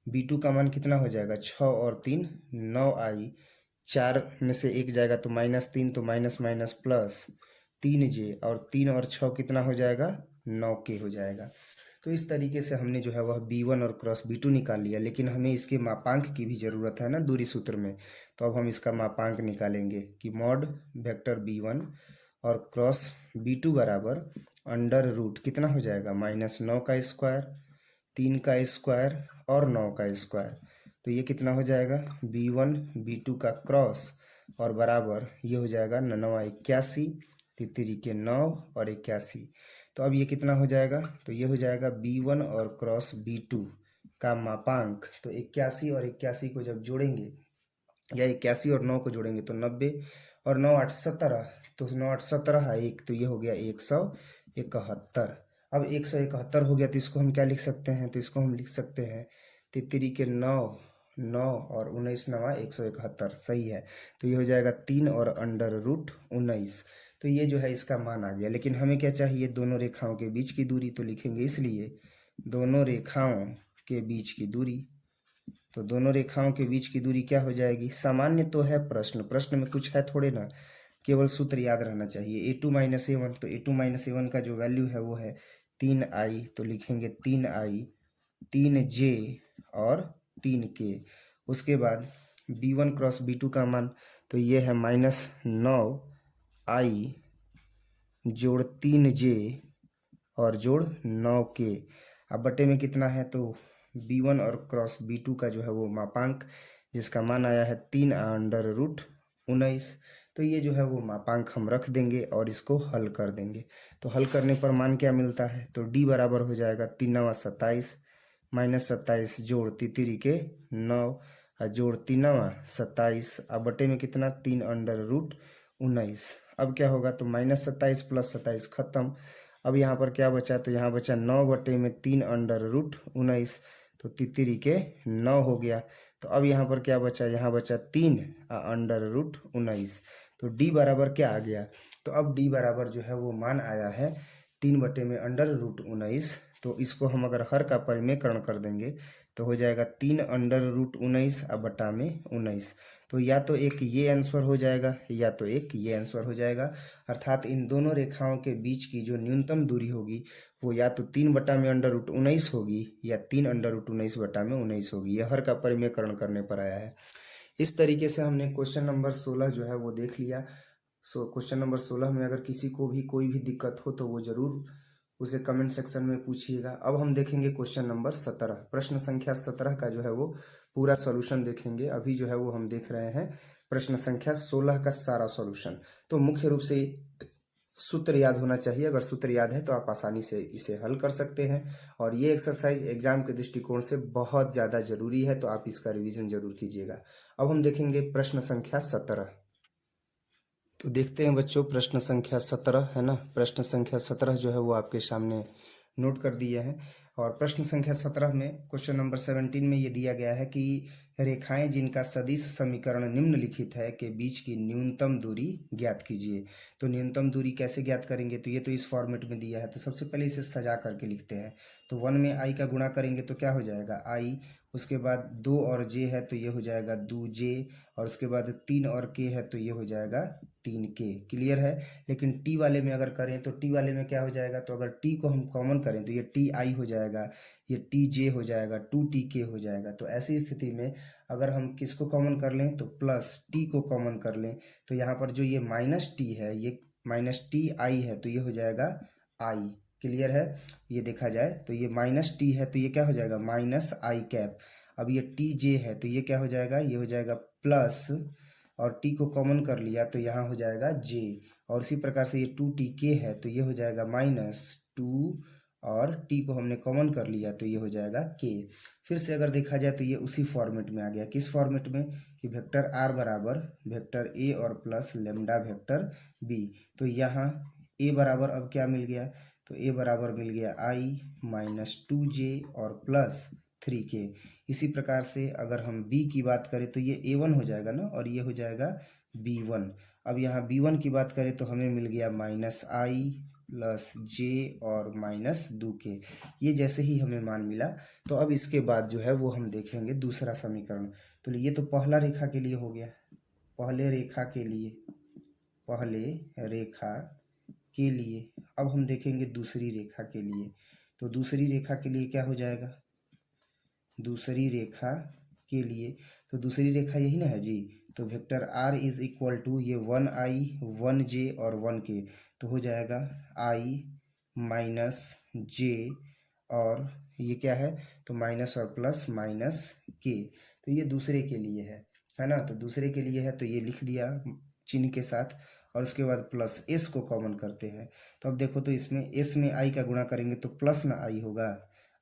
b2 का मान कितना हो जाएगा, 6 और 3 9i, 4 में से 1 जाएगा तो -3, तो माइनस माइनस प्लस 3j, और 3 और 6 कितना हो जाएगा, 9k हो जाएगा। तो इस तरीके से हमने जो है वह b1 और क्रॉस b2 निकाल लिया, लेकिन हमें इसके मापांक की भी ज़रूरत है ना दूरी सूत्र में। तो अब हम इसका मापांक निकालेंगे कि मॉड वेक्टर b1 और क्रॉस b2 बराबर अंडर रूट कितना हो जाएगा, -9 का स्क्वायर, 3 का स्क्वायर और 9 का स्क्वायर। तो ये कितना हो जाएगा, b1 b2 का क्रॉस और बराबर ये हो जाएगा 9 81, तितरी के 9 और 81। तो अब ये कितना हो जाएगा, तो ये हो जाएगा b1 और क्रॉस b2 का मापांक। तो 81 और 81 को जब जोड़ेंगे, या 81 और 9 को जोड़ेंगे तो 90, और 9 8 17, तो 9 8 17 1, तो ये हो गया 171। अब 171 हो गया तो इसको हम क्या लिख सकते हैं, तो इसको हम लिख सकते हैं तितरी के 9 9 और 19 नवा 171, सही है। तो ये हो जाएगा 3 और अंडर रूट 19। तो ये जो है इसका मान आ गया। लेकिन हमें क्या चाहिए, दोनों रेखाओं के बीच की दूरी। तो लिखेंगे इसलिए दोनों रेखाओं के बीच की दूरी। तो दोनों रेखाओं के बीच की दूरी क्या हो जाएगी, सामान्य तो है प्रश्न में कुछ है थोड़े ना, केवल सूत्र याद रहना चाहिए, a2 माइनस a1। तो a2 माइनस a1 का जो वैल्यू है वो है 3i, तो लिखेंगे 3i, 3j और 3k। उसके बाद b1 क्रॉस b2 का मान, तो ये है -9i जोड़ 3j और जोड़ 9k। अब बटे में कितना है, तो b1 और क्रॉस b2 का जो है वो मापांक, जिसका मान आया है 3 अंडर रूट 19। तो ये जो है वो मापांक हम रख देंगे और इसको हल कर देंगे। तो हल करने पर मान क्या मिलता है, तो d बराबर हो जाएगा 3 9 27 -27 जोड़ तितरी के 9 जोड़ 3 9 27। अब बटे में कितना, 3 अंडर रूट 19। अब क्या होगा, तो -27 प्लस 27 खत्म। अब यहाँ पर क्या बचा, तो यहाँ बचा 9 बटे में 3 अंडर रूट 19, तो तितरी के 9 हो गया। तो अब यहाँ पर क्या बचा, यहाँ बचा 3 अंडर रूट 19। तो d बराबर क्या आ गया, तो अब d बराबर जो है वो मान आया है 3 बटे में अंडर रूट 19। तो इसको हम अगर हर का परिमेयकरण कर देंगे तो हो जाएगा 3 अंडर रूट 19 अब बटा में 19। तो या तो एक ये आंसर हो जाएगा या तो एक ये आंसर हो जाएगा। अर्थात इन दोनों रेखाओं के बीच की जो न्यूनतम दूरी होगी वो या तो 3 बटा में अंडर रूट 19 होगी या 3 अंडर रूट 19 बटा में 19 होगी। यह हर का परिमेयकरण करने पर आया है। इस तरीके से हमने क्वेश्चन नंबर 16 जो है वो देख लिया। क्वेश्चन नंबर 16 में अगर किसी को भी कोई भी दिक्कत हो तो वो जरूर उसे कमेंट सेक्शन में पूछिएगा। अब हम देखेंगे क्वेश्चन नंबर 17, प्रश्न संख्या 17 का जो है वो पूरा सॉल्यूशन देखेंगे। अभी जो है वो हम देख रहे हैं प्रश्न संख्या 16 का सारा सॉल्यूशन। तो मुख्य रूप से सूत्र याद होना चाहिए। अगर सूत्र याद है तो आप आसानी से इसे हल कर सकते हैं। और ये एक्सरसाइज एग्जाम के दृष्टिकोण से बहुत ज़्यादा जरूरी है, तो आप इसका रिवीजन जरूर कीजिएगा। अब हम देखेंगे प्रश्न संख्या 17। तो देखते हैं बच्चों, प्रश्न संख्या 17 है ना। प्रश्न संख्या 17 जो है वो आपके सामने नोट कर दिए हैं। और प्रश्न संख्या 17 में क्वेश्चन नंबर 17 में ये दिया गया है कि रेखाएं जिनका सदिश समीकरण निम्नलिखित है के बीच की न्यूनतम दूरी ज्ञात कीजिए। तो न्यूनतम दूरी कैसे ज्ञात करेंगे, तो ये तो इस फॉर्मेट में दिया है। तो सबसे पहले इसे सजा करके लिखते हैं। तो 1 में i का गुणा करेंगे तो क्या हो जाएगा i, उसके बाद 2 और j है तो ये हो जाएगा 2j, और उसके बाद 3 और k है तो ये हो जाएगा 3k। क्लियर है। लेकिन टी वाले में अगर करें तो टी वाले में क्या हो जाएगा, तो अगर टी को हम कॉमन करें तो ये टी आई हो जाएगा, ये टी जे हो जाएगा, 2tk हो जाएगा। तो ऐसी स्थिति में अगर हम किसको कॉमन कर लें तो प्लस टी को कॉमन कर लें तो यहाँ पर जो ये माइनस टी है, ये माइनस टी आई है, तो ये हो जाएगा आई। क्लियर है। ये देखा जाए तो ये माइनस टी है तो ये क्या हो जाएगा, माइनस आई कैप। अब ये टी जे है तो ये क्या हो जाएगा, ये हो जाएगा प्लस, और टी को कॉमन कर लिया तो यहाँ हो जाएगा जे। और इसी प्रकार से ये 2tk है तो ये हो जाएगा -2, और टी को हमने कॉमन कर लिया तो ये हो जाएगा के। फिर से अगर देखा जाए तो ये उसी फॉर्मेट में आ गया। किस फॉर्मेट में, कि वेक्टर आर बराबर वेक्टर ए और प्लस लेमडा वेक्टर बी। तो यहाँ ए बराबर अब क्या मिल गया, तो ए बराबर मिल गया आई -2j और प्लस 3k। इसी प्रकार से अगर हम b की बात करें तो ये a1 हो जाएगा ना, और ये हो जाएगा b1। अब यहाँ b1 की बात करें तो हमें मिल गया -i प्लस जे और -2k। ये जैसे ही हमें मान मिला तो अब इसके बाद जो है वो हम देखेंगे दूसरा समीकरण। तो ये तो पहला रेखा के लिए हो गया, पहले रेखा के लिए। अब हम देखेंगे दूसरी रेखा के लिए। तो दूसरी रेखा के लिए क्या हो जाएगा, दूसरी रेखा के लिए तो दूसरी रेखा यही ना है जी। तो vector r is equal to ये 1i 1j और 1k, तो हो जाएगा i माइनस जे और ये क्या है, तो माइनस और प्लस माइनस के। तो ये दूसरे के लिए है ना। तो दूसरे के लिए है तो ये लिख दिया चिन्ह के साथ, और उसके बाद प्लस एस को कॉमन करते हैं। तो अब देखो तो इसमें एस में आई का गुणा करेंगे तो प्लस ना आई होगा।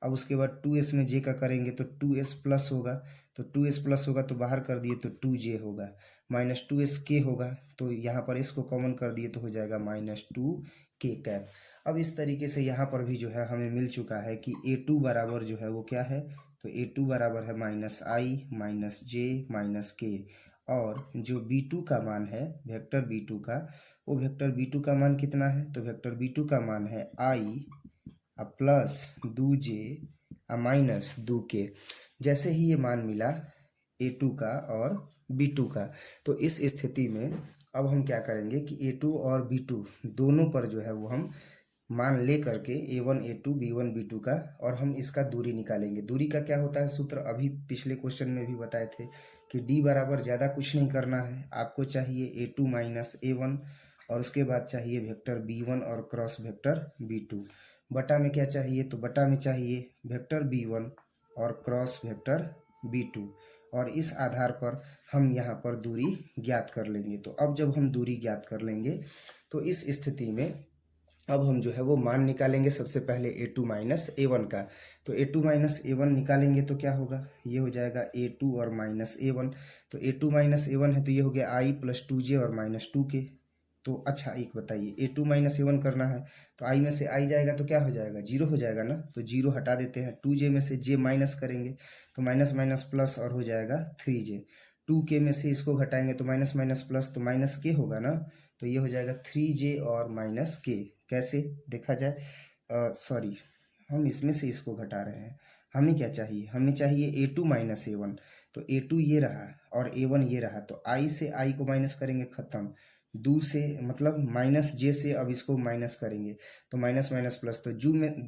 अब उसके बाद 2s में j का करेंगे तो 2s प्लस होगा, तो 2s प्लस होगा तो बाहर कर दिए तो 2j होगा, -2sk होगा, तो यहाँ पर इसको कॉमन कर दिए तो हो जाएगा -2k कैप। अब इस तरीके से यहाँ पर भी जो है हमें मिल चुका है कि a2 बराबर जो है वो क्या है, तो a2 बराबर है -i -j -k। और जो b2 का मान है वेक्टर b2 का, वो वेक्टर b2 का मान कितना है, तो वेक्टर b2 का मान है i प्लस 2j -2k। जैसे ही ये मान मिला a2 का और b2 का, तो इस स्थिति में अब हम क्या करेंगे कि a2 और b2 दोनों पर जो है वो हम मान ले करके a1 a2 b1 b2 का, और हम इसका दूरी निकालेंगे। दूरी का क्या होता है सूत्र, अभी पिछले क्वेश्चन में भी बताए थे कि d बराबर ज़्यादा कुछ नहीं करना है, आपको चाहिए a2 -a1, और उसके बाद चाहिए वेक्टर b1 और क्रॉस वेक्टर b2। बटा में क्या चाहिए, तो बटा में चाहिए वेक्टर b1 और क्रॉस वेक्टर b2, और इस आधार पर हम यहाँ पर दूरी ज्ञात कर लेंगे। तो अब जब हम दूरी ज्ञात कर लेंगे तो इस स्थिति में अब हम जो है वो मान निकालेंगे सबसे पहले a2 -a1 का। तो a2 -a1 निकालेंगे तो क्या होगा, ये हो जाएगा a2 और -a1। तो a2 -a1 है तो ये हो गया i + 2j और -2k। तो अच्छा एक बताइए, a2 -a1 करना है तो i में से i जाएगा तो क्या हो जाएगा, 0 हो जाएगा ना। तो 0 हटा देते हैं, 2j में से j माइनस करेंगे तो माइनस माइनस प्लस और हो जाएगा 3j। 2k में से इसको घटाएंगे तो माइनस माइनस प्लस तो -k होगा ना। तो ये हो जाएगा 3j और -k। कैसे देखा जाए, सॉरी हम इसमें से इसको घटा रहे हैं। हमें क्या चाहिए, हमें चाहिए a2 -a1। तो a2 ये रहा और a1 ये रहा, तो i से i को माइनस करेंगे, खत्म। 2 से मतलब -j से अब इसको माइनस करेंगे तो माइनस माइनस प्लस, तो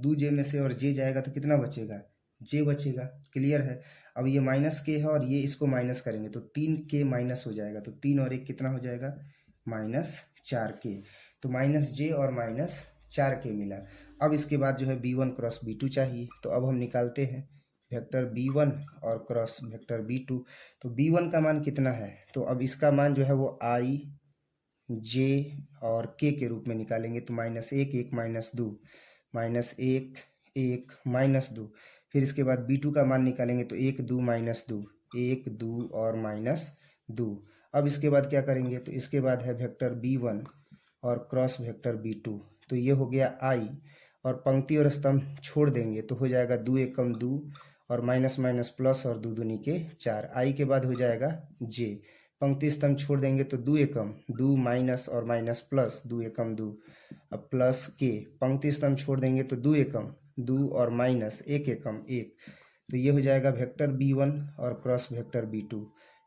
2j में से और j जाएगा तो कितना बचेगा, j बचेगा। क्लियर है। अब ये -k है और ये इसको माइनस करेंगे तो 3k माइनस हो जाएगा, तो 3 और 1 कितना हो जाएगा, -4k। तो -j और -4k मिला। अब इसके बाद जो है b1 क्रॉस b2 चाहिए, तो अब हम निकालते हैं वेक्टर b1 और क्रॉस वेक्टर b2। तो b1 का मान कितना है, तो अब इसका मान जो है वो i j और k के रूप में निकालेंगे। तो -1 1 -2 -1 1 -2। फिर इसके बाद b2 का मान निकालेंगे तो 1 2 -2 1 2 और -2। अब इसके बाद क्या करेंगे, तो इसके बाद है वेक्टर b1 और क्रॉस वेक्टर b2। तो ये हो गया i, और पंक्ति और स्तंभ छोड़ देंगे तो हो जाएगा 2 एकम 2 और माइनस माइनस प्लस और 2 दूनी के 4। i के बाद हो जाएगा j, पंक्ति स्तंभ छोड़ देंगे तो 2 एकम 2 माइनस और माइनस प्लस 2 एकम 2, अब प्लस k, पंक्ति स्तंभ छोड़ देंगे तो 2 एकम 2 और माइनस 1 एकम 1। तो ये हो जाएगा वेक्टर b1 और क्रॉस वेक्टर b2।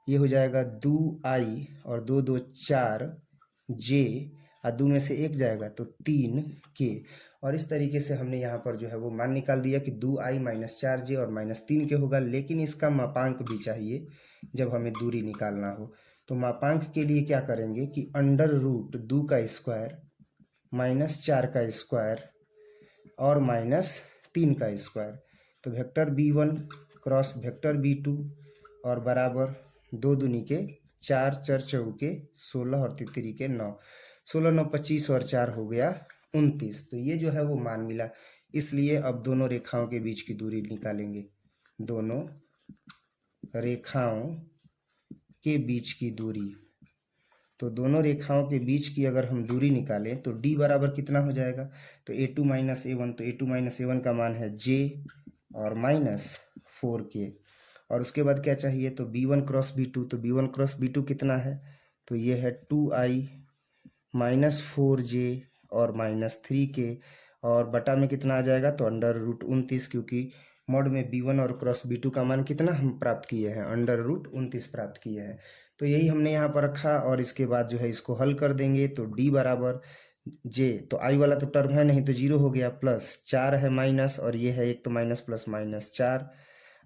ये हो जाएगा 2i और 2 2 4 जे और 2 में से 1 जाएगा तो 3k। और इस तरीके से हमने यहाँ पर जो है वो मान निकाल दिया कि 2i माइनस 4j और माइनस 3k होगा। लेकिन इसका मापांक भी चाहिए जब हमें दूरी निकालना हो। तो मापांक के लिए क्या करेंगे कि अंडर रूट 2 का स्क्वायर माइनस 4 का स्क्वायर और माइनस 3 का स्क्वायर। तो vector b1 cross vector b2 और बराबर 2 दूनी के 4, 4 चौके 16 और 3 के 9, 16 9 25 और 4 हो गया 29। तो ये जो है वो मान मिला। इसलिए अब दोनों रेखाओं के बीच की दूरी निकालेंगे। दोनों रेखाओं के बीच की दूरी, तो दोनों रेखाओं के बीच की अगर हम दूरी निकालें तो d बराबर कितना हो जाएगा, तो a2 माइनस a1, तो a2 माइनस a1 का मान है j और माइनस 4k। और उसके बाद क्या चाहिए, तो b1 क्रॉस b2, तो b1 क्रॉस b2 कितना है, तो ये है 2i माइनस 4j और माइनस 3k। और बटा में कितना आ जाएगा, तो अंडर रूट 29, क्योंकि मॉड में b1 और क्रॉस b2 का मान कितना हम प्राप्त किए हैं, अंडर रूट 29 प्राप्त किए हैं। तो यही हमने यहाँ पर रखा और इसके बाद जो है इसको हल कर देंगे। तो d बराबर j, तो i वाला तो टर्म है नहीं तो 0 हो गया, प्लस 4 है माइनस और ये है 1 तो माइनस प्लस माइनस 4,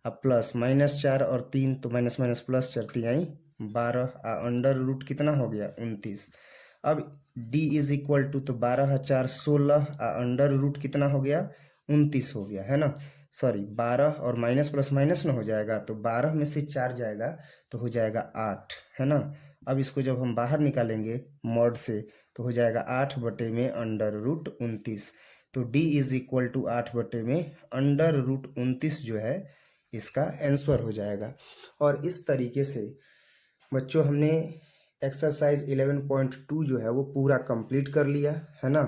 अब प्लस माइनस 4 और 3 तो minus minus plus 4 3 12, under root कितना हो गया 29। अब d इज इक्वल टू, तो 12 4 16 अंडर रूट कितना हो गया 29 हो गया है ना, सॉरी 12 और माइनस प्लस माइनस ना हो जाएगा, तो 12 में से 4 जाएगा तो हो जाएगा 8 है ना। अब इसको जब हम बाहर निकालेंगे मॉड से तो हो जाएगा 8 बटे में अंडर रूट 29। तो d इज इक्वल टू 8 बटे में अंडर रूट 29 जो है इसका आंसर हो जाएगा। और इस तरीके से बच्चों हमने एक्सरसाइज 11.2 जो है वो पूरा कंप्लीट कर लिया है ना।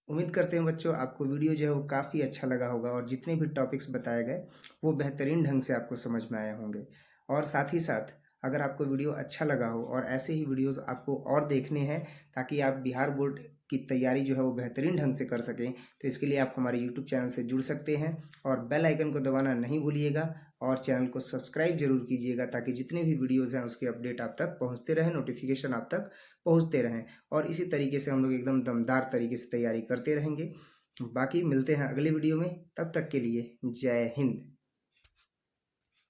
उम्मीद करते हैं बच्चों आपको वीडियो जो है वो काफ़ी अच्छा लगा होगा और जितने भी टॉपिक्स बताए गए वो बेहतरीन ढंग से आपको समझ में आए होंगे। और साथ ही साथ अगर आपको वीडियो अच्छा लगा हो और ऐसे ही वीडियोस आपको और देखने हैं ताकि आप बिहार बोर्ड की तैयारी जो है वो बेहतरीन ढंग से कर सकें, तो इसके लिए आप हमारे यूट्यूब चैनल से जुड़ सकते हैं और बेल आइकन को दबाना नहीं भूलिएगा और चैनल को सब्सक्राइब जरूर कीजिएगा ताकि जितने भी वीडियोस हैं उसके अपडेट आप तक पहुंचते रहें, नोटिफिकेशन आप तक पहुंचते रहें। और इसी तरीके से हम लोग एकदम दमदार तरीके से तैयारी करते रहेंगे। बाकी मिलते हैं अगले वीडियो में, तब तक के लिए जय हिंद।